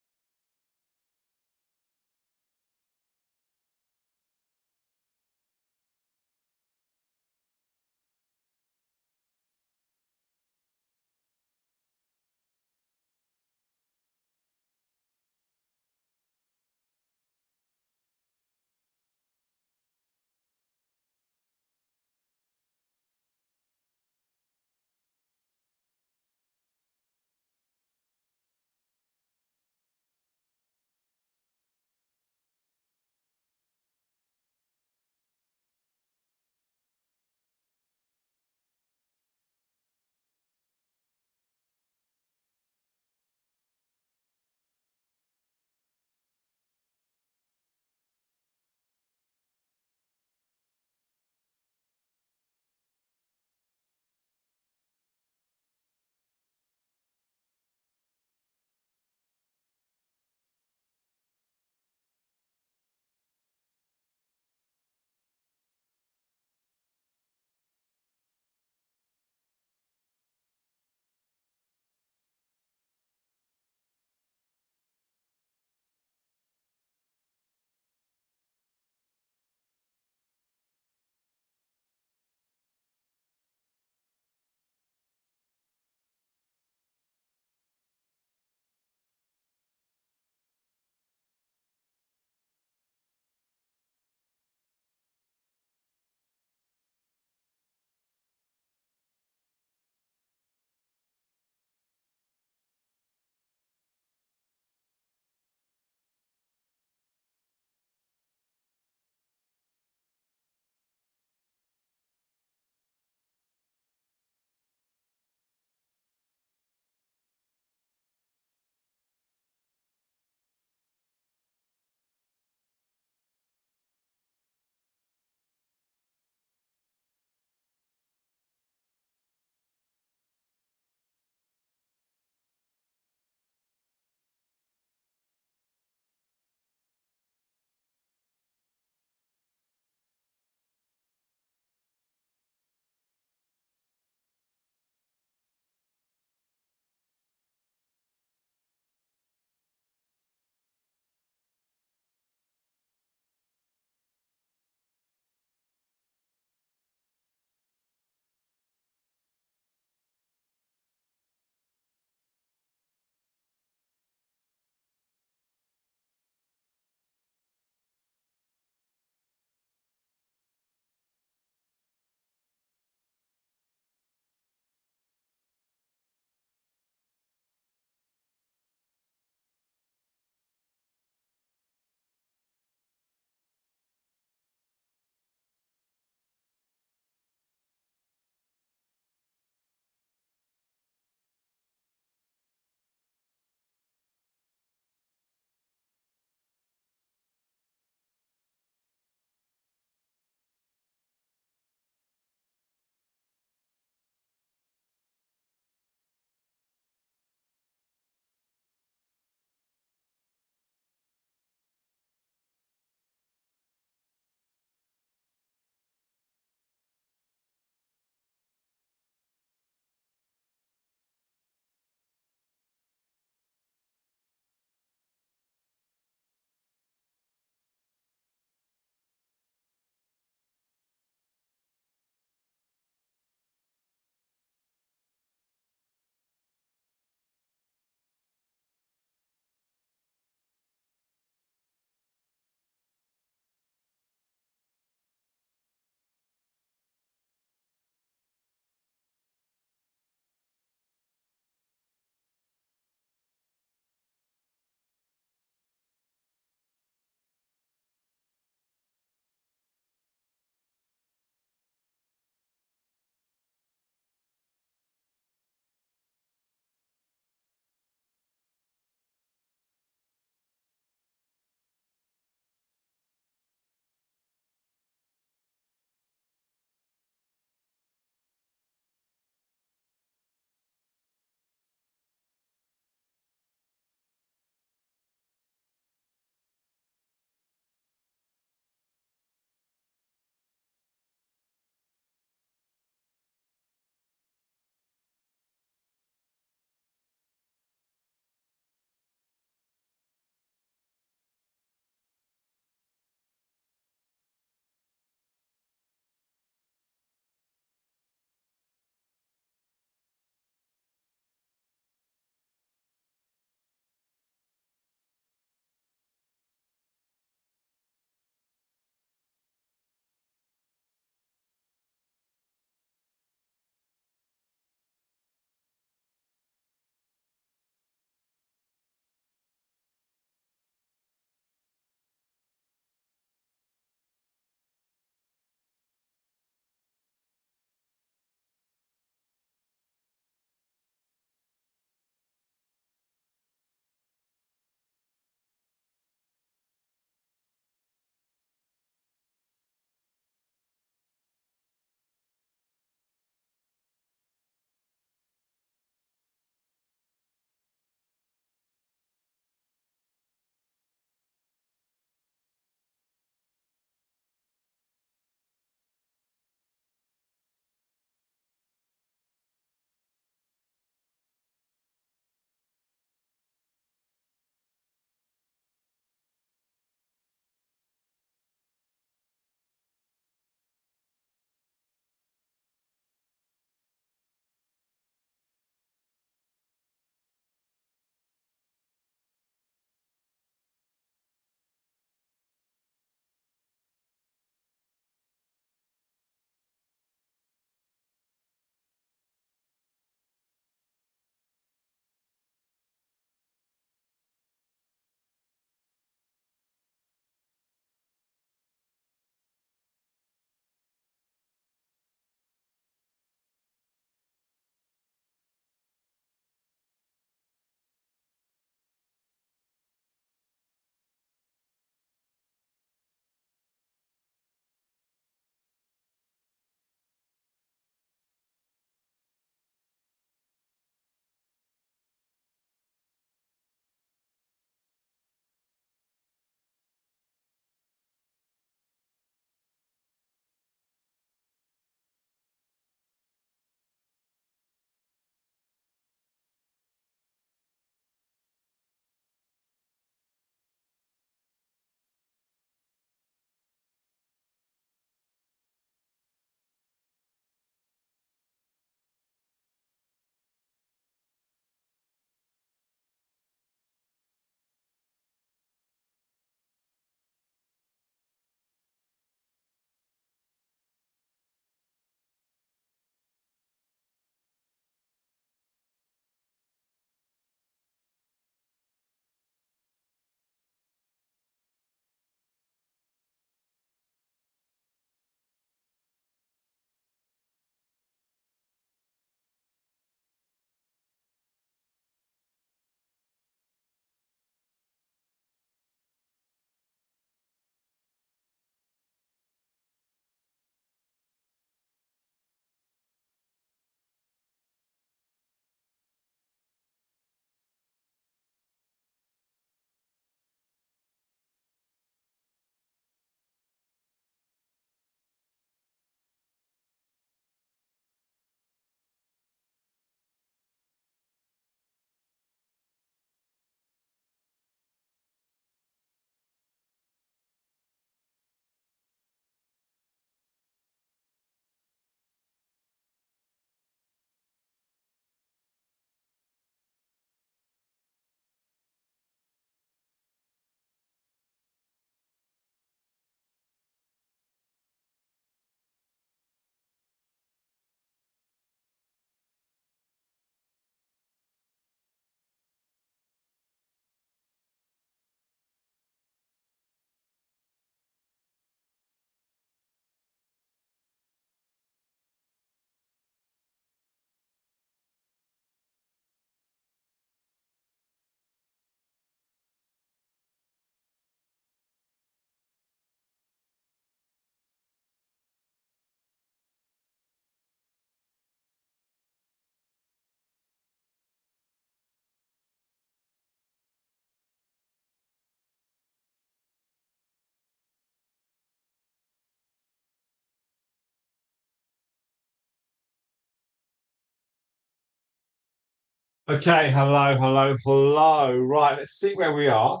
Okay, hello, hello, hello. Right, let's see where we are.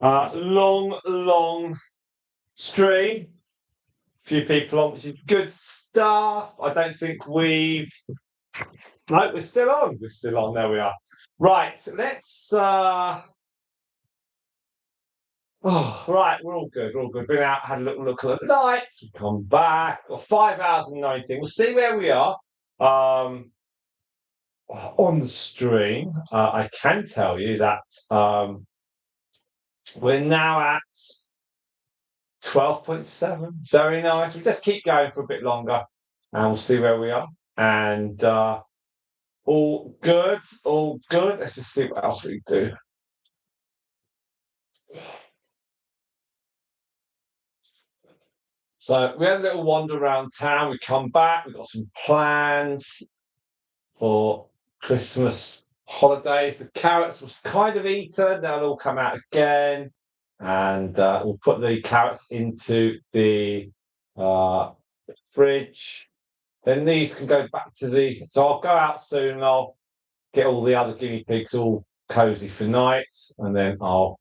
Long stream. Few people on, which is good stuff. I don't think we've. No, we're still on. We're still on. There we are. Right, let's. Oh, right, we're all good. We're all good. Been out, had a little look at the lights. We come back. Got 5 hours and 19. We'll see where we are. On the stream, I can tell you that we're now at 12.7. Very nice. We'll just keep going for a bit longer and we'll see where we are. And all good, all good. Let's just see what else we do. So we had a little wander around town. We come back. We've got some plans for Christmas holidays. The carrots was kind of eaten. They'll all come out again. And we'll put the carrots into the fridge. Then these can go back to the. So I'll go out soon and I'll get all the other guinea pigs all cozy for night. And then I'll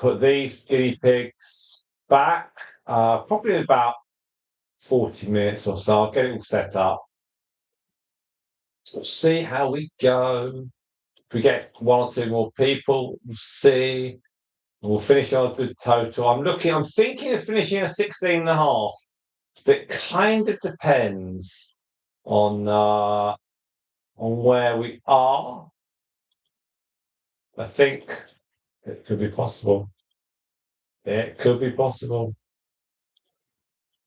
put these guinea pigs back, probably in about 40 minutes or so. I'll get it all set up. We'll see how we go. If we get one or two more people, we'll see. We'll finish our good total. I'm thinking of finishing a 16 and a half. It kind of depends on where we are. I think it could be possible. It could be possible.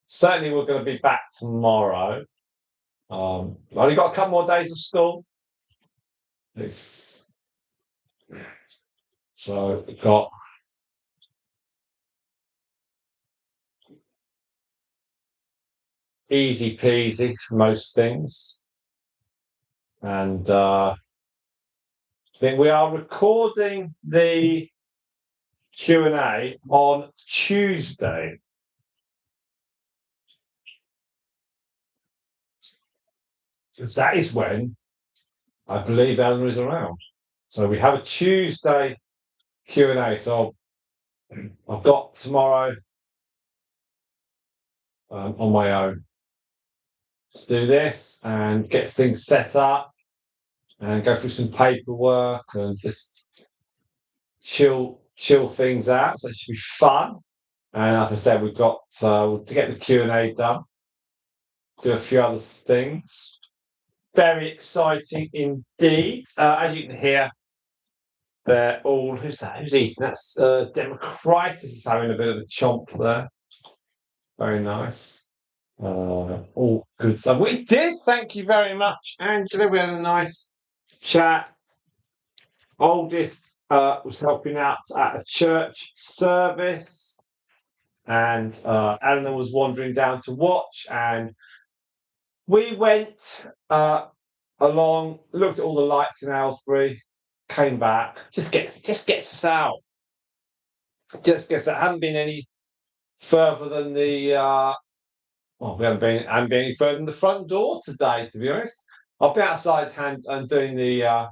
Certainly, we're going to be back tomorrow. I've only got a couple more days of school. So we've got easy peasy for most things. And I think we are recording the Q&A on Tuesday. Because that is when I believe Eleanor is around. So we have a Tuesday Q&A. So I've got tomorrow on my own to do this and get things set up and go through some paperwork and just chill things out. So it should be fun. And like I said, we've got to get the Q&A done, do a few other things. Very exciting indeed. As you can hear, they're all, who's that? Who's eating? That's Democritus is having a bit of a chomp there. Very nice. All good stuff. We did, thank you very much, Angela. We had a nice chat. Oldest was helping out at a church service, and Eleanor was wandering down to watch, and we went along, looked at all the lights in Aylesbury, came back, just gets us out. Just gets that. Haven't been any further than the well, we haven't been any further than the front door today, to be honest. I'll be outside and doing the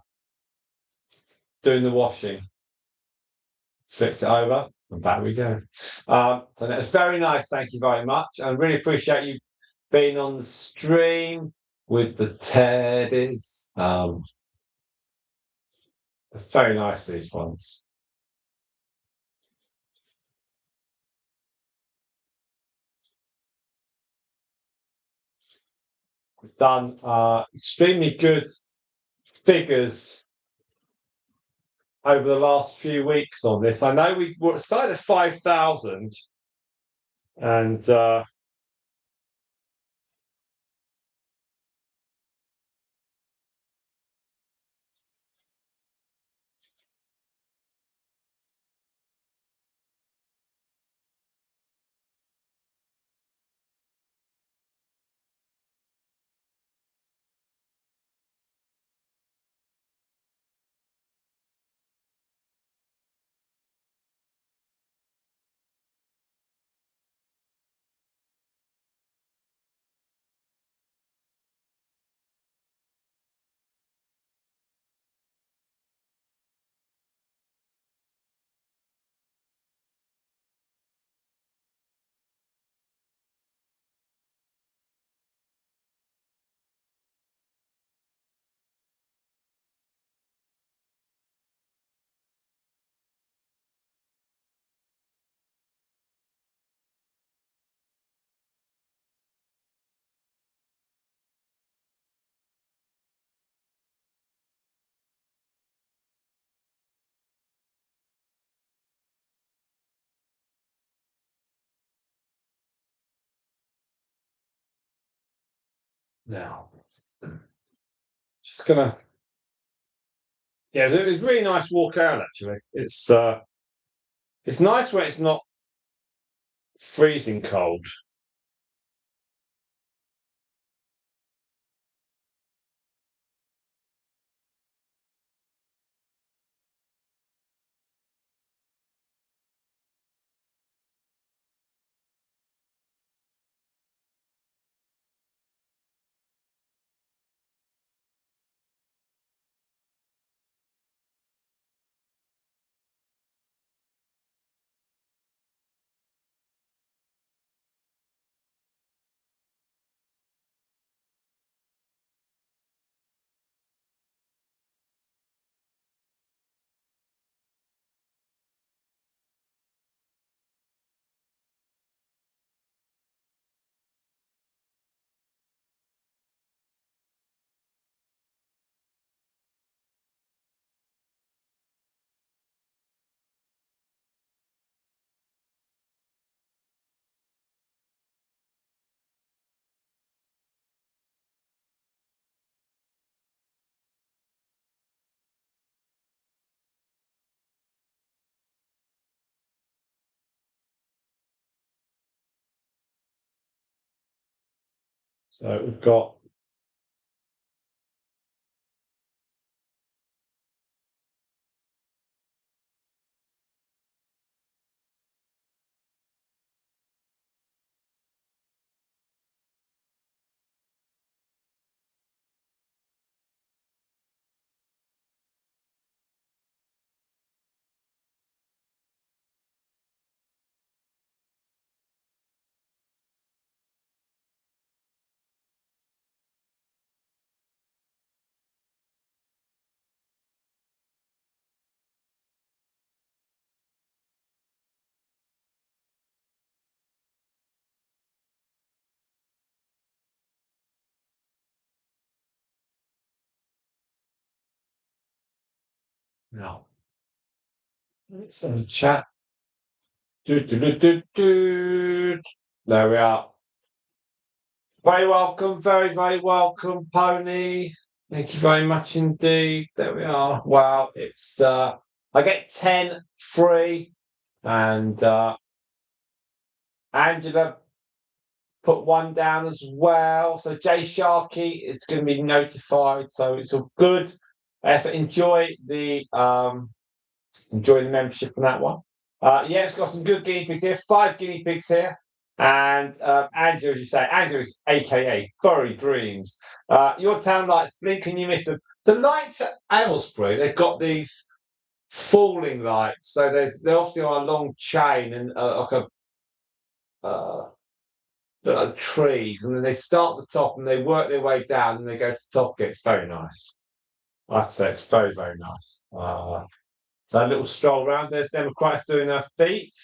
washing. Flipped it over, and back we go. So that was very nice. Thank you very much. And really appreciate you being on the stream with the Teddies. It's very nice, these ones. We've done extremely good figures over the last few weeks on this. I know we started at 5,000 and Now, just gonna. Yeah, it was a really nice walk out. Actually, it's nice when it's not freezing cold. So we've got. Now, let's have a chat. Do. There we are. Very welcome, very, very welcome, Pony. Thank you very much indeed. There we are. Wow, it's I get 10 free, and Angela put one down as well. So Jay Sharkey is going to be notified. So it's all good. Enjoy the membership on that one. Yeah, it's got some good guinea pigs here. 5 guinea pigs here. And Andrew, as you say, Andrew is AKA Furry Dreams. Your town lights blink and you miss them. The lights at Aylesbury, they've got these falling lights. So they're obviously on a long chain and like trees. And then they start at the top and they work their way down and they go to the top. It's very nice. I have to say, it's very, very nice. So a little stroll around. There's Democrats doing her feet.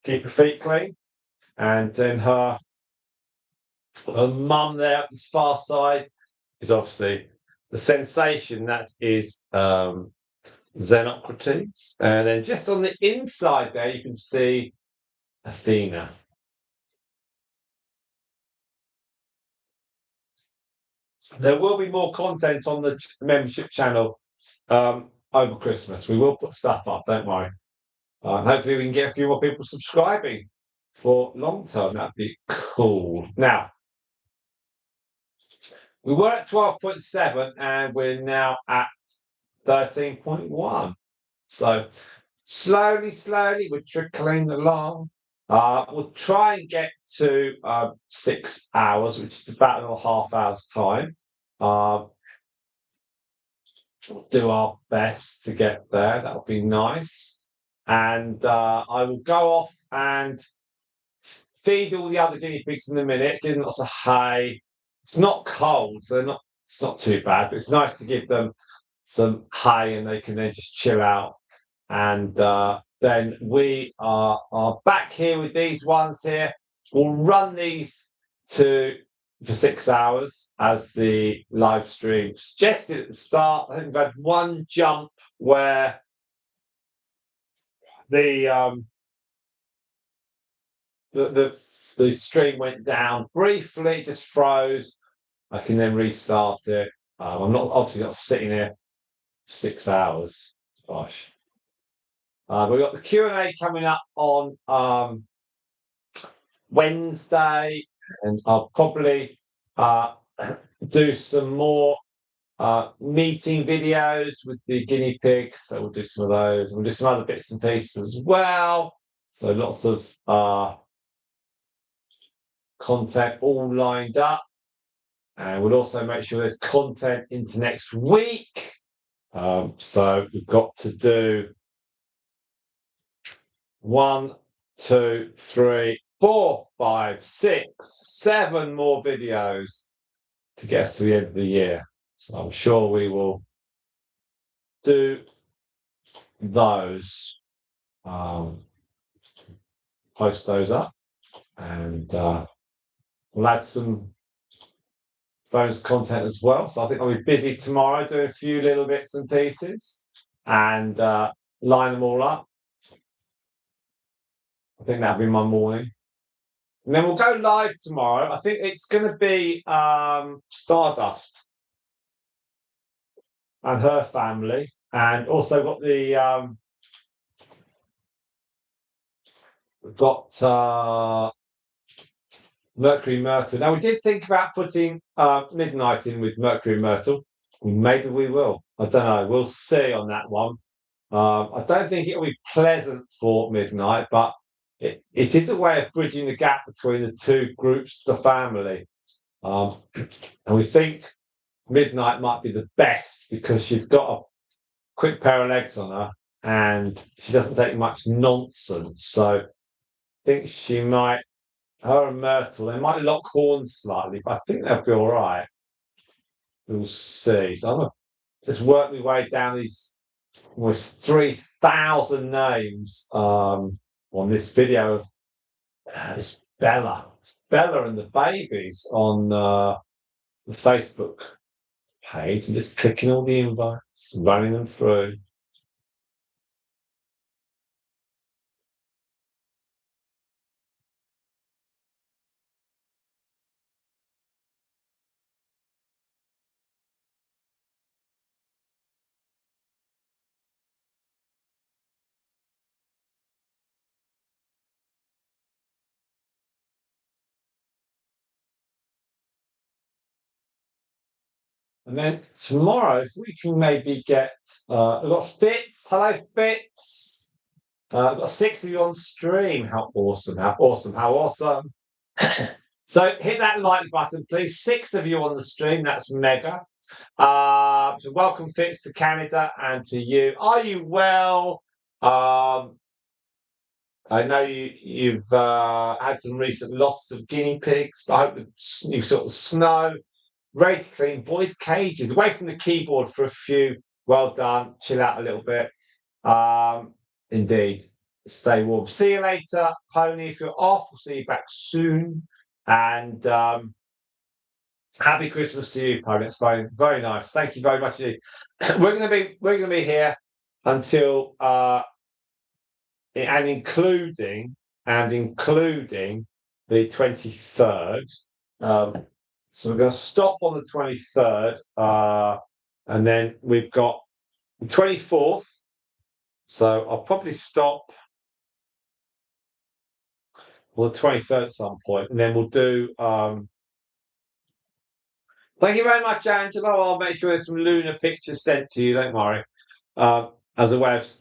Keep her feet clean. And then her mum there at the far side is obviously the sensation that is Xenocrates. And then just on the inside there, you can see Athena. There will be more content on the membership channel over Christmas. We will put stuff up, don't worry. Hopefully we can get a few more people subscribing for long term. That'd be cool. Now, we were at 12.7 and we're now at 13.1. So slowly, we're trickling along. We'll try and get to 6 hours, which is about another half hour's time. We'll do our best to get there. That'll be nice. And I will go off and feed all the other guinea pigs in a minute, give them lots of hay. It's not cold, so it's not too bad, but it's nice to give them some hay and they can then just chill out. And then we are back here with these ones here. We'll run these for 6 hours as the live stream suggested at the start. I think we've had one jump where the stream went down briefly, just froze. I can then restart it. I'm obviously not sitting here 6 hours. Gosh. We've got the Q&A coming up on Wednesday, and I'll probably do some more meeting videos with the guinea pigs. So we'll do some of those. We'll do some other bits and pieces as well. So lots of content all lined up. And we'll also make sure there's content into next week. So we've got to do 1, 2, 3, 4, 5, 6, 7 more videos to get us to the end of the year. So I'm sure we will do those, post those up, and we'll add some bonus content as well. So I think I'll be busy tomorrow doing a few little bits and pieces and line them all up. I think that'll be my morning. And then we'll go live tomorrow. I think it's going to be Stardust and her family, and also got the we've got Mercury Myrtle. Now we did think about putting Midnight in with Mercury Myrtle. Maybe we will. I don't know. We'll see on that one. I don't think it'll be pleasant for Midnight, but it is a way of bridging the gap between the two groups, the family. And we think Midnight might be the best because she's got a quick pair of legs on her and she doesn't take much nonsense. So I think she might, her and Myrtle, they might lock horns slightly, but I think they'll be all right. We'll see. So I'm going to just work my way down these almost 3,000 names on this video of it's Bella. It's Bella and the babies on the Facebook page, and just clicking all the invites, running them through. And then tomorrow, if we can maybe get, we've got Fitz. Hello, Fitz. I've got 6 of you on stream. How awesome, how awesome, how awesome. So hit that like button, please. 6 of you on the stream. That's mega. So welcome, Fitz, to Canada and to you. Are you well? I know you've had some recent losses of guinea pigs, but I hope the new sort of snow. Ready to clean boys' cages. Away from the keyboard for a few. Well done. Chill out a little bit. Indeed. Stay warm. See you later, Pony. If you're off, we'll see you back soon. And happy Christmas to you, Pony. It's very, very nice. Thank you very much indeed. We're gonna be here until and including the 23rd. So we're going to stop on the 23rd, and then we've got the 24th. So I'll probably stop on the 23rd at some point, and then we'll do. Thank you very much, Angela. I'll make sure there's some lunar pictures sent to you. Don't worry. As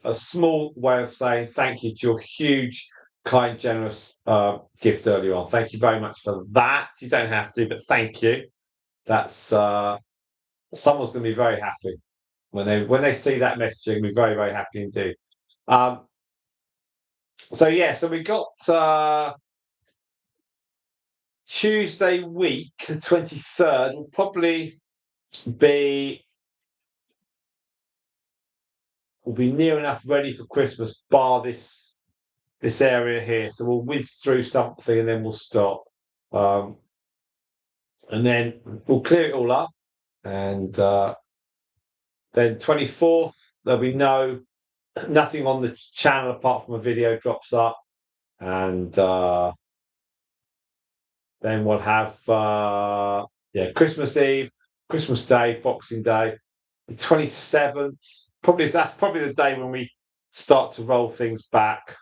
a small way of saying thank you to your huge, kind, generous gift earlier on. Thank you very much for that. You don't have to, but thank you. That's someone's going to be very happy when they see that message. They're going to be very, very happy indeed. So we got Tuesday week, the 23rd, will probably be near enough ready for Christmas, bar this area here. So we'll whiz through something and then we'll stop. And then we'll clear it all up. And then 24th, there'll be nothing on the channel apart from a video drops up. And then we'll have yeah, Christmas Eve, Christmas Day, Boxing Day, the 27th. That's probably the day when we start to roll things back.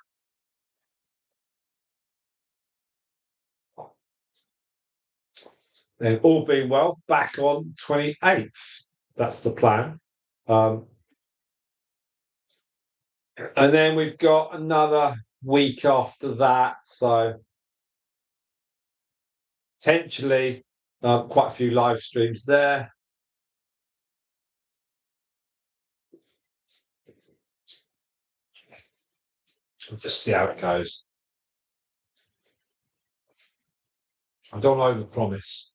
Then all being well, back on 28th. That's the plan. And then we've got another week after that. So potentially quite a few live streams there. We'll just see how it goes. I don't overpromise.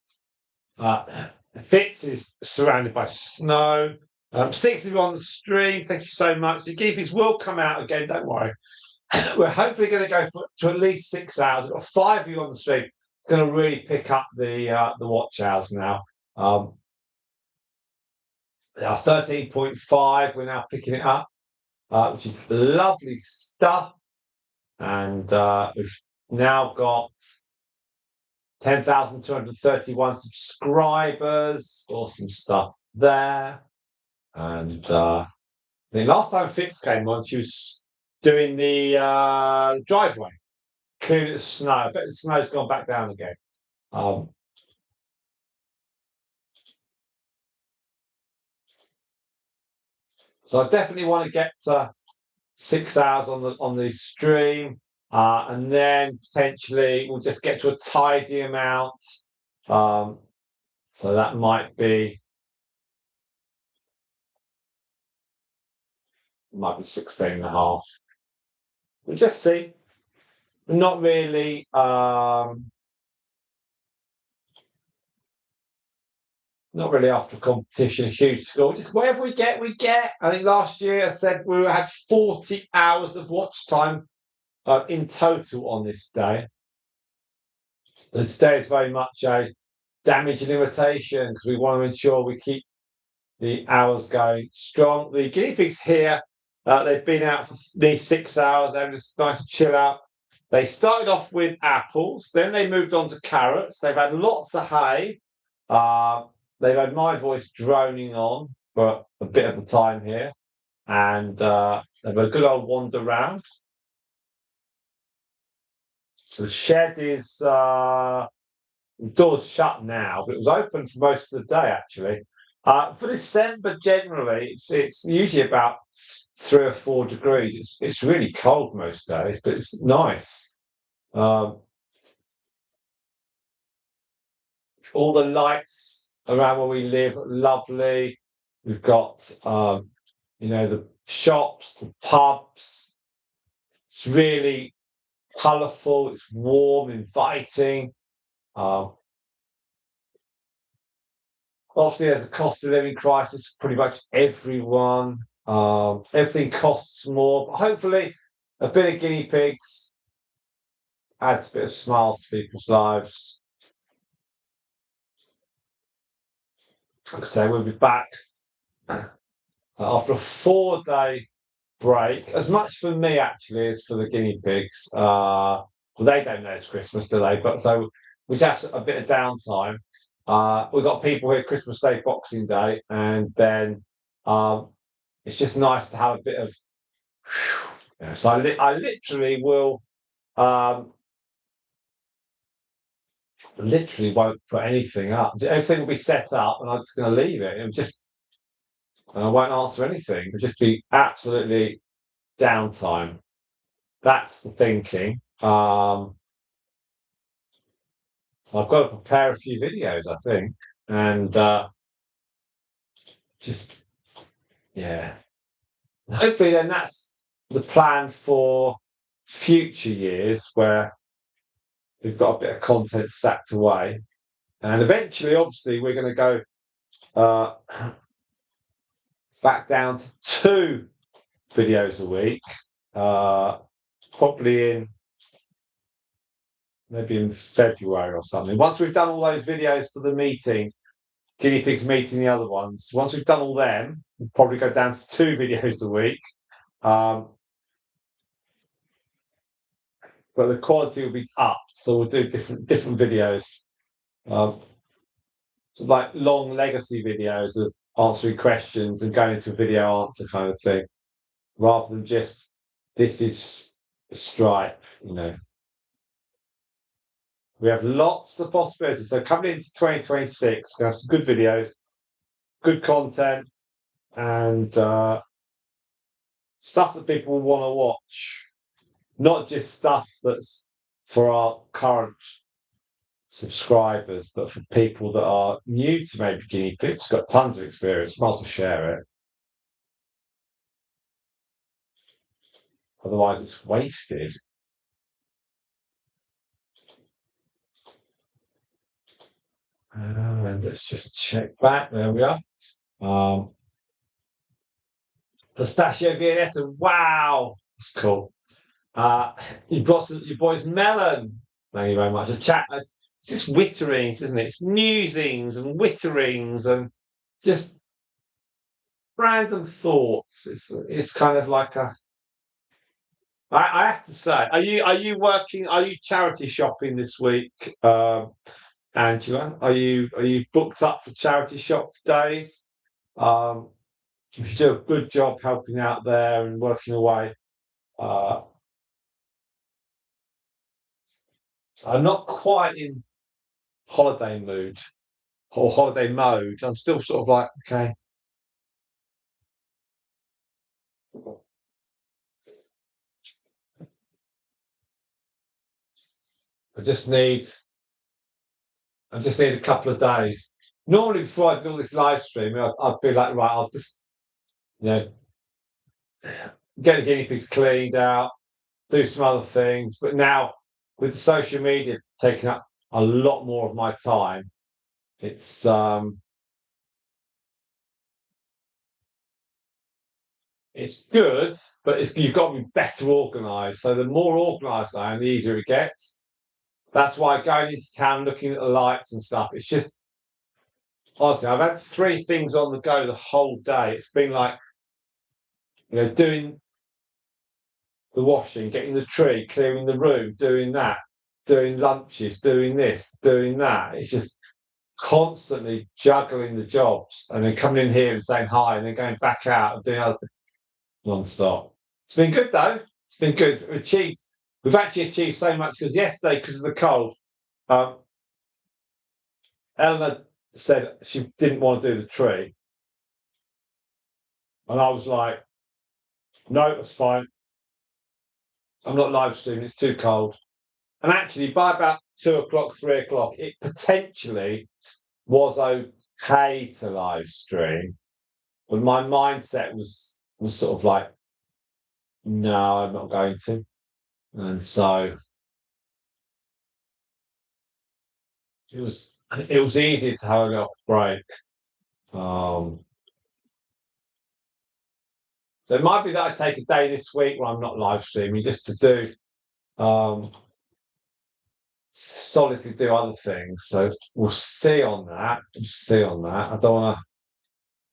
Fitz is surrounded by snow. 6 of you on the stream. Thank you so much. The geepies will come out again. Don't worry. We're hopefully going to go to at least 6 hours. We've got 5 of you on the stream. It's going to really pick up the watch hours now. They are 13.5. We're now picking it up, which is lovely stuff. And we've now got 10,231 subscribers. Awesome stuff there. And the last time Fitz came on, she was doing the driveway, clearing the snow. I bet the snow's gone back down again. So I definitely want to get to 6 hours on the stream, and then potentially we'll just get to a tidy amount. So that might be 16.5. We'll just see. We're not really after competition, a huge score. Just whatever we get, we get. I think last year I said we had 40 hours of watch time in total on this day. And today is very much a damage and irritation because we want to ensure we keep the hours going strong. The guinea pigs here, they've been out for nearly 6 hours. They're just nice chill out. They started off with apples, then they moved on to carrots. They've had lots of hay. They've had my voice droning on for a bit of a time here, and they've had a good old wander round. So the shed is the door's shut now, but it was open for most of the day actually. For December, generally, it's usually about 3 or 4 degrees. It's really cold most days, but it's nice. All the lights around where we live, lovely. We've got, the shops, the pubs. It's really colourful. It's warm, inviting. Obviously, there's a cost of living crisis for pretty much everyone. Everything costs more, but hopefully a bit of guinea pigs adds a bit of smiles to people's lives. Like I say, we'll be back after a 4-day break. As much for me, actually, as for the guinea pigs. Well, they don't know it's Christmas, do they? But so we just have a bit of downtime. We've got people here Christmas Day, Boxing Day, and then it's just nice to have a bit of. So I literally will. Literally won't put anything up. Everything will be set up, and I'm just going to leave it. I won't answer anything. It'll just be absolutely downtime. That's the thinking. So I've got to prepare a few videos, I think, and hopefully then that's the plan for future years where we've got a bit of content stacked away, and eventually, obviously, we're going to go back down to 2 videos a week, probably maybe in February or something. Once we've done all those videos for the meeting, guinea pigs meeting the other ones, once we've done all them, we'll probably go down to 2 videos a week. But the quality will be up, so we'll do different videos. like long legacy videos of answering questions and going into a video answer kind of thing, rather than just this is Stripe, you know. We have lots of possibilities. So coming into 2026, we have some good videos, good content, and stuff that people want to watch. Not just stuff that's for our current subscribers, but for people that are new to maybe guinea pigs, got tons of experience, might as well share it. Otherwise, it's wasted. And let's just check back. There we are. Pistachio Viennetta. Wow, that's cool. You brought your boy's melon. Thank you very much. It's just witterings, isn't it? It's musings and witterings and just random thoughts. It's kind of like a. I have to say, are you working? Are you charity shopping this week, Angela? Are you booked up for charity shop days? You do a good job helping out there and working away. I'm not quite in holiday mood or holiday mode. I'm still sort of like, okay. I just need a couple of days. Normally, before I do this live stream, I'd be like, right, I'll just, you know, get the guinea pigs cleaned out, do some other things. But now, with the social media taking up a lot more of my time, it's good, but you've got to be better organised. So the more organised I am, the easier it gets. That's why going into town, looking at the lights and stuff, it's just honestly, I've had 3 things on the go the whole day. It's been like, you know, doing the washing, getting the tree, clearing the room, doing that, doing lunches, doing this, doing that. It's just constantly juggling the jobs and then coming in here and saying hi and then going back out and doing other things non-stop. It's been good though. It's been good. We've actually achieved so much because yesterday, because of the cold, Eleanor said she didn't want to do the tree. And I was like, no, that's fine. I'm not live streaming, it's too cold. And actually, by about 2 o'clock, 3 o'clock, it potentially was okay to live stream. But my mindset was sort of like, no, I'm not going to. And so it was easy to have a little break. So it might be that I take a day this week where I'm not live streaming just to do solidly do other things. So we'll see on that. I don't want to,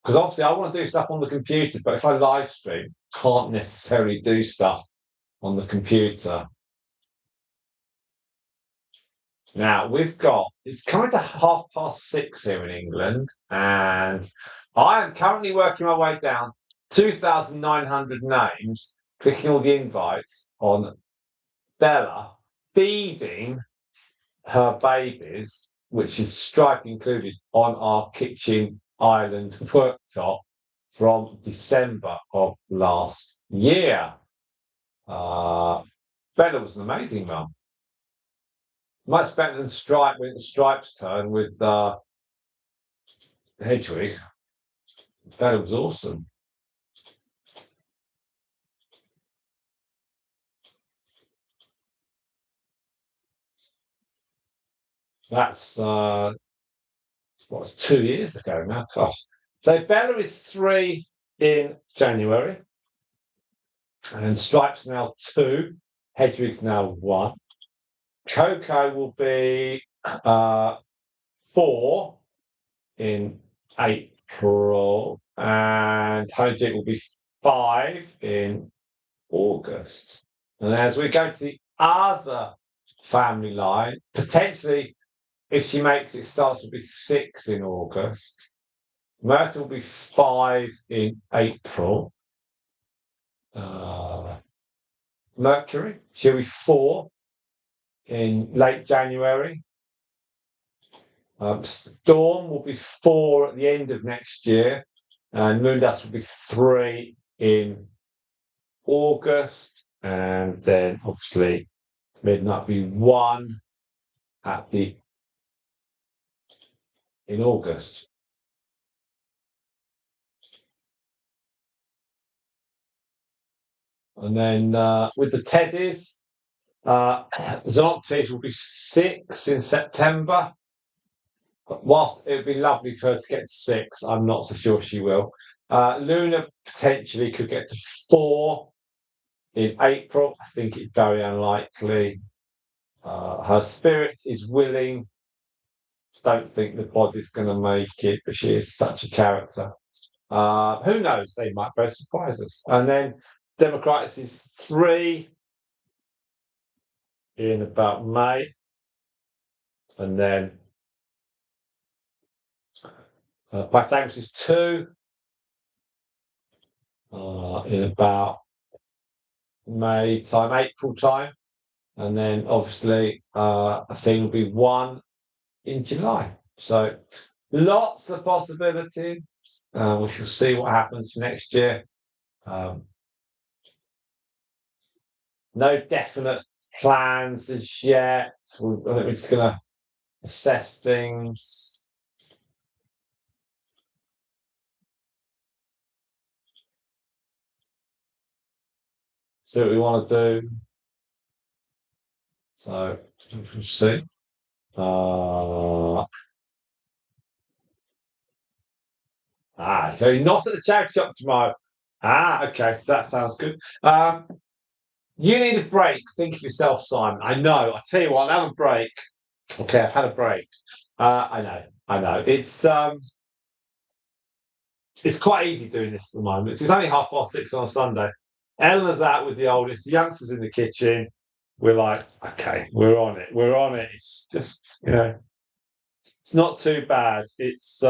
because obviously I want to do stuff on the computer, but if I live stream, can't necessarily do stuff on the computer. Now it's coming to 6:30 here in England, and I am currently working my way down 2,900 names, clicking all the invites on Bella feeding her babies, which is Stripe included, on our kitchen island worktop from December of last year. Bella was an amazing mum. Much better than Stripe when it was Stripe's turn with Hedwig. Bella was awesome. That's what's 2 years ago now. Gosh. So Bella is 3 in January, and Stripe's now 2. Hedwig's now 1. Coco will be 4 in April, and Honeydew will be 5 in August. And as we go to the other family line, potentially if she makes it, starts will be 6 in August. Myrtle will be 5 in April. Mercury, she'll be 4 in late January. Storm will be 4 at the end of next year, and Moondust will be 3 in August, and then obviously Midnight will be 1 in August. And then with the Teddies, Xenoctes will be 6 in September. Whilst it would be lovely for her to get to 6, I'm not so sure she will. Luna potentially could get to 4 in April. I think it's very unlikely. Her spirit is willing. Don't think the body's going to make it, but she is such a character. Who knows? They might both surprise us. And then Democritus is 3 in about May. And then Pythagoras is 2 in about May time, April time. And then obviously Athena will be 1 in July. So lots of possibilities. We shall see what happens next year. No definite plans as yet. I think we're just going to assess things. See what we want to do. So we'll see. So you're not at the charity shop tomorrow. Okay, so that sounds good. You need a break. Think of yourself, Simon. I know. I tell you what, I'll have a break. Okay, I've had a break. I know. It's quite easy doing this at the moment. It's only 6:30 on a Sunday. Eleanor's out with the oldest. The youngster's in the kitchen. We're like, okay, we're on it. It's just, it's not too bad. It's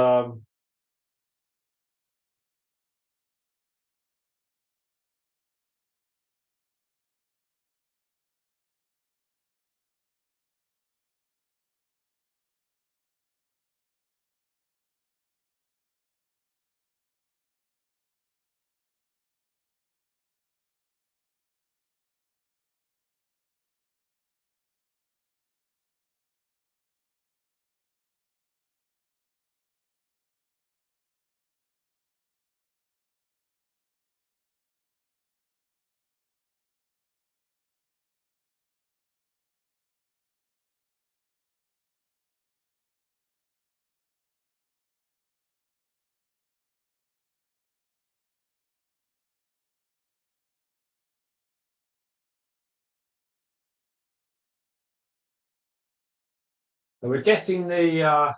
we're getting the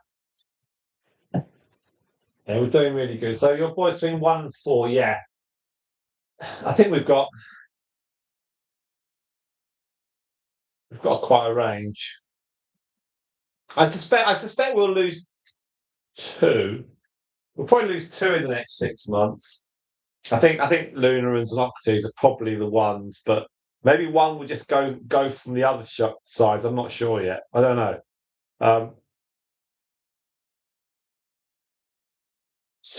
we're doing really good. So your boy's doing 1 and 4, yeah. I think we've got quite a range. I suspect we'll lose 2. We'll probably lose 2 in the next 6 months. I think Luna and Xenocrates are probably the ones, but maybe one will just go from the other sides. I'm not sure yet. I don't know.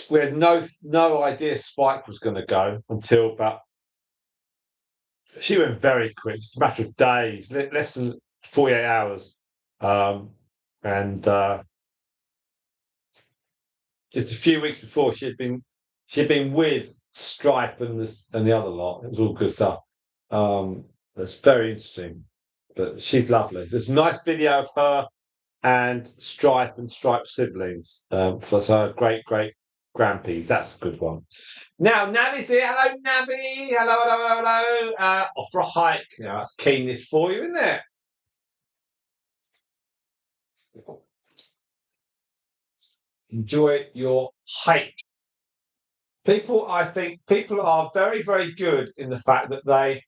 We had no idea Spike was going to go until about. She went very quick. It's a matter of days, less than 48 hours, and just a few weeks before she'd been with Stripe and the other lot. It was all good stuff. That's very interesting. But she's lovely. There's a nice video of her and Stripe siblings. For her great grandpies. That's a good one. Now Navi's here. Hello, Navi. Hello. Off for a hike. That's keenness for you, isn't it? Enjoy your hike. I think people are very, very good in the fact that they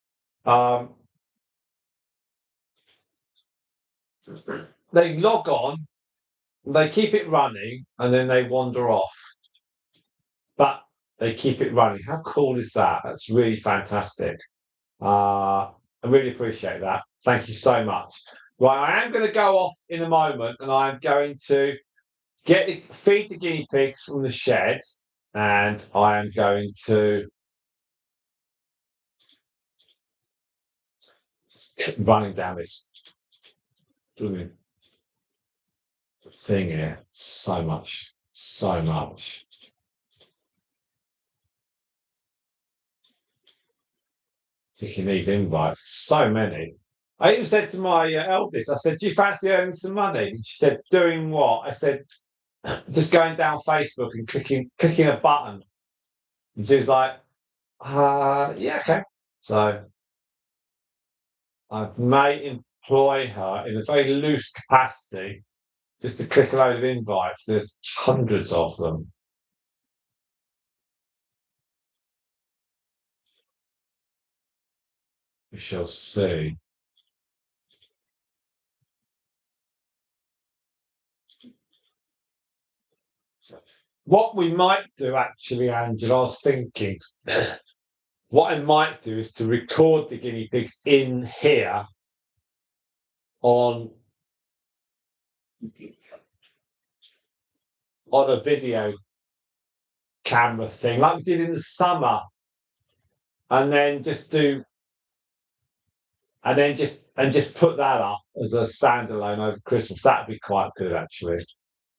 log on they keep it running and then they wander off. But they keep it running. How cool is that? That's really fantastic. I really appreciate that. Thank you so much. Right, I am going to go off in a moment and I'm going to feed the guinea pigs from the shed, and I am going to just running down this thing here. So much. Thinking these invites, so many. I even said to my eldest, I said, "Do you fancy earning some money?" And she said, "Doing what?" I said, "Just going down Facebook and clicking a button." And she was like, yeah, okay." So I may employ her in a very loose capacity just to click a load of invites. There's hundreds of them. We shall see. What we might do, actually, Angela, I was thinking, what I might do is to record the guinea pigs in here on a video camera thing, like we did in the summer, and then just put that up as a standalone over Christmas. That'd be quite good, actually,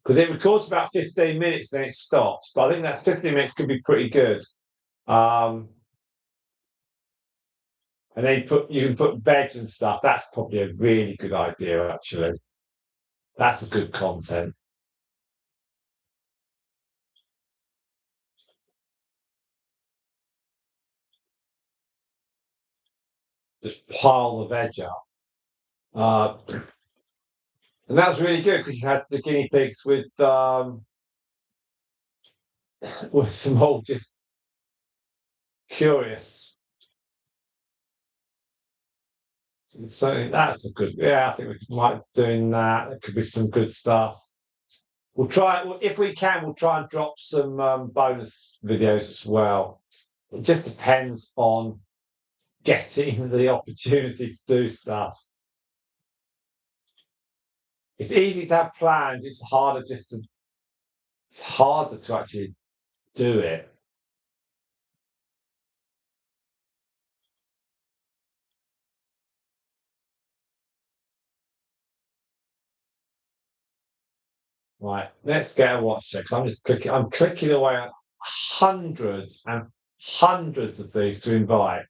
because it records about 15 minutes, then it stops. But I think that's 15 minutes could be pretty good. And then you can put veg and stuff. That's probably a really good idea, actually. That's a good content. Just pile the veg up. And that was really good because you had the guinea pigs with some all just curious. So that's a good. Yeah, I think we might be doing that. There could be some good stuff. We'll try if we can. We'll try and drop some bonus videos as well. It just depends on getting the opportunity to do stuff. It's easy to have plans. It's harder to actually do it. Right, let's get a watch check. So I'm clicking away at hundreds and hundreds of these to invite.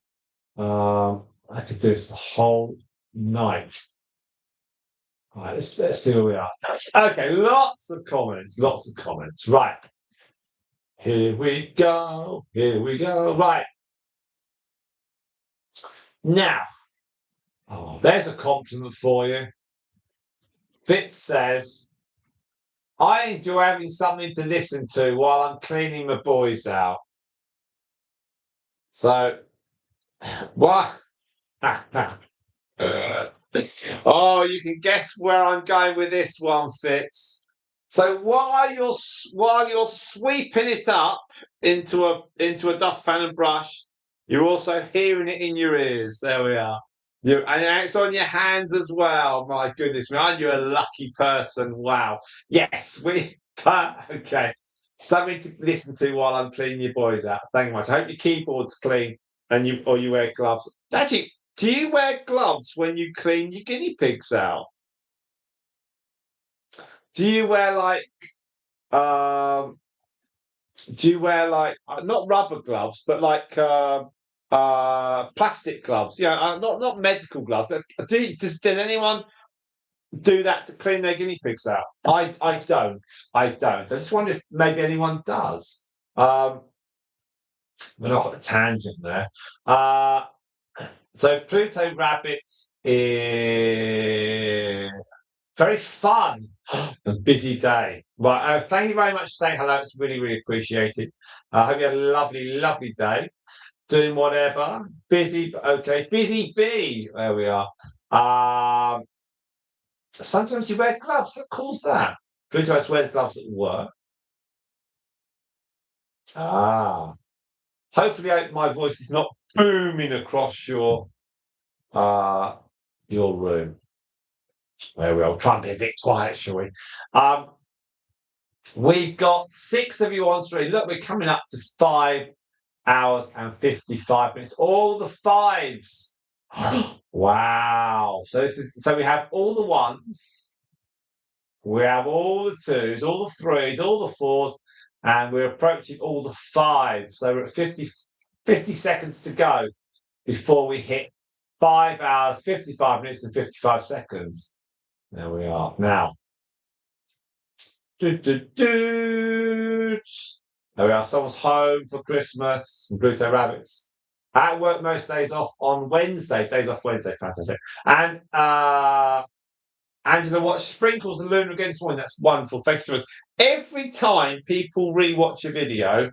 I could do this the whole night. Right, let's see where we are. Okay, lots of comments. Right. Here we go. Right. Now, there's a compliment for you. Fitz says, "I enjoy having something to listen to while I'm cleaning my boys out." So, what? Oh, you can guess where I'm going with this one, Fitz. So while you're sweeping it up into a dustpan and brush, you're also hearing it in your ears. There we are. And it's on your hands as well. My goodness, aren't you a lucky person? Wow. Yes, okay. Something to listen to while I'm cleaning your boys out. Thank you much. I hope your keyboard's clean and you wear gloves. Actually, do you wear gloves when you clean your guinea pigs out? Do you wear um not rubber gloves, but plastic gloves? Yeah, not medical gloves. But does anyone do that to clean their guinea pigs out? I don't. I just wonder if maybe anyone does. We're off at a tangent there. So Pluto rabbits is very fun and busy day. Right, thank you very much for saying hello. It's really, really appreciated. I hope you had a lovely, lovely day. Doing whatever. Busy, okay. Busy bee. There we are. Sometimes you wear gloves. How cool's that? Pluto has to wear the gloves at work. Hopefully my voice is not booming across your room. There we are. Try and be a bit quiet, shall we? We've got 6 of you on stream. Look, we're coming up to 5 hours and 55 minutes. All the 5s. Wow. So we have all the 1s, we have all the 2s, all the 3s, all the 4s, and we're approaching all the 5s. So we're at 50 seconds to go before we hit 5 hours, 55 minutes and 55 seconds. There we are. Now, there we are. Someone's home for Christmas from Pluto Rabbits. At work most days off on Wednesday. Days off Wednesday. Fantastic. And Angela watched Sprinkles and Luna Against One. That's wonderful. Thank you so much. Every time people rewatch a video,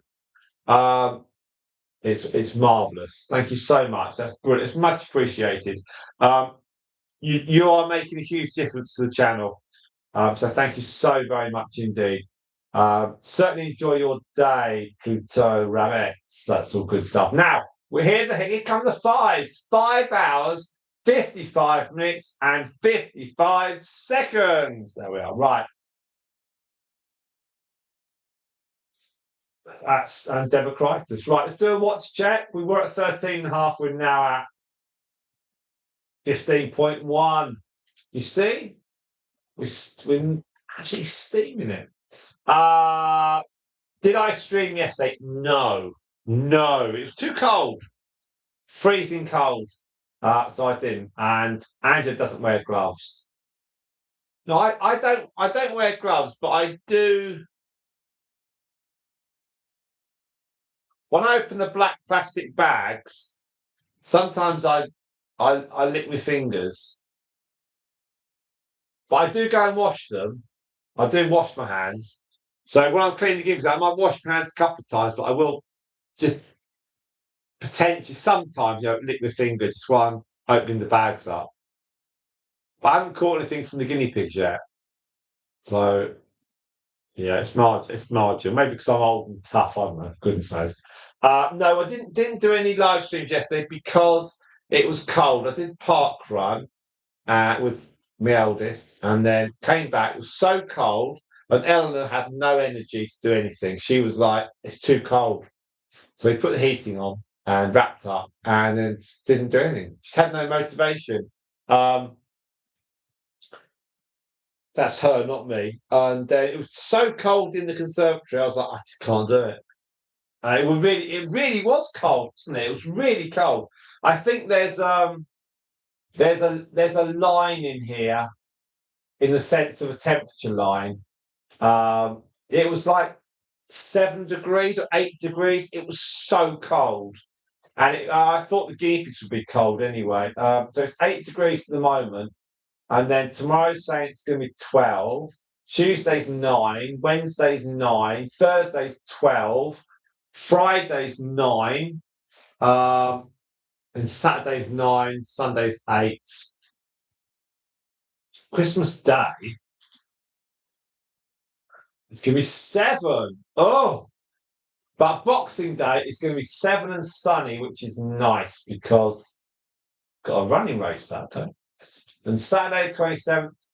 it's marvellous. Thank you so much. That's brilliant. It's much appreciated. You are making a huge difference to the channel. So thank you so very much indeed. Certainly enjoy your day, Pluto Rabbits. That's all good stuff. Now, we're here come the 5s. 5 hours, 55 minutes and 55 seconds. There we are. Right. That's Democritus. Right, let's do a watch check. We were at 13.5. We're now at 15.1. You see? We're actually steaming it. Did I stream yesterday? No. It was too cold. Freezing cold. So I didn't. And Angela doesn't wear gloves. No, I don't wear gloves, but I do. When I open the black plastic bags, sometimes I lick my fingers. But I do go and wash them. I do wash my hands. So when I'm cleaning the gigs, I might wash my hands a couple of times, but I will just potentially sometimes lick my finger just while I'm opening the bags up. But I haven't caught anything from the guinea pigs yet. So yeah, it's marginal. Maybe because I'm old and tough, I don't know. Goodness knows. No, I didn't do any live streams yesterday because it was cold. I did park run with my eldest, and then came back. It was so cold, and Eleanor had no energy to do anything. She was like, "It's too cold," so we put the heating on and wrapped up, and then didn't do anything. She had no motivation. That's her, not me. And it was so cold in the conservatory. I was like, I just can't do it. It really was cold, wasn't it? It was really cold. I think there's a line in here, in the sense of a temperature line. It was like 7 degrees or 8 degrees. It was so cold, and I thought the guinea pigs would be cold anyway. So it's 8 degrees at the moment. And then tomorrow's saying it's going to be 12. Tuesday's 9. Wednesday's 9. Thursday's 12. Friday's 9. And Saturday's 9. Sunday's 8. Christmas Day, it's going to be 7. Oh! But Boxing Day is going to be 7 and sunny, which is nice because I've got a running race that day. And Saturday, 27th,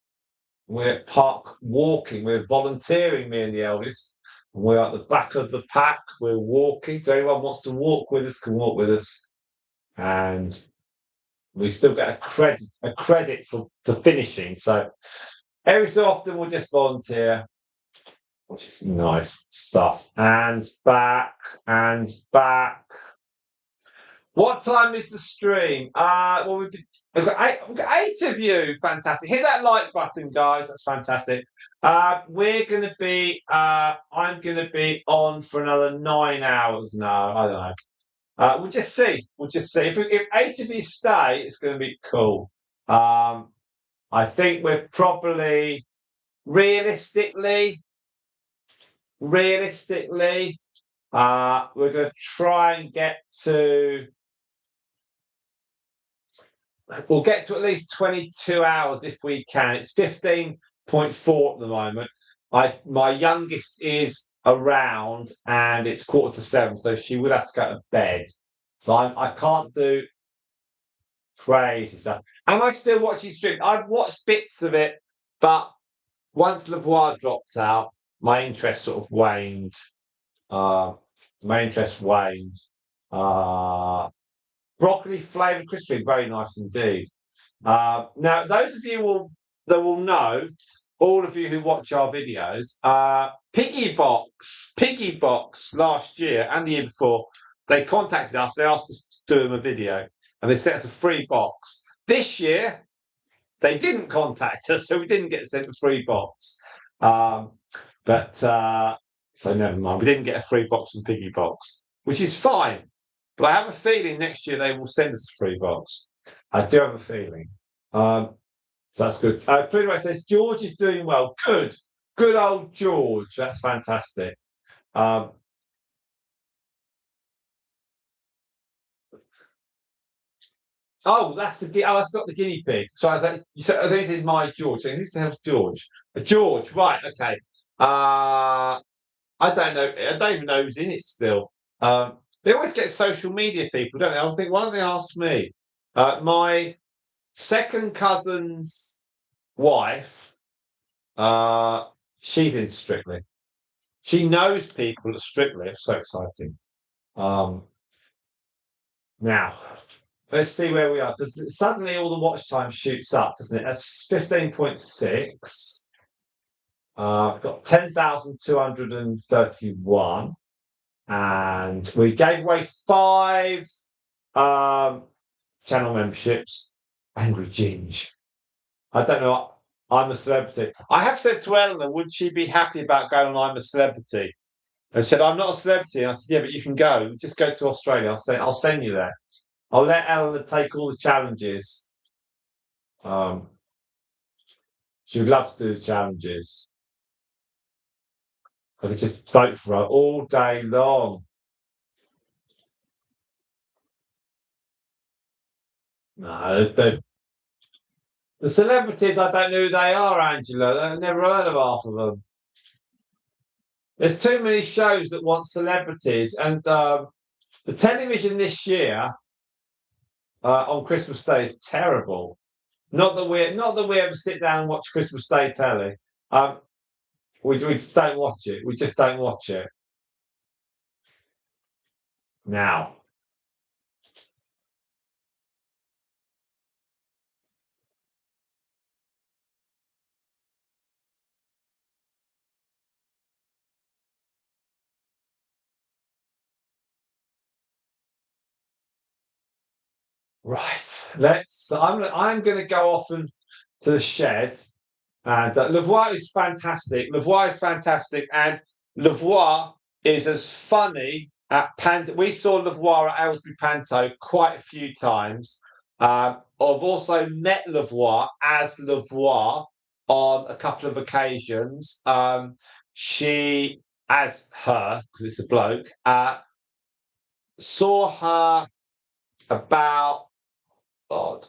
we're at park walking. We're volunteering, me and the eldest. And we're at the back of the pack. We're walking. So anyone wants to walk with us can walk with us. And we still get a credit for finishing. So every so often we'll just volunteer, which is nice stuff. And back. What time is the stream? Well, we've got 8 of you. Fantastic. Hit that like button, guys. That's fantastic. We're going to be, I'm going to be on for another 9 hours now. I don't know. We'll just see. If 8 of you stay, it's going to be cool. I think we're probably, realistically, we're going to try and we'll get to at least 22 hours if we can. It's 15.4 at the moment. My youngest is around, and it's 6:45, so she would have to go to bed. So I can't do crazy stuff. Am I still watching stream? I've watched bits of it, but once Lavoir drops out, my interest sort of waned. Uh, my interest waned. Uh, Broccoli flavored crispy, very nice indeed. Now, those of you that will know, all of you who watch our videos, Piggy Box last year and the year before, they contacted us. They asked us to do them a video, and they sent us a free box. This year, they didn't contact us, so we didn't get sent a free box. But so never mind. We didn't get a free box from Piggy Box, which is fine. But I have a feeling next year they will send us a free box. I do have a feeling. So that's good. Pretty much says George is doing well. Good. Good old George. That's fantastic. That's not the guinea pig. So you said, I think this is my George. So who the hell's George? George, right? Okay. I don't know. I don't even know who's in it still. They always get social media people, don't they? I think, why don't they ask me? My second cousin's wife, she's in Strictly. She knows people at Strictly. It's so exciting. Now, let's see where we are, because suddenly all the watch time shoots up, doesn't it? That's 15.6. I've got 10,231. And we gave away 5 channel memberships. Angry Ginge. I don't know. I'm a Celebrity. I have said to Eleanor, would she be happy about going on I'm a Celebrity? And she said, I'm not a celebrity. And I said, yeah, but you can go. Just go to Australia. I'll send you there. I'll let Eleanor take all the challenges. She would love to do the challenges. I could just vote for her all day long. No, the celebrities, I don't know who they are, Angela. I've never heard of half of them. There's too many shows that want celebrities, and the television this year on Christmas Day is terrible. Not that we ever sit down and watch Christmas Day telly. We just don't watch it. We just don't watch it. Now, right, I'm going to go off to the shed. And Lavoir is fantastic. Lavoir is fantastic, and Lavoir is as funny at Panto. We saw Lavoir at Aylesbury Panto quite a few times. I've also met Lavoir as Lavoir on a couple of occasions. She, as her, because it's a bloke, saw her about, God,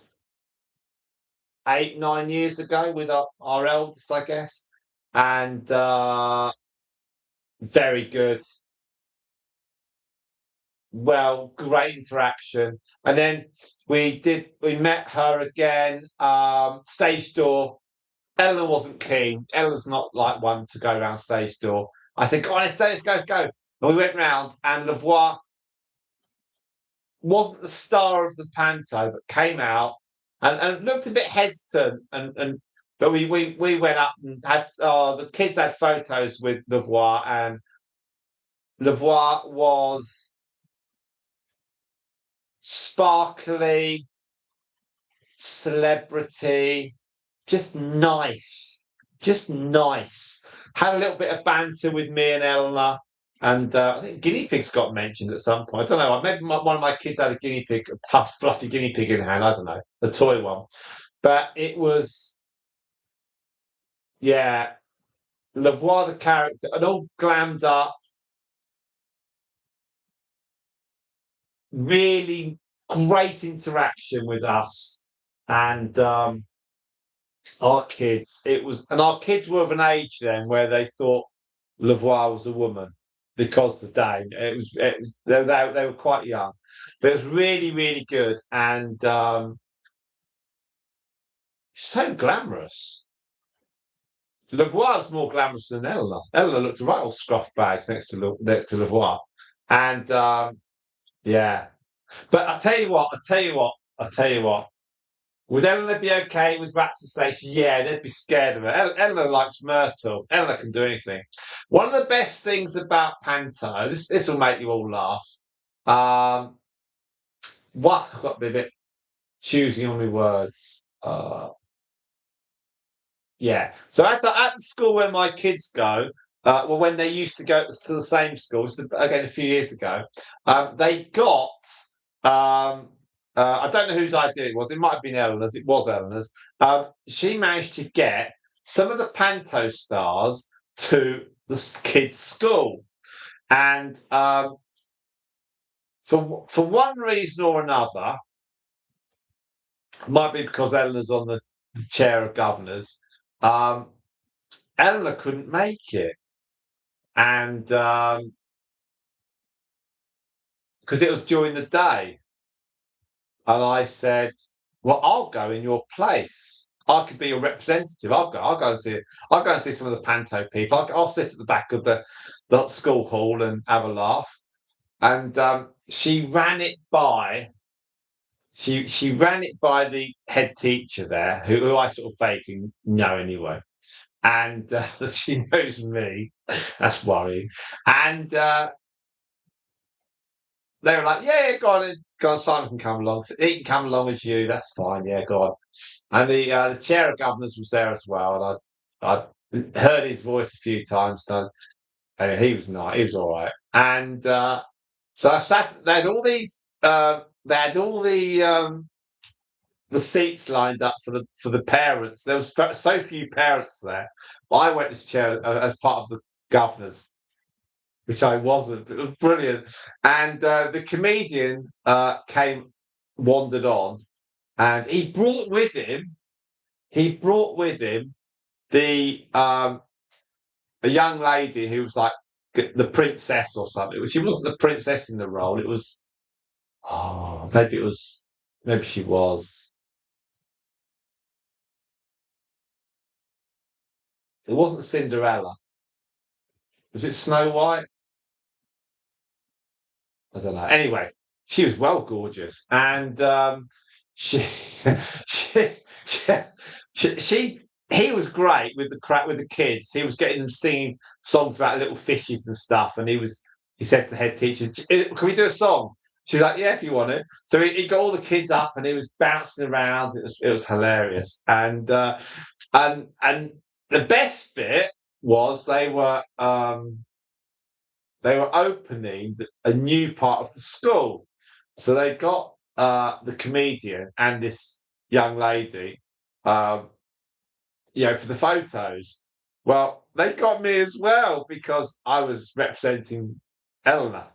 8, 9 years ago with our eldest, I guess. And very good. Well, great interaction. And then we met her again, stage door. Eleanor wasn't keen. Eleanor's not like one to go around stage door. I said, go on, let's go. And we went round, and Lavoir wasn't the star of the panto, but came out and looked a bit hesitant. But we went up and had the kids had photos with Lavoir, and Lavoir was sparkly, celebrity, just nice. Had a little bit of banter with me and Eleanor, and I think guinea pigs got mentioned at some point. I don't know. Maybe one of my kids had a guinea pig, a tough, fluffy guinea pig in hand. I don't know, the toy one. But it was, yeah, Lavoir the character, and all glammed up, really great interaction with us, and our kids, and our kids were of an age then where they thought Lavoie was a woman because the day they were quite young, but it was really, really good and so glamorous. Lavoie was more glamorous than Eleanor. Eleanor looked right all scruff bags next to Lavoie, and yeah. But I tell you what. Would Eleanor be okay with rats and snakes? Yeah, they'd be scared of her. Eleanor likes Myrtle. Eleanor can do anything. One of the best things about Panto, this will make you all laugh. What I've got to be a bit choosing on my words. Yeah. So at the school where my kids go, well, when they used to go to the same school, again a few years ago, they got. I don't know whose idea it was. It might have been Eleanor's. It was Eleanor's. She managed to get some of the Panto stars to the kids' school, and for one reason or another, might be because Eleanor's on the chair of governors. Eleanor couldn't make it, and because it was during the day, and I said, "Well, I'll go in your place. I could be your representative. I'll go. I'll go and see. I'll go and see some of the Panto people. I'll sit at the back of the school hall and have a laugh." And she ran it by. She ran it by the head teacher there, who I sort of vaguely know anyway, and she knows me. That's worrying. And they were like, "Yeah, go on, Simon can come along. He can come along as you. That's fine. Yeah, go on." And the chair of governors was there as well, and I heard his voice a few times. And he was nice. He was all right. And so I sat. They had all these. They had all the seats lined up for the parents. There was so few parents there. I went as chair as part of the governors, which I wasn't. It was brilliant. And the comedian wandered on, and he brought with him. He brought with him the a young lady who was like the princess or something. She wasn't the princess in the role. It was maybe it was maybe she was. It wasn't Cinderella. Was it Snow White? I don't know. Anyway, she was well gorgeous, and she, she, she, she, he was great with the kids. He was getting them singing songs about little fishes and stuff, and he said to the head teacher, "Can we do a song?" She's like, "Yeah, if you want it." So he got all the kids up, and he was bouncing around. It was hilarious, and the best bit was they were opening a new part of the school. So they got the comedian and this young lady, for the photos. Well, they got me as well because I was representing Eleanor.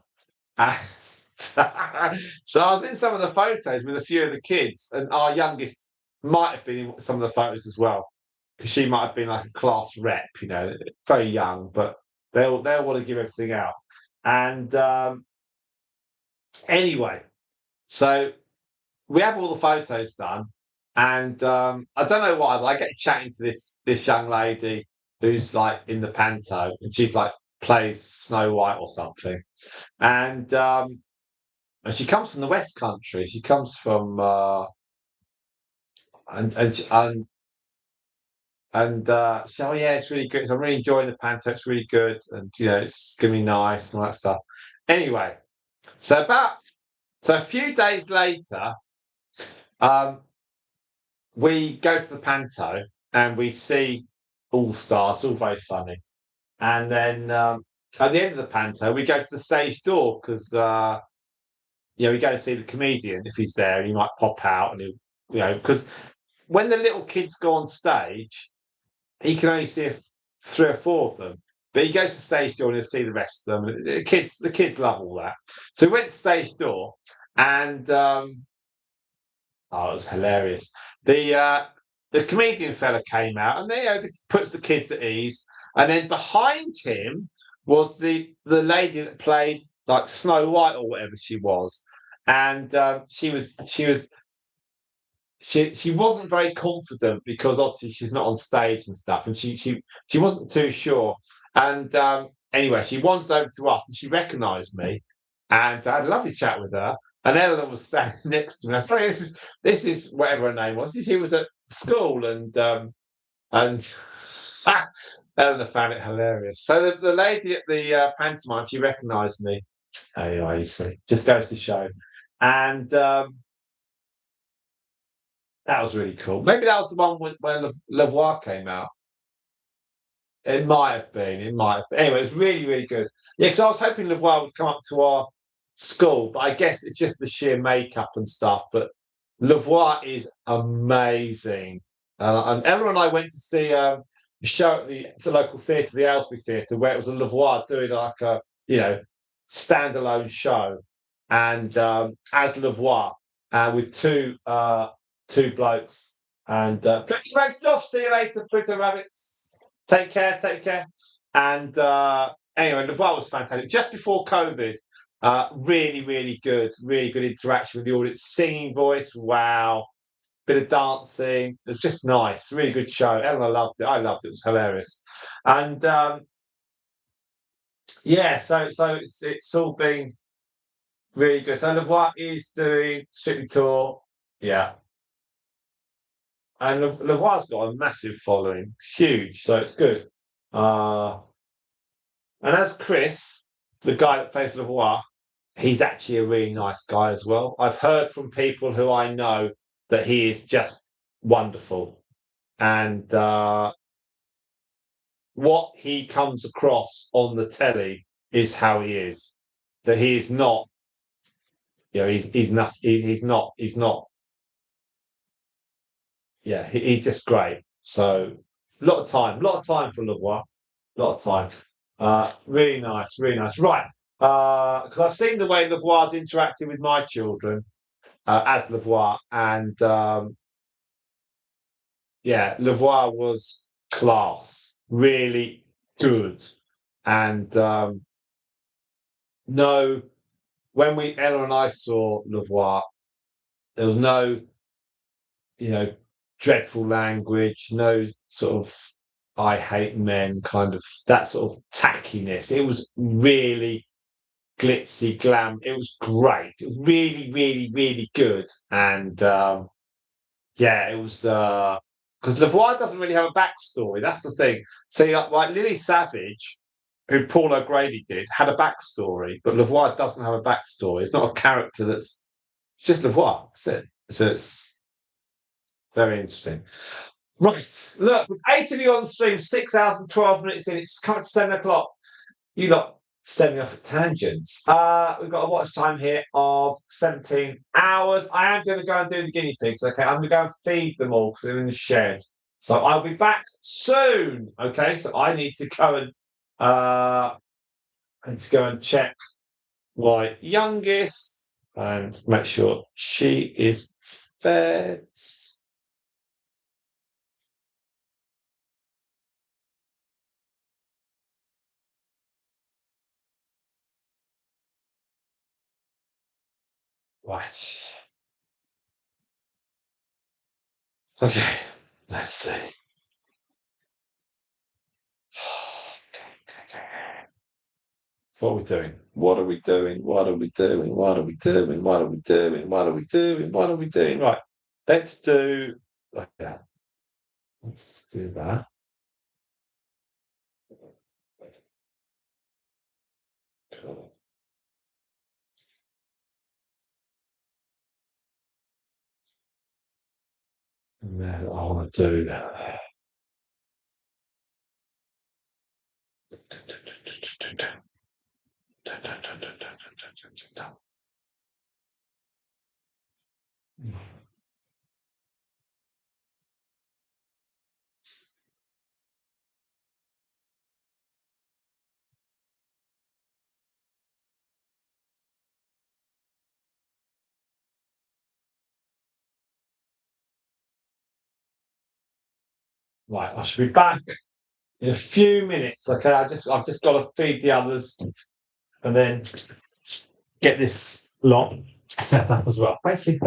So I was in some of the photos with a few of the kids, and our youngest might have been in some of the photos as well because she might have been like a class rep, very young, but they'll want to give everything out. And anyway, so we have all the photos done, and I don't know why, but I get chatting to this young lady who's like in the panto, and she's like plays Snow White or something, and she comes from the West Country. She comes from so yeah, it's really good. I'm really enjoying the panto. It's really good, and it's gonna be nice and all that stuff. Anyway, so a few days later, we go to the panto and we see all the stars, all very funny. And then at the end of the panto, we go to the stage door because we go to see the comedian if he's there, and he might pop out and because when the little kids go on stage, he can only see 3 or 4 of them. But he goes to stage door and he'll see the rest of them. The kids love all that. So we went to stage door, and it was hilarious. The the comedian fella came out, and puts the kids at ease. And then behind him was the lady that played like Snow White or whatever she was, and she wasn't very confident because obviously she's not on stage and stuff, and she wasn't too sure. And anyway, she wandered over to us and she recognised me, and I had a lovely chat with her. And Eleanor was standing next to me. I was like, this is whatever her name was. She was at school, and Eleanor found it hilarious. So the lady at the pantomime, she recognised me. Anyway, you see, just goes to show. And that was really cool. Maybe that was the one where Lavoir came out. It might have been. It might have been. Anyway, it was really, really good. Yeah, because I was hoping Lavoir would come up to our school, but I guess it's just the sheer makeup and stuff. But Lavoir is amazing. And Ella and I went to see the show at the local theatre, the Aylesbury Theatre, where it was a Lavoir doing like a standalone show, and as Lavoir, with two blokes. And Pluto Rabbits off. See you later, Pluto Rabbits. Take care, take care. And anyway, Lavoir was fantastic. Just before COVID, really, really good interaction with the audience. Singing voice, wow. Bit of dancing. It was just nice. Really good show. Eleanor loved it. I loved it. It was hilarious. And yeah, so it's all been really good. So Lavoir is doing Strictly Tour. Yeah. And Lavoir's got a massive following, huge, so it's good. And as Chris, the guy that plays Lavoir, he's actually a really nice guy as well. I've heard from people who I know that he is just wonderful. And what he comes across on the telly is how he is. That he is not, he's not. Yeah, he's just great. So a lot of time for Lavoie, a lot of time. Really nice, really nice. Right, because I've seen the way Lavoie's interacting with my children as Lavoie, and yeah, Lavoie was class, really good, and no, when Ella and I saw Lavoie, there was no dreadful language, no sort of I hate men kind of that sort of tackiness. It was really glitzy, glam. It was great. It was really, really, really good. And yeah, it was because Lavoie doesn't really have a backstory. That's the thing. See, like Lily Savage, who Paul O'Grady did, had a backstory, but Lavoie doesn't have a backstory. It's not a character it's just Lavoie. That's it. So it's very interesting. Right, look, with 8 of you on the stream, 6 hours and 12 minutes in, it's coming to 7 o'clock. You lot send me off at tangents. We've got a watch time here of 17 hours. I am going to go and do the guinea pigs, okay? I'm going to go and feed them all because they're in the shed. So I'll be back soon, okay? So I need to go and check my youngest and make sure she is fed. Right. Okay, let's see. What are we doing? What are we doing? What are we doing? What are we doing? What are we doing? What are we doing? What are we doing? Right. Let's do like that. Let's do that. Cool. And then I want to do that. Right, I should be back in a few minutes. Okay, I've just got to feed the others and then get this lot set up as well. Thank you.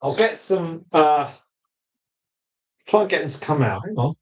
I'll get some. Try and get them to come out. Hang on.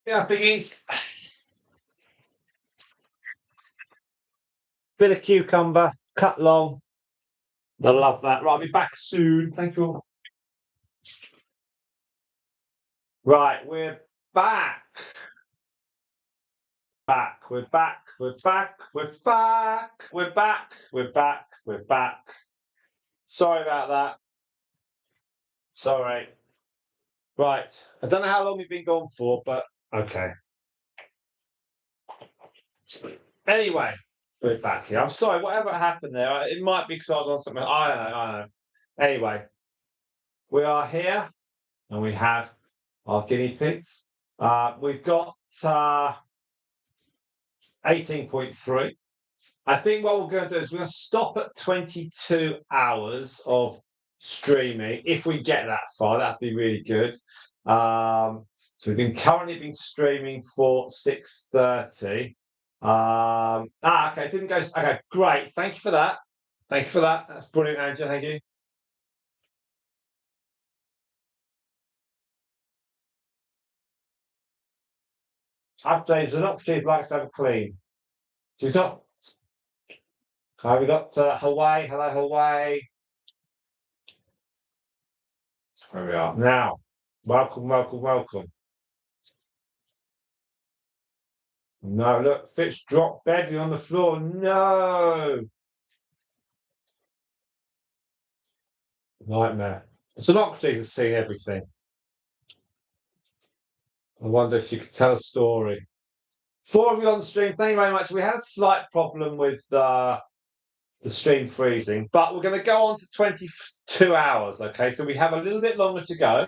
Yeah, I think it's bit of cucumber, cut long. I love that. Right, I'll be back soon. Thank you. Right, we're back. We're back. Sorry about that. Sorry. Right. I don't know how long we've been gone for, but okay. Anyway, we're back here. I'm sorry, whatever happened there. It might be because I was on something. I don't know. Anyway, we are here and we have our guinea pigs. We've got 18.3. I think what we're going to do is we're going to stop at 22 hours of streaming. If we get that far, that'd be really good. So we've been currently streaming for 6:30. Okay, didn't go. Okay, great. Thank you for that. Thank you for that. That's brilliant, Angela. Thank you. Updates are not she likes to have a clean. She's not. We got Hawaii. Hello, Hawaii. There we are. Now, welcome. No, look, Fitz dropped badly on the floor. No. Nightmare. Xenocrates has seen everything. I wonder if you could tell a story. 4 of you on the stream, thank you very much. We had a slight problem with the stream freezing, but we're going to go on to 22 hours, okay? So we have a little bit longer to go.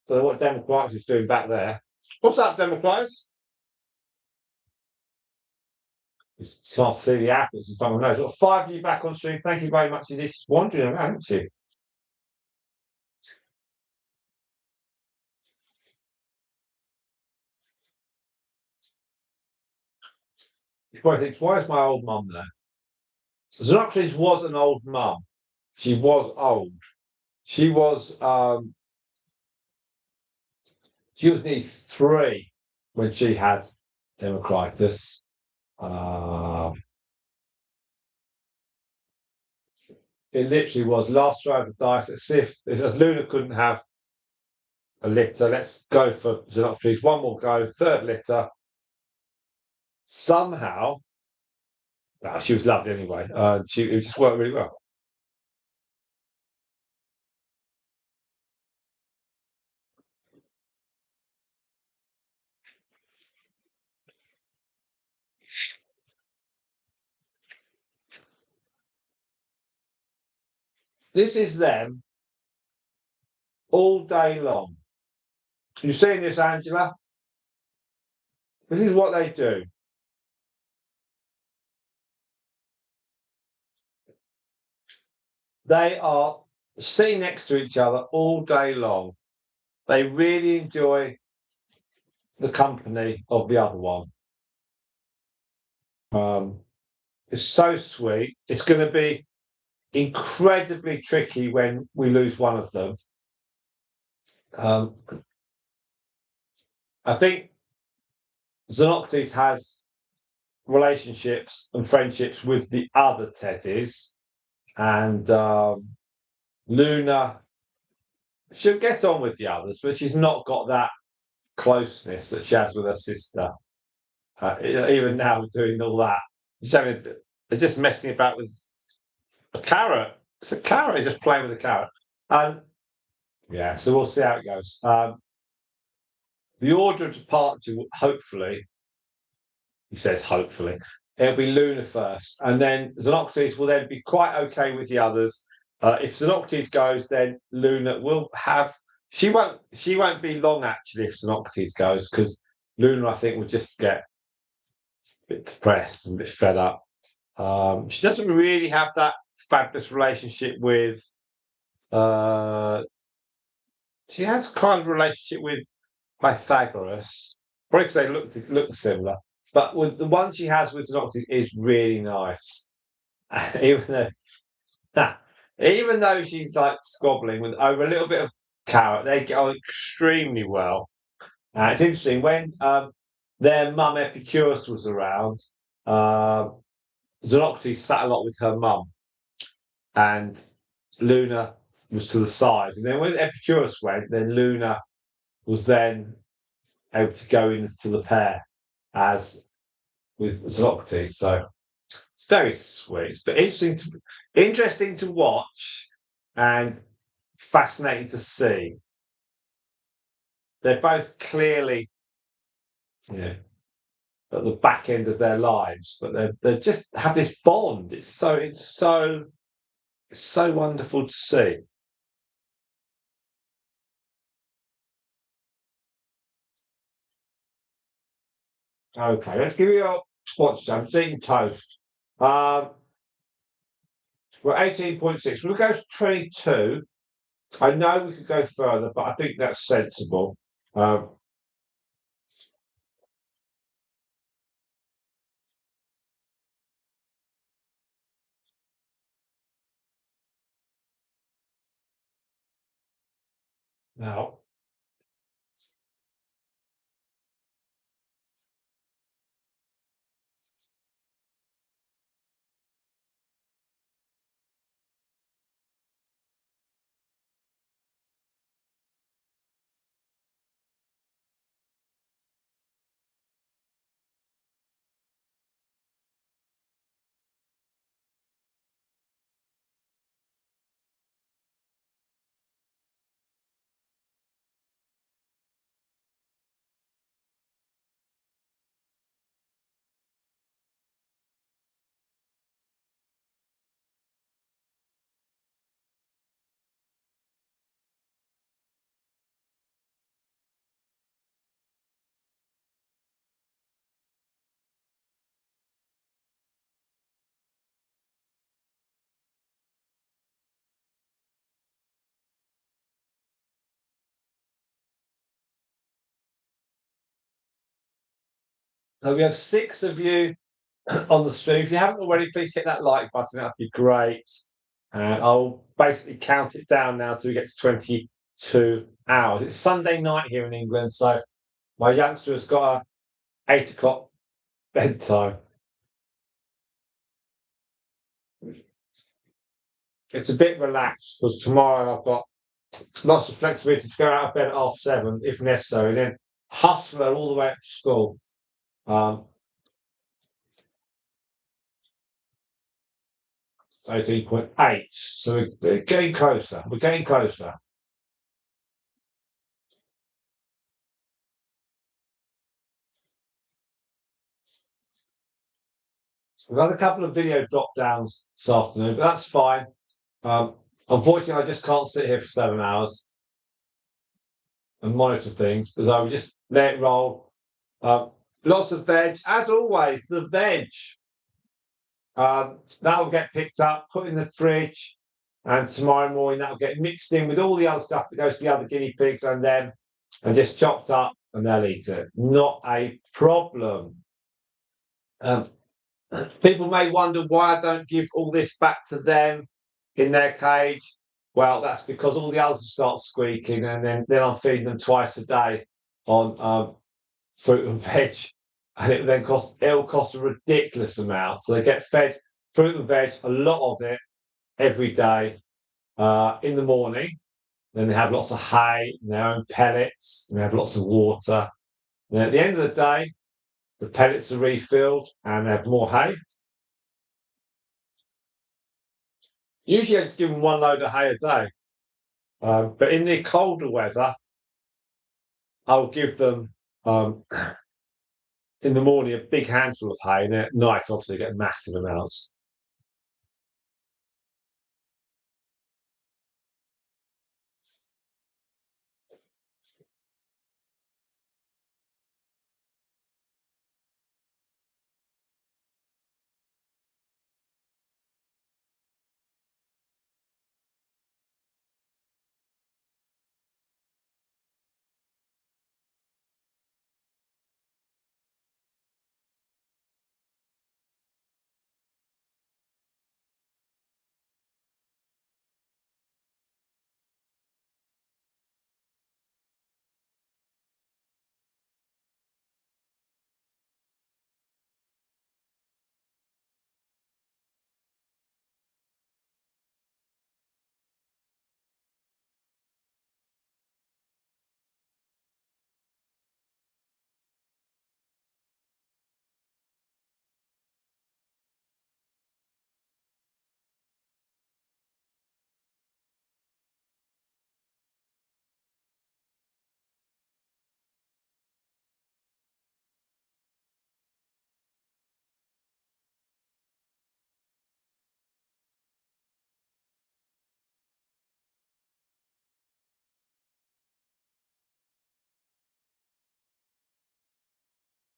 So what Democrats is doing back there. What's up, Democrats? You can't see the apples in front of my nose. Got 5 of you back on stream. Thank you very much. You're just wandering around, haven't you? You probably think, why is my old mum there? So Xenocrates was an old mum. She was old. She was nearly 3 when she had Democritus. It literally was last round of the dice. Let's see if as Luna couldn't have a litter. Let's go for Xenocrates. One more go. 3rd litter. Somehow, she was lovely anyway. It just worked really well. This is them all day long. You seeing this, Angela? This is what they do. They are sitting next to each other all day long. They really enjoy the company of the other one. It's so sweet. It's going to be incredibly tricky when we lose one of them. I think Xenocrates has relationships and friendships with the other Teddies, and Luna, she'll get on with the others, but she's not got that closeness that she has with her sister. Even now, doing all that, they're just messing about with a carrot. It's a carrot, just playing with a carrot. Yeah, so we'll see how it goes. The order of departure, hopefully, he says hopefully, it'll be Luna first, and then Xenocrates will then be quite okay with the others. If Xenocrates goes, then Luna will have. She won't be long actually if Xenocrates goes, because Luna, I think, will just get a bit depressed and a bit fed up. She doesn't really have that fabulous relationship with. She has kind of a relationship with Pythagoras, probably because they look similar. But with the one she has with Xenocrates is really nice, even though Even though she's like squabbling with over a little bit of carrot, they get on extremely well. It's interesting when their mum Epicurus was around. Uh, Xenocrates sat a lot with her mum, and Luna was to the side. And then when Epicurus went, then Luna was then able to go into the pair as with Xenocrates. So it's very sweet. It's interesting to watch and fascinating to see. They're both clearly, you know, at the back end of their lives, but they just have this bond. It's so wonderful to see. Okay, let's give you a watch time. Eating toast. We're 18.6. We'll go to 22. I know we could go further, but I think that's sensible. Um, now, we have 6 of you on the stream. If you haven't already, please hit that like button. That'd be great. And I'll basically count it down now till we get to 22 hours. It's Sunday night here in England, so my youngster has got a 8 o'clock bedtime. It's a bit relaxed because tomorrow I've got lots of flexibility to go out of bed at 7:30 if necessary, then hustle her all the way up to school. Um, 18.8. So we're getting closer. We're getting closer. We've had a couple of video drop downs this afternoon, but that's fine. Unfortunately, I just can't sit here for 7 hours and monitor things because I would just let it roll. Lots of veg, as always. The veg that'll get picked up, put in the fridge, and tomorrow morning that'll get mixed in with all the other stuff that goes to the other guinea pigs and them, and just chopped up, and they'll eat it. Not a problem. People may wonder why I don't give all this back to them in their cage. Well, that's because all the others will start squeaking, and then I'm feeding them twice a day on fruit and veg, and it'll cost a ridiculous amount. So they get fed fruit and veg, a lot of it every day in the morning. Then they have lots of hay, and their own pellets, and they have lots of water. And at the end of the day, the pellets are refilled, and they have more hay. Usually, I just give them one load of hay a day. But in the colder weather, I'll give them in the morning a big handful of hay, and then at night, obviously, get massive amounts.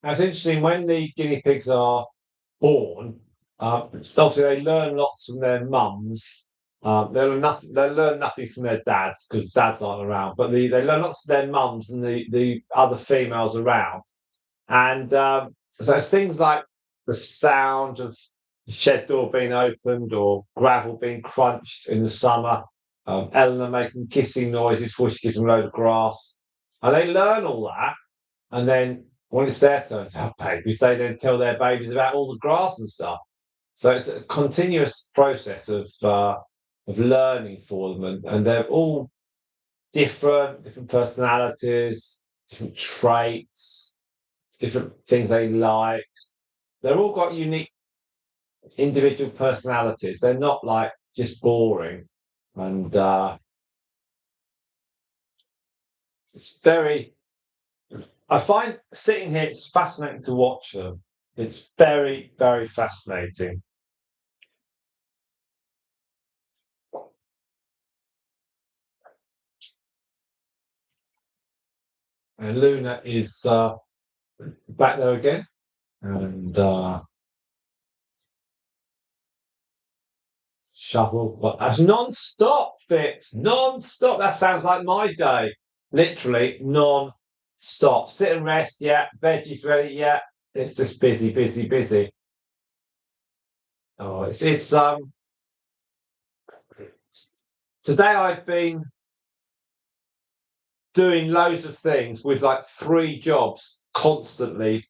It's interesting when the guinea pigs are born. Obviously, they learn lots from their mums. They learn nothing. They learn nothing from their dads because dads aren't around. But they learn lots from their mums and the other females around. And so it's things like the sound of the shed door being opened or gravel being crunched in the summer. Eleanor making kissing noises before she gives them a load of grass. And they learn all that. And then when it's their turn to have babies, they then tell their babies about all the grass and stuff. So it's a continuous process of learning for them, and they're all different personalities, different traits, different things they like. They're all got unique individual personalities. They're not like just boring, and it's very. I find sitting here, it's fascinating to watch them. It's very, very fascinating. And Luna is back there again, and shovel. But that's non-stop, Fitz. Non-stop. That sounds like my day. Literally non-stop. Sit and rest. Yeah. Veggies ready. Yeah. It's just busy, busy, busy. Oh, it's today I've been doing loads of things with like 3 jobs constantly.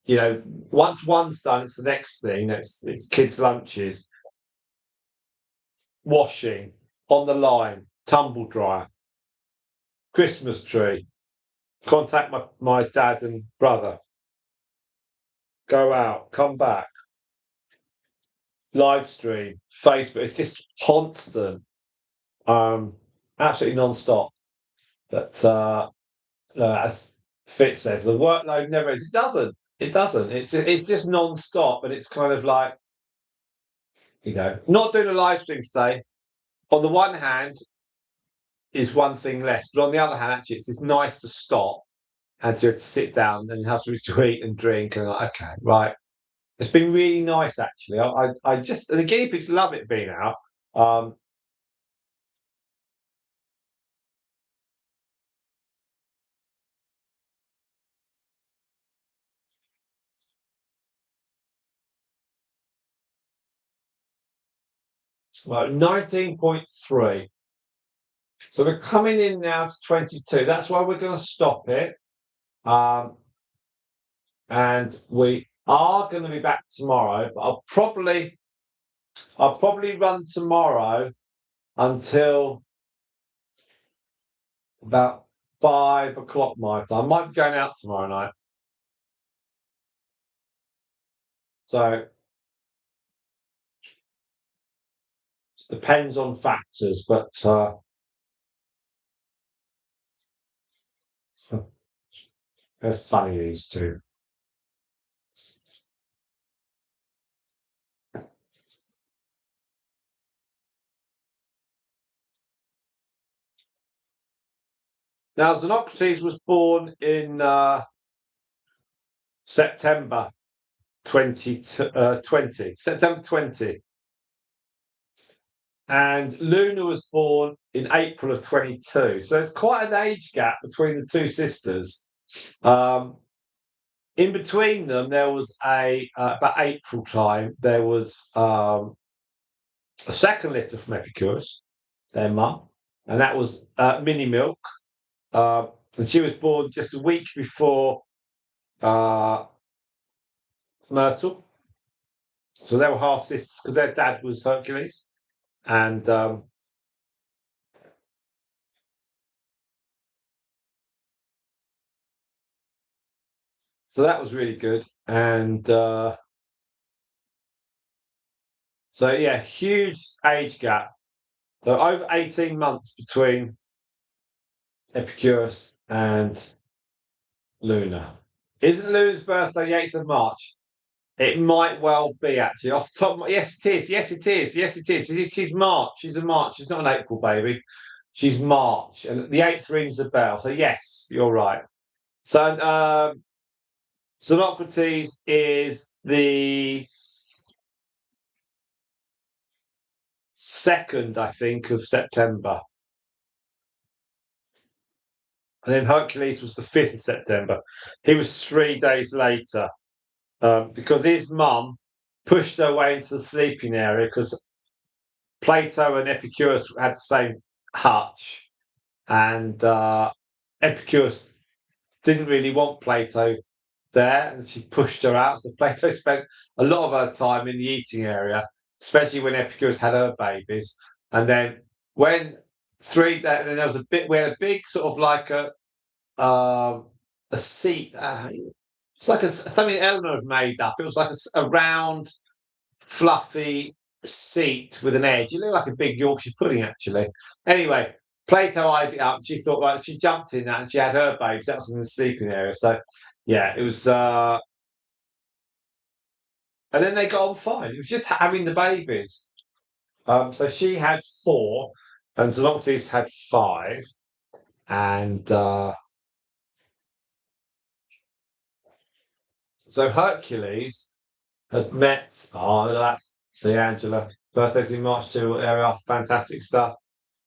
You know, once one's done, it's the next thing. It's kids' lunches, washing, on the line, tumble dryer, Christmas tree, contact my dad and brother, go out, come back, live stream, Facebook. It's just constant, absolutely non-stop. But as Fitz says, the workload never is. It doesn't. It doesn't. It's just non-stop, and it's kind of like, not doing a live stream today. On the one hand, is one thing less, but on the other hand, actually, it's nice to stop and to sit down and have something to eat and drink, and like, okay, right. It's been really nice, actually. I just the guinea pigs love it being out. Well, 19.3. So we're coming in now to 22. That's why we're going to stop it. And we are going to be back tomorrow. But I'll probably run tomorrow until about 5 o'clock my time. I might be going out tomorrow night. So depends on factors, but they're funny, these two. Now, Xenocrates was born in September 2020. September 20. And Luna was born in April of 22. So there's quite an age gap between the 2 sisters. In between them, there was about April time, there was a second litter from Epicurus, their mum, and that was Mini Milk. And she was born just a week before Myrtle. So they were half sisters because their dad was Hercules. And so that was really good. And so, yeah, huge age gap. So over 18 months between Epicurus and Luna. Isn't Luna's birthday the 8th of March? It might well be, actually. Off the top of yes, it is. Yes, it is. Yes, it is. She's March. She's a March. She's not an April baby. She's March. And the 8th rings the bell. So, yes, you're right. So, Xenocrates is the 2nd, I think, of September. And then Hercules was the 5th of September. He was 3 days later because his mum pushed her way into the sleeping area because Plato and Epicurus had the same hutch, and Epicurus didn't really want Plato there, and she pushed her out. So Plato spent a lot of her time in the eating area, especially when Epicurus had her babies. And then when 3 days, and then there was a bit, we had a big sort of like a seat. It's like something Eleanor had made up. It was like a round, fluffy seat with an edge. It looked like a big Yorkshire pudding, actually. Anyway, Plato eyed it up. She thought, right, she jumped in that and she had her babes. That was in the sleeping area. So, yeah, it was. And then they got on fine. It was just having the babies. So she had 4, and Xenocrates had 5, and so Hercules had met. Oh, look at that. See, Angela. Birthday's in March too. Area, fantastic stuff.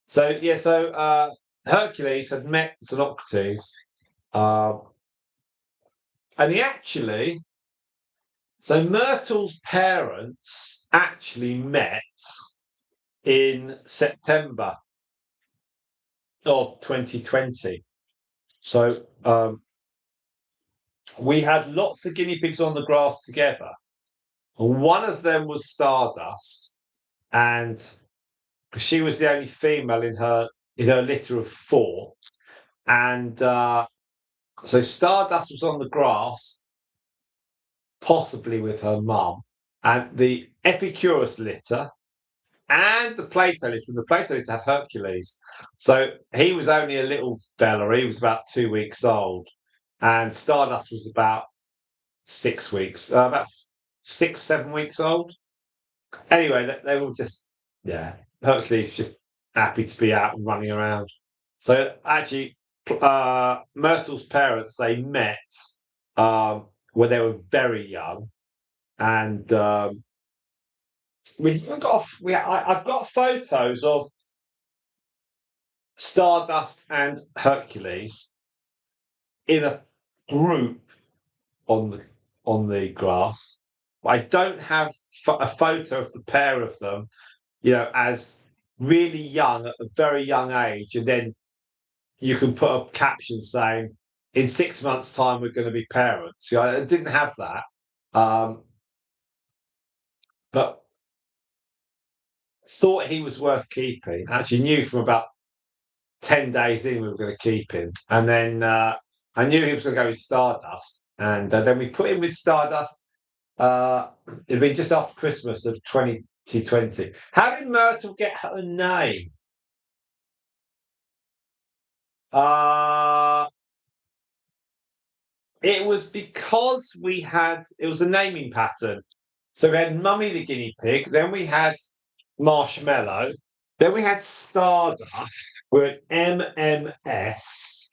So yeah, Hercules had met Xenocrates, um, and he actually. So Myrtle's parents actually met in September of 2020. So we had lots of guinea pigs on the grass together. One of them was Stardust, and she was the only female in her litter of 4. And so Stardust was on the grass, possibly with her mum, and the Epicurus litter and the Plato litter. The Plato litter had Hercules, so he was only a little fella. He was about 2 weeks old, and Stardust was about 6 weeks, about 6, 7 weeks old. Anyway, they were just, yeah, Hercules just happy to be out and running around. So actually, Myrtle's parents, they met when they were very young, and I've got photos of Stardust and Hercules in a group on the grass. I don't have a photo of the pair of them, as really young at a very young age, and then you can put a caption saying, "In 6 months' time, we're going to be parents." I didn't have that, but thought he was worth keeping. Actually, knew from about 10 days in we were going to keep him, and then I knew he was going to go with Stardust, and then we put him with Stardust. It'd been just after Christmas of 2020. How did Myrtle get her name? It was because it was a naming pattern. So we had Mummy the guinea pig, then we had Marshmallow, then we had Stardust, we're at MMS.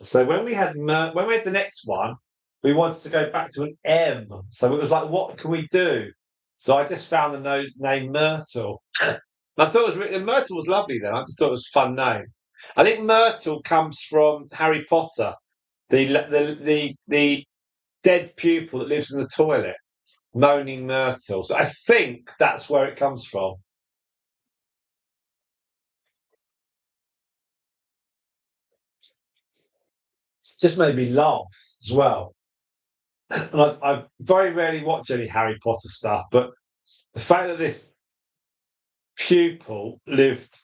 So when we had the next one, we wanted to go back to an M. So it was like, what can we do? So I just found the name Myrtle. I thought Myrtle was lovely then. I just thought it was a fun name. I think Myrtle comes from Harry Potter, the dead pupil that lives in the toilet, moaning Myrtle. So I think that's where it comes from. Just made me laugh as well. And I very rarely watch any Harry Potter stuff, but the fact that this pupil lived,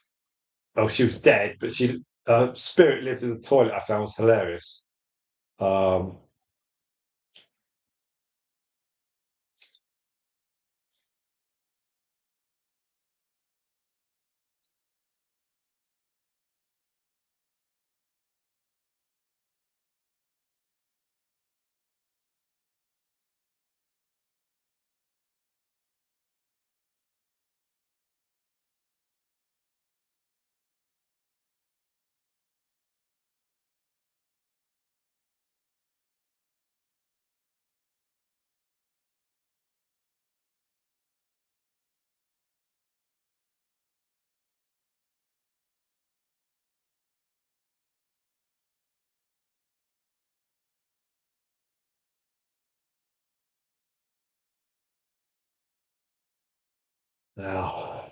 well, she was dead, but spirit lived in the toilet, I found was hilarious. Um, Now,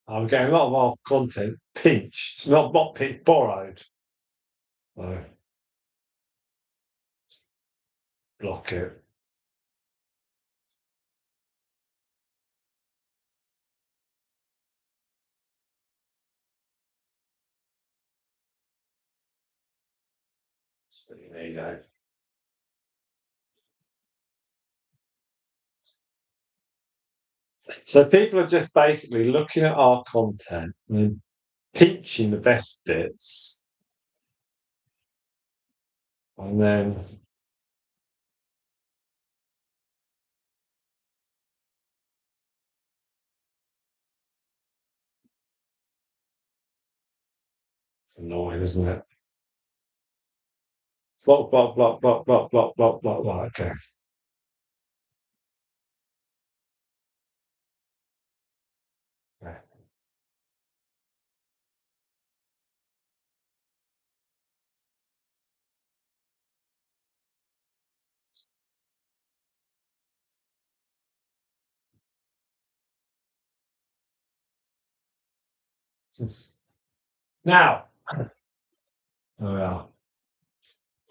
I'm getting a lot of our content pinched, not pinched, borrowed. So, block it. There you go. So people are just basically looking at our content and then pinching the best bits, and then it's annoying, isn't it? Block, block, block, block, block, block, block, block, block. Okay. Okay. Now, oh yeah.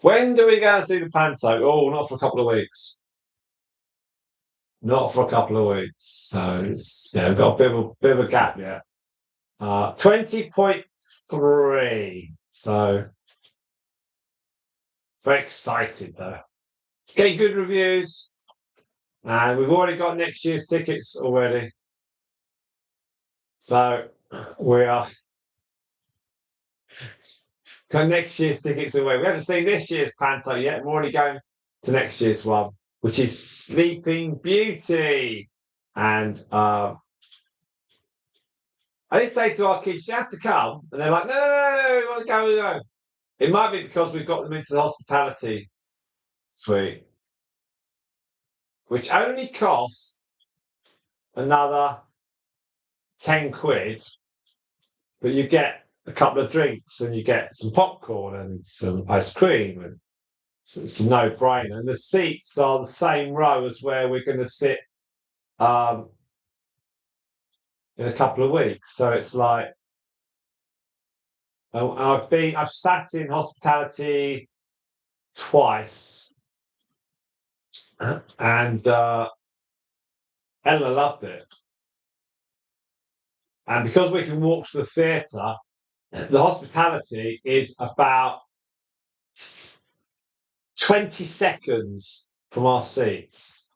When do we go and see the Panto? Oh, not for a couple of weeks. Not for a couple of weeks. So it's, yeah, we've got bit of a gap yet. 20.3. So very excited though. It's getting good reviews. And we've already got next year's tickets already. So we are got next year's tickets away. We haven't seen this year's Panto yet. We're already going to next year's one, which is Sleeping Beauty. And I did say to our kids, you have to come. And they're like, no, we want to go, we go. It might be because we've got them into the hospitality suite, which only costs another 10 quid, but you get a couple of drinks and you get some popcorn and some ice cream, and it's a no-brainer. And the seats are the same row as where we're going to sit in a couple of weeks. So it's like I've sat in hospitality twice, and Ella loved it. And because we can walk to the theatre, the hospitality is about 20 seconds from our seats,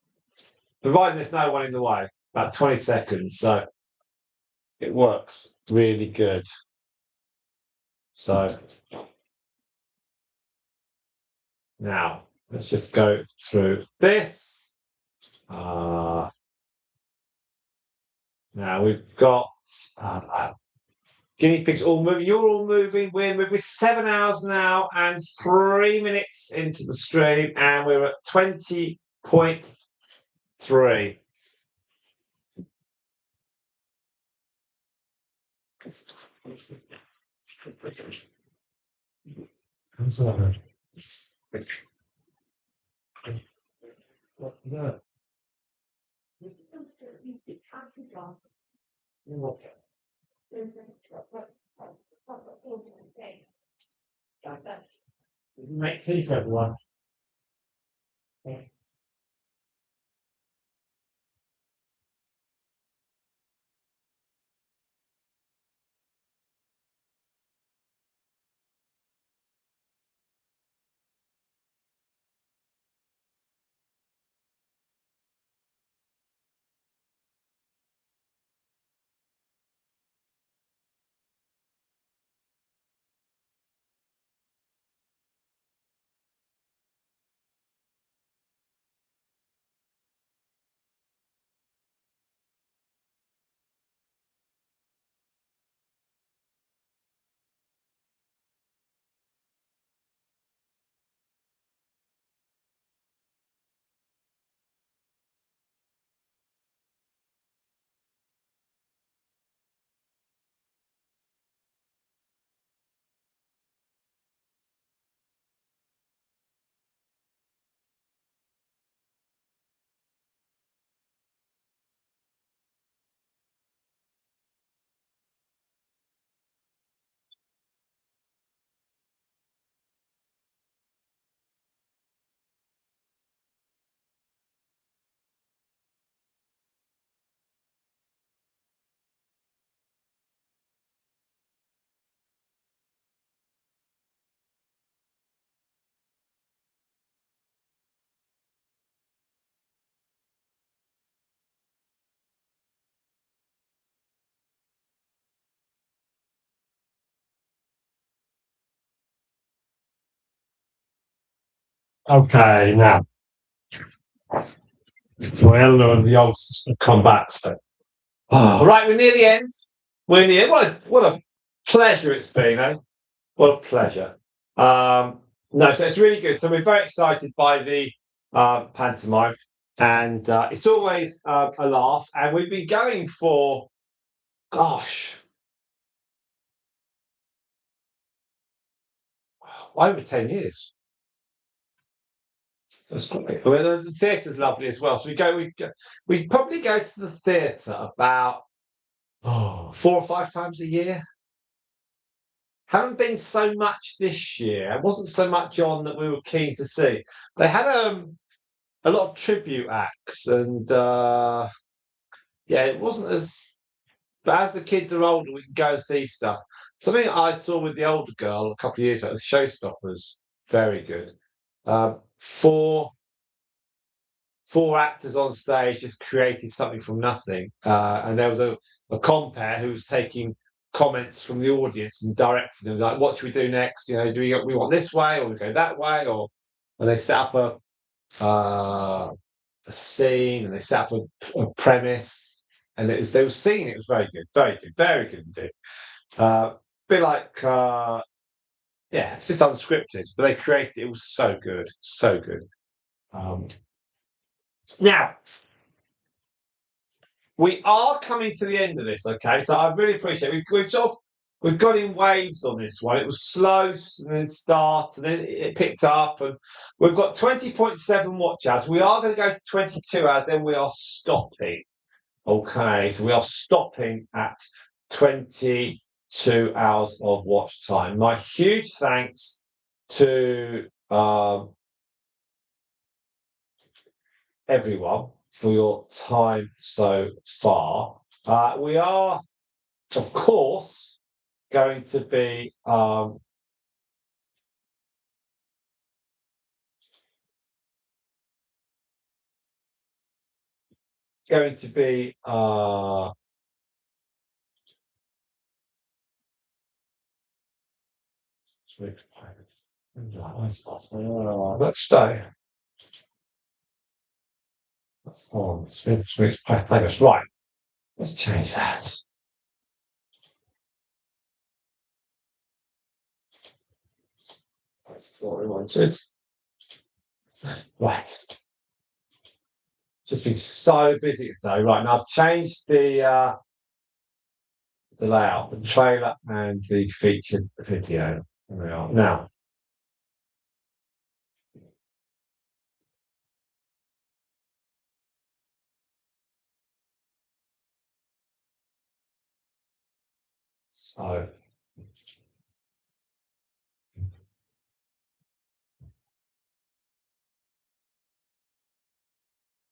providing there's no one in the way. About 20 seconds, so it works really good. So now let's just go through this. Now we've got guinea pigs all moving. You're all moving. We're moving. We're 7 hours now and 3 minutes into the stream, and we're at 20.3. How's that? No. Make tea for everyone. Okay, now. So Eleanor and the youngsters have come back. So, right, we're near the end. We're near. What a pleasure it's been, eh? What a pleasure. No, so it's really good. So we're very excited by the pantomime, and it's always a laugh. And we've been going for, gosh, over 10 years. That's great. Well, the theatre's lovely as well. So we probably go to the theatre about 4 or 5 times a year. Haven't been so much this year. It wasn't so much on that we were keen to see. They had a lot of tribute acts, and yeah, it wasn't as. But as the kids are older, we can go and see stuff. Something I saw with the older girl a couple of years ago was Showstoppers. Very good. Four actors on stage just created something from nothing, and there was a compere who was taking comments from the audience and directing them, like, what should we do next? You know, we want this way, or we go that way, and they set up a scene, and they set up a premise, and they were singing. It was very good, very good, very good indeed. Bit like yeah, it's just unscripted, but they created it. It was so good, so good. Now, we are coming to the end of this, okay? So I really appreciate it. We've got in waves on this one. It was slow and then start, and then it picked up, and we've got 20.7 watch hours. We are going to go to 22 hours, then we are stopping. Okay, so we are stopping at 22 hours of watch time. My huge thanks to everyone for your time so far. We are, of course, going to be Let's stay. That's on. Smooth Pythagoras. Right. Let's change that. That's what we wanted. Right. Just been so busy today. Right, now I've changed the layout, the trailer and the featured video. There we are. Now, so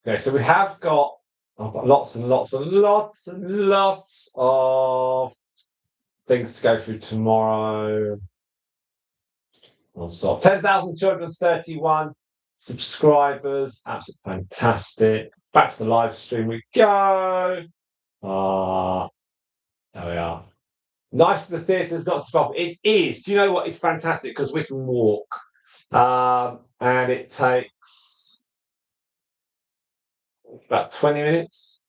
okay, so we have got I've got lots and lots and lots and lots of things to go through tomorrow. Non-stop. 10,231 subscribers. Absolutely fantastic. Back to the live stream we go. There we are. Nice to the theatres, not to stop. It is. Do you know what? It's fantastic because we can walk. And it takes about 20 minutes,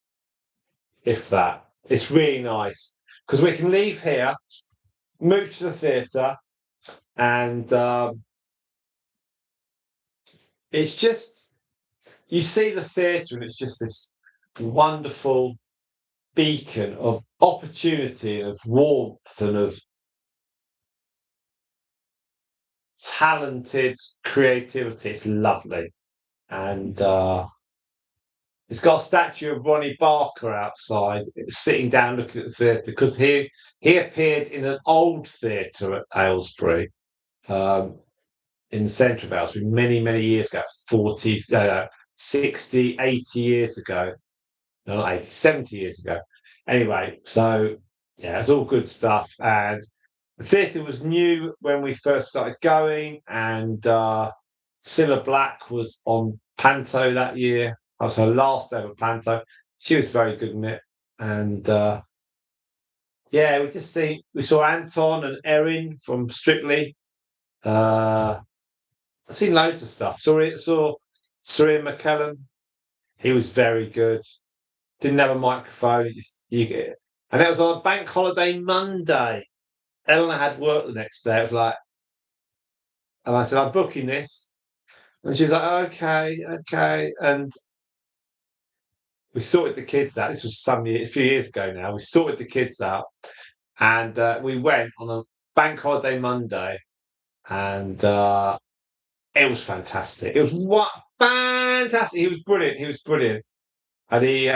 if that. It's really nice because we can leave here, move to the theatre, and it's just, you see the theatre and it's just this wonderful beacon of opportunity and of warmth and of talented creativity. It's lovely. And it's got a statue of Ronnie Barker outside, sitting down looking at the theatre, because he appeared in an old theatre at Aylesbury, in the centre of Aylesbury, many, many years ago, 40, 60, 80 years ago. No, not 80, 70 years ago. Anyway, so yeah, it's all good stuff. And the theatre was new when we first started going, and Cilla Black was on Panto that year. That was her last ever Panto. She was very good in it. And yeah, we saw Anton and Erin from Strictly. I've seen loads of stuff. Saw Sir McKellen. He was very good. Didn't have a microphone. And it was on a bank holiday Monday. Eleanor had work the next day. It was like, and I said, I'm booking this. And she was like, okay. And we sorted the kids out. This was a few years ago now. We sorted the kids out, and we went on a bank holiday Monday, and it was fantastic. It was fantastic. He was brilliant. And he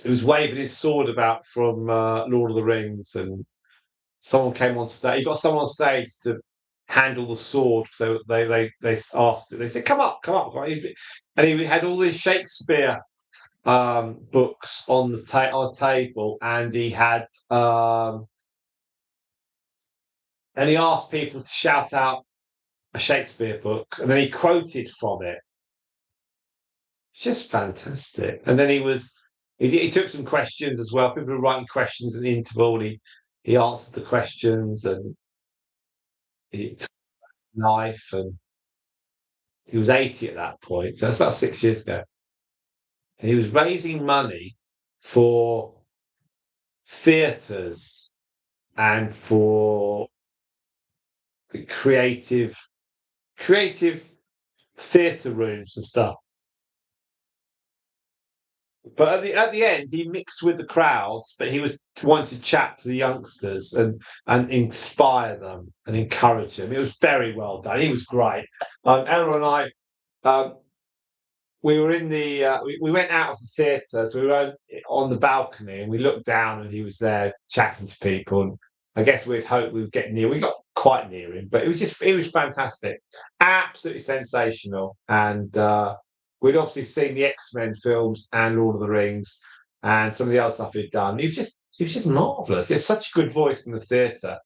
was waving his sword about from Lord of the Rings, and someone came on stage. He got someone on stage to handle the sword. So they asked it. They said, come up. And he had all these Shakespeare books on the table, and he had and he asked people to shout out a Shakespeare book, and then he quoted from it. It's just fantastic. And then he took some questions as well. People were writing questions in the interval. He answered the questions, and he took life, and he was 80 at that point. So that's about 6 years ago. And he was raising money for theatres and for the creative theatre rooms and stuff. But at the end, he mixed with the crowds, but he was wanting to chat to the youngsters and inspire them and encourage them. It was very well done. He was great. Eleanor and I, we were in the we went out of the theatre, so we were on the balcony and we looked down, and he was there chatting to people. And I guess we'd hoped we would get near. We got quite near him, but it was fantastic, absolutely sensational. And we'd obviously seen the X-Men films and Lord of the Rings and some of the other stuff he'd done. He was just marvelous. He had such a good voice in the theatre.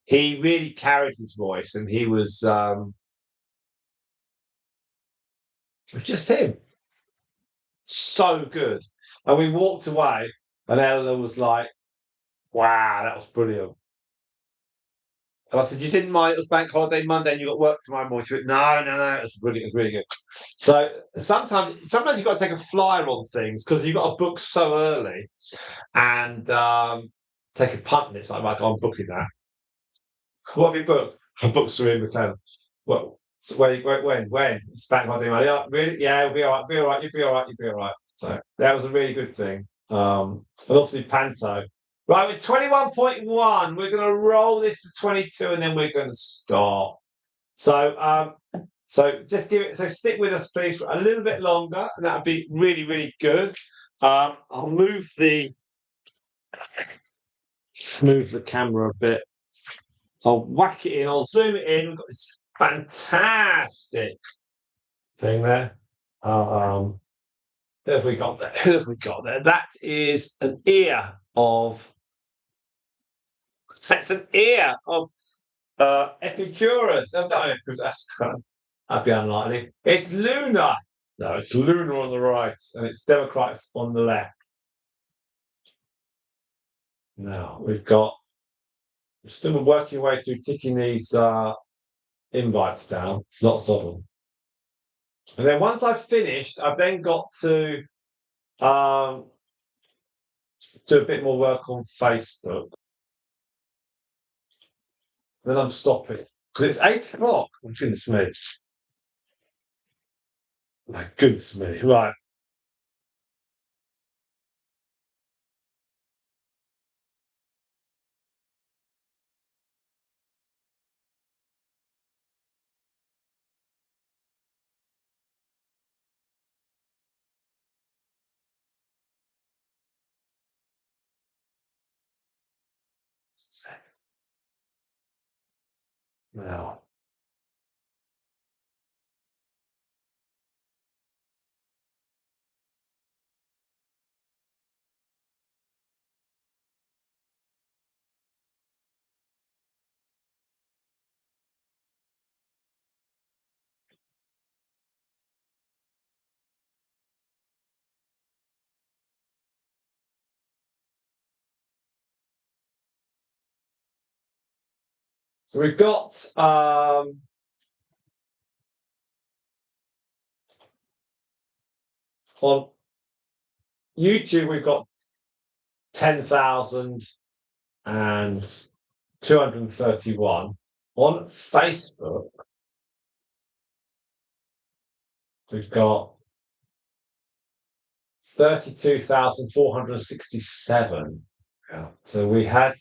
He really carried his voice, and he was just him. So good. And we walked away, and Eleanor was like, wow, that was brilliant. And I said, you didn't mind it was bank holiday Monday and you got work tomorrow morning. She went, no, it's really good. So sometimes you've got to take a flyer on things because you've got to book so early and take a punt. And it's like, I'm booking that. What have you booked? I booked Serena McLennan. Well, so when? It's bank holiday Monday. Oh, really? Yeah, it'll be all right. You'll be all right. So that was a really good thing. And obviously Panto. Right, we're 21.1. We're going to roll this to 22 and then we're going to start. So just stick with us, please, for a little bit longer, and that would be really, really good. I'll move the camera a bit. I'll whack it in, I'll zoom it in. We've got this fantastic thing there. Who have we got there? That is an ear of. That's an ear of Epicurus. Oh, no, that'd be unlikely. It's Luna. No, it's Luna on the right, and it's Democrats on the left. Now we're still working our way through ticking these invites down. It's lots of them. And then once I've finished, I've then got to do a bit more work on Facebook. Then I'm stopping because it's 8 o'clock. Oh, goodness me. My goodness me. Right. Now. So we've got on YouTube we've got 10,231. On Facebook we've got 32,467. Yeah. So we had.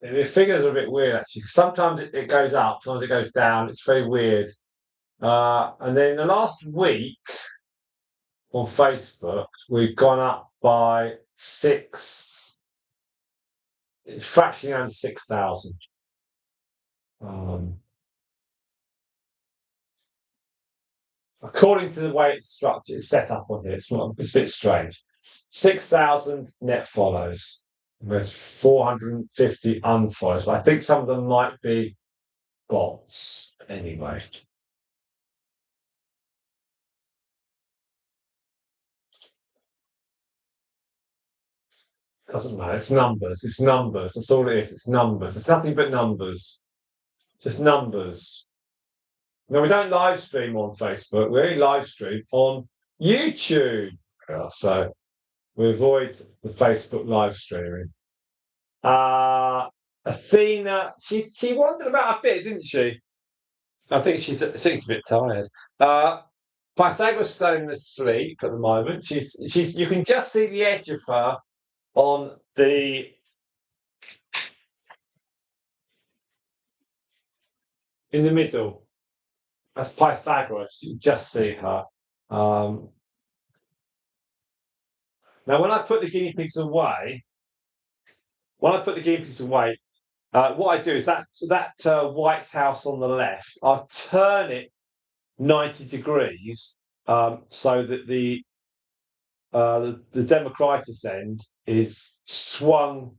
The figures are a bit weird actually. Sometimes it goes up, sometimes it goes down. It's very weird. And then the last week on Facebook, we've gone up by 6. It's fractionally around 6,000. According to the way it's structured, it's set up on here. It's a bit strange. 6,000 net follows. There's 450 unfollows, but I think some of them might be bots anyway. Doesn't matter. It's numbers. That's all it is. It's numbers. It's nothing but numbers. Just numbers. No, we don't live stream on Facebook. We only live stream on YouTube. Yeah, so we avoid the Facebook live streaming. Athena, she wandered about a bit, didn't she? I think she's a bit tired. Pythagoras staying asleep at the moment. She's you can just see the edge of her on in the middle. That's Pythagoras. You can just see her. Now, when I put the guinea pigs away, what I do is that White House on the left, I'll turn it 90 degrees, so that the Democritus end is swung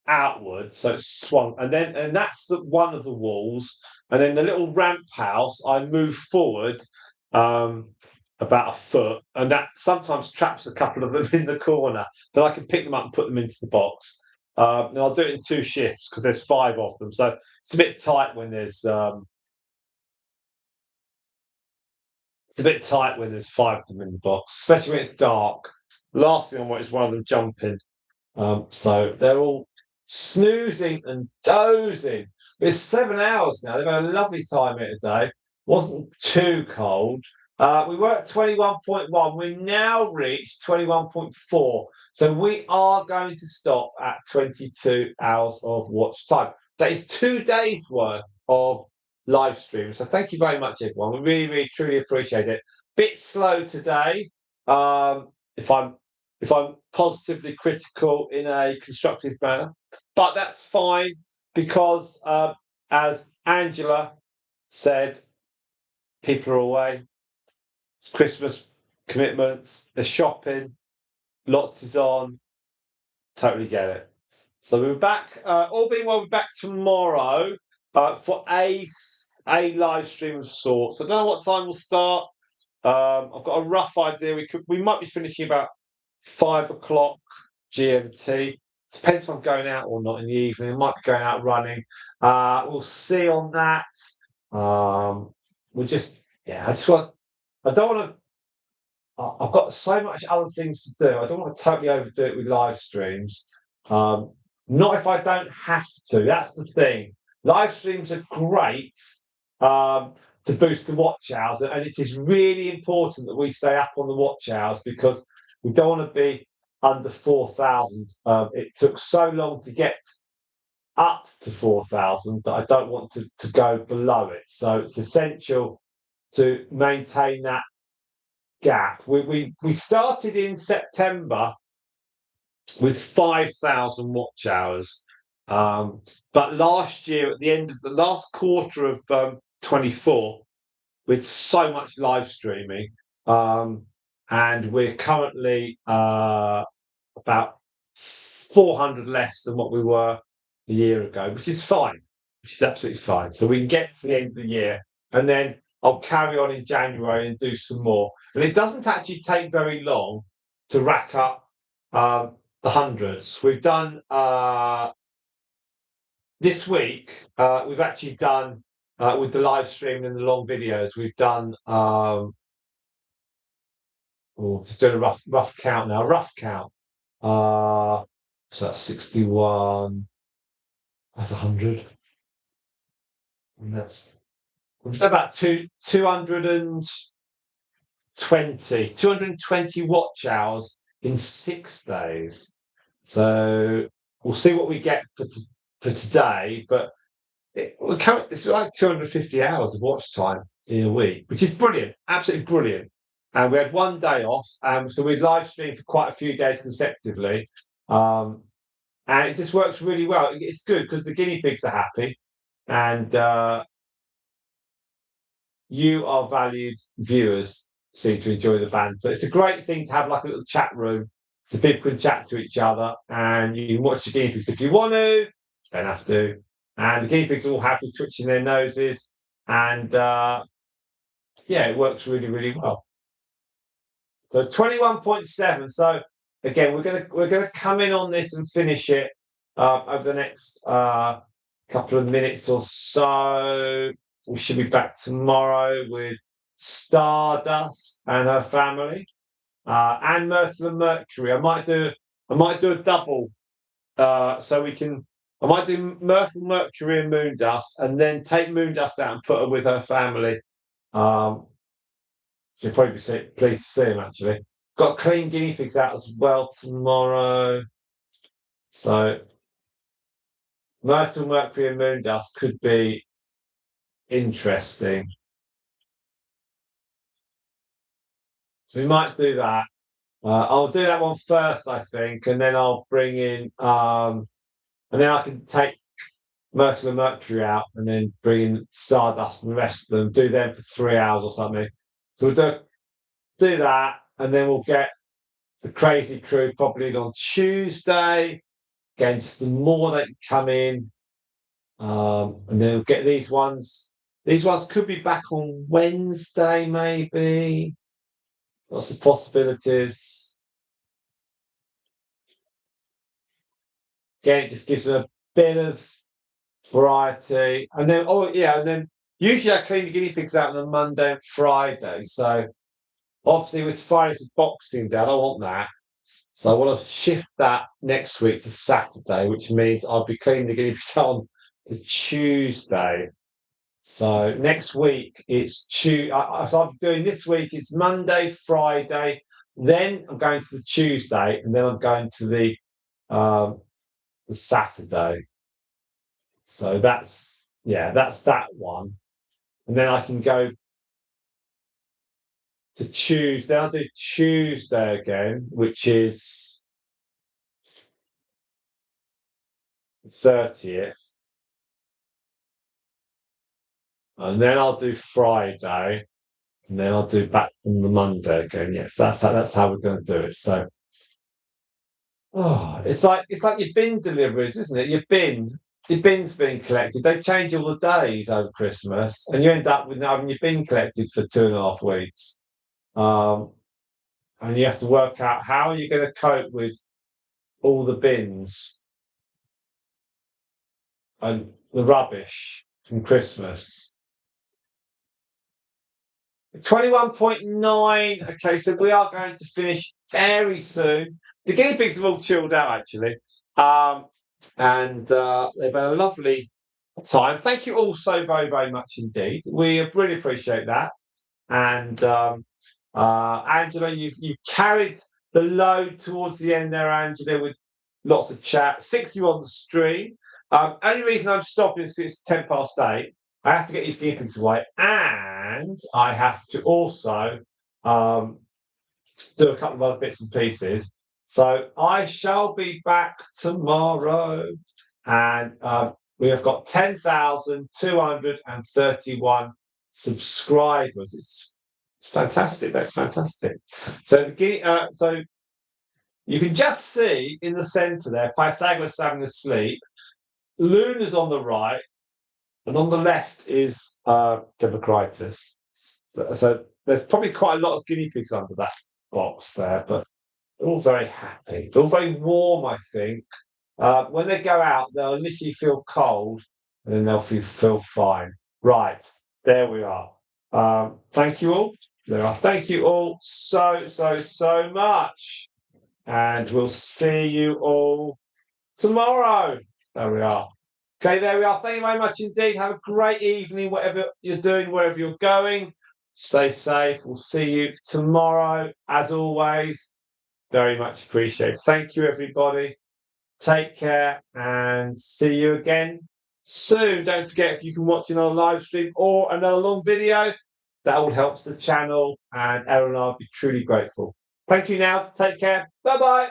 outwards, so it's swung, and that's one of the walls, and then the little ramp house I move forward about a foot, and that sometimes traps a couple of them in the corner. Then I can pick them up and put them into the box. And I'll do it in 2 shifts because there's 5 of them, so it's a bit tight when there's 5 of them in the box, especially when it's dark. Last thing I want is one of them jumping. So they're all snoozing and dozing. It's 7 hours now. They've had a lovely time here today. Wasn't too cold. We were at 21.1. We now reached 21.4. So we are going to stop at 22 hours of watch time. That is 2 days worth of live stream. So thank you very much, everyone. We really, really, truly appreciate it. Bit slow today. If I'm positively critical in a constructive manner, but that's fine because, as Angela said, people are away. It's Christmas commitments, the shopping, lots is on. Totally get it. So we're back. All being well, we're back tomorrow for a live stream of sorts. I don't know what time we'll start. I've got a rough idea. We might be finishing about 5 o'clock GMT. Depends if I'm going out or not in the evening. I might be going out running. We'll see on that. I don't want to. I've got so much other things to do. I don't want to totally overdo it with live streams. Not if I don't have to. That's the thing. Live streams are great to boost the watch hours, and it is really important that we stay up on the watch hours because we don't want to be under 4,000. It took so long to get up to 4,000 that I don't want to go below it. So it's essential to maintain that gap. We started in September with 5,000 watch hours, but last year at the end of the last quarter of 24, with so much live streaming, and we're currently about 400 less than what we were a year ago, which is fine, which is absolutely fine. So we can get to the end of the year, and then I'll carry on in January and do some more. And it doesn't actually take very long to rack up the hundreds. We've done this week. We've actually done with the live stream and the long videos. We've done. Just doing a rough count now. Rough count. So that's 61. That's 100. And that's we've done about 220 watch hours in 6 days. So we'll see what we get for today. But it's like 250 hours of watch time in a week, which is brilliant, absolutely brilliant. And we had 1 day off, so we'd live stream for quite a few days consecutively. And it just works really well. It's good because the guinea pigs are happy, and you, our valued viewers, seem to enjoy the banter. So it's a great thing to have like a little chat room so people can chat to each other, and you can watch the guinea pigs if you want to. You don't have to. And the guinea pigs are all happy, twitching their noses, and it works really, really well. So 21.7. So again, we're gonna come in on this and finish it over the next couple of minutes or so. We should be back tomorrow with Stardust and her family, and Myrtle and Mercury. I might do a double, so we can. I might do Myrtle, Mercury, and Moondust, and then take Moondust out and put her with her family. You'll probably be pleased to see him, actually. Got clean guinea pigs out as well tomorrow. So Myrtle, Mercury, and Moondust could be interesting. So we might do that. I'll do that one first, I think, and then I'll bring in, and then I can take Myrtle and Mercury out, and then bring in Stardust and the rest of them, do them for 3 hours or something. So we'll do that, and then we'll get the Crazy Crew probably on Tuesday. Again, just the more they can come in, and then we'll get these ones. These ones could be back on Wednesday, maybe. Lots of possibilities. Again, it just gives them a bit of variety. And then, and then usually I clean the guinea pigs out on a Monday and Friday. So obviously with Friday's Boxing Day, I don't want that. So I want to shift that next week to Saturday, which means I'll be cleaning the guinea pigs on the Tuesday. So next week it's Tuesday. So I'm doing this week, it's Monday, Friday, then I'm going to the Tuesday, and then I'm going to the Saturday. So that's that one. And then I can go to Tuesday. Then I'll do Tuesday again, which is 30th. And then I'll do Friday. And then I'll do back on the Monday again. Yes, that's how we're going to do it. So it's like your bin deliveries, isn't it? Your bin's being collected. They change all the days over Christmas, and you end up with having your bin collected for 2.5 weeks. And you have to work out how you're going to cope with all the bins and the rubbish from Christmas. 21.9. Okay, so we are going to finish very soon. The guinea pigs have all chilled out, actually. And they've had a lovely time. Thank you all so very, very much indeed. We really appreciate that. And Angela, you've carried the load towards the end there, Angela, with lots of chat. 60 on the stream. Only reason I'm stopping is it's 8:10. I have to get these guinea pigs away, and I have to also do a couple of other bits and pieces. So I shall be back tomorrow, and we have got 10,231 subscribers. It's fantastic. That's fantastic. So so you can just see in the centre there, Pythagoras having a sleep. Luna's on the right, and on the left is Democritus. So there's probably quite a lot of guinea pigs under that box there, but they're all very happy. They're all very warm, I think. When they go out, they'll initially feel cold, and then they'll feel fine. Right, there we are. Thank you all. There are. Thank you all so much. And we'll see you all tomorrow. There we are. Okay, there we are. Thank you very much indeed. Have a great evening, whatever you're doing, wherever you're going. Stay safe. We'll see you tomorrow, as always. Very much appreciated. Thank you, everybody. Take care and see you again soon. Don't forget, if you can watch another live stream or another long video, that all helps the channel, and Aaron and I will be truly grateful. Thank you now. Take care. Bye-bye.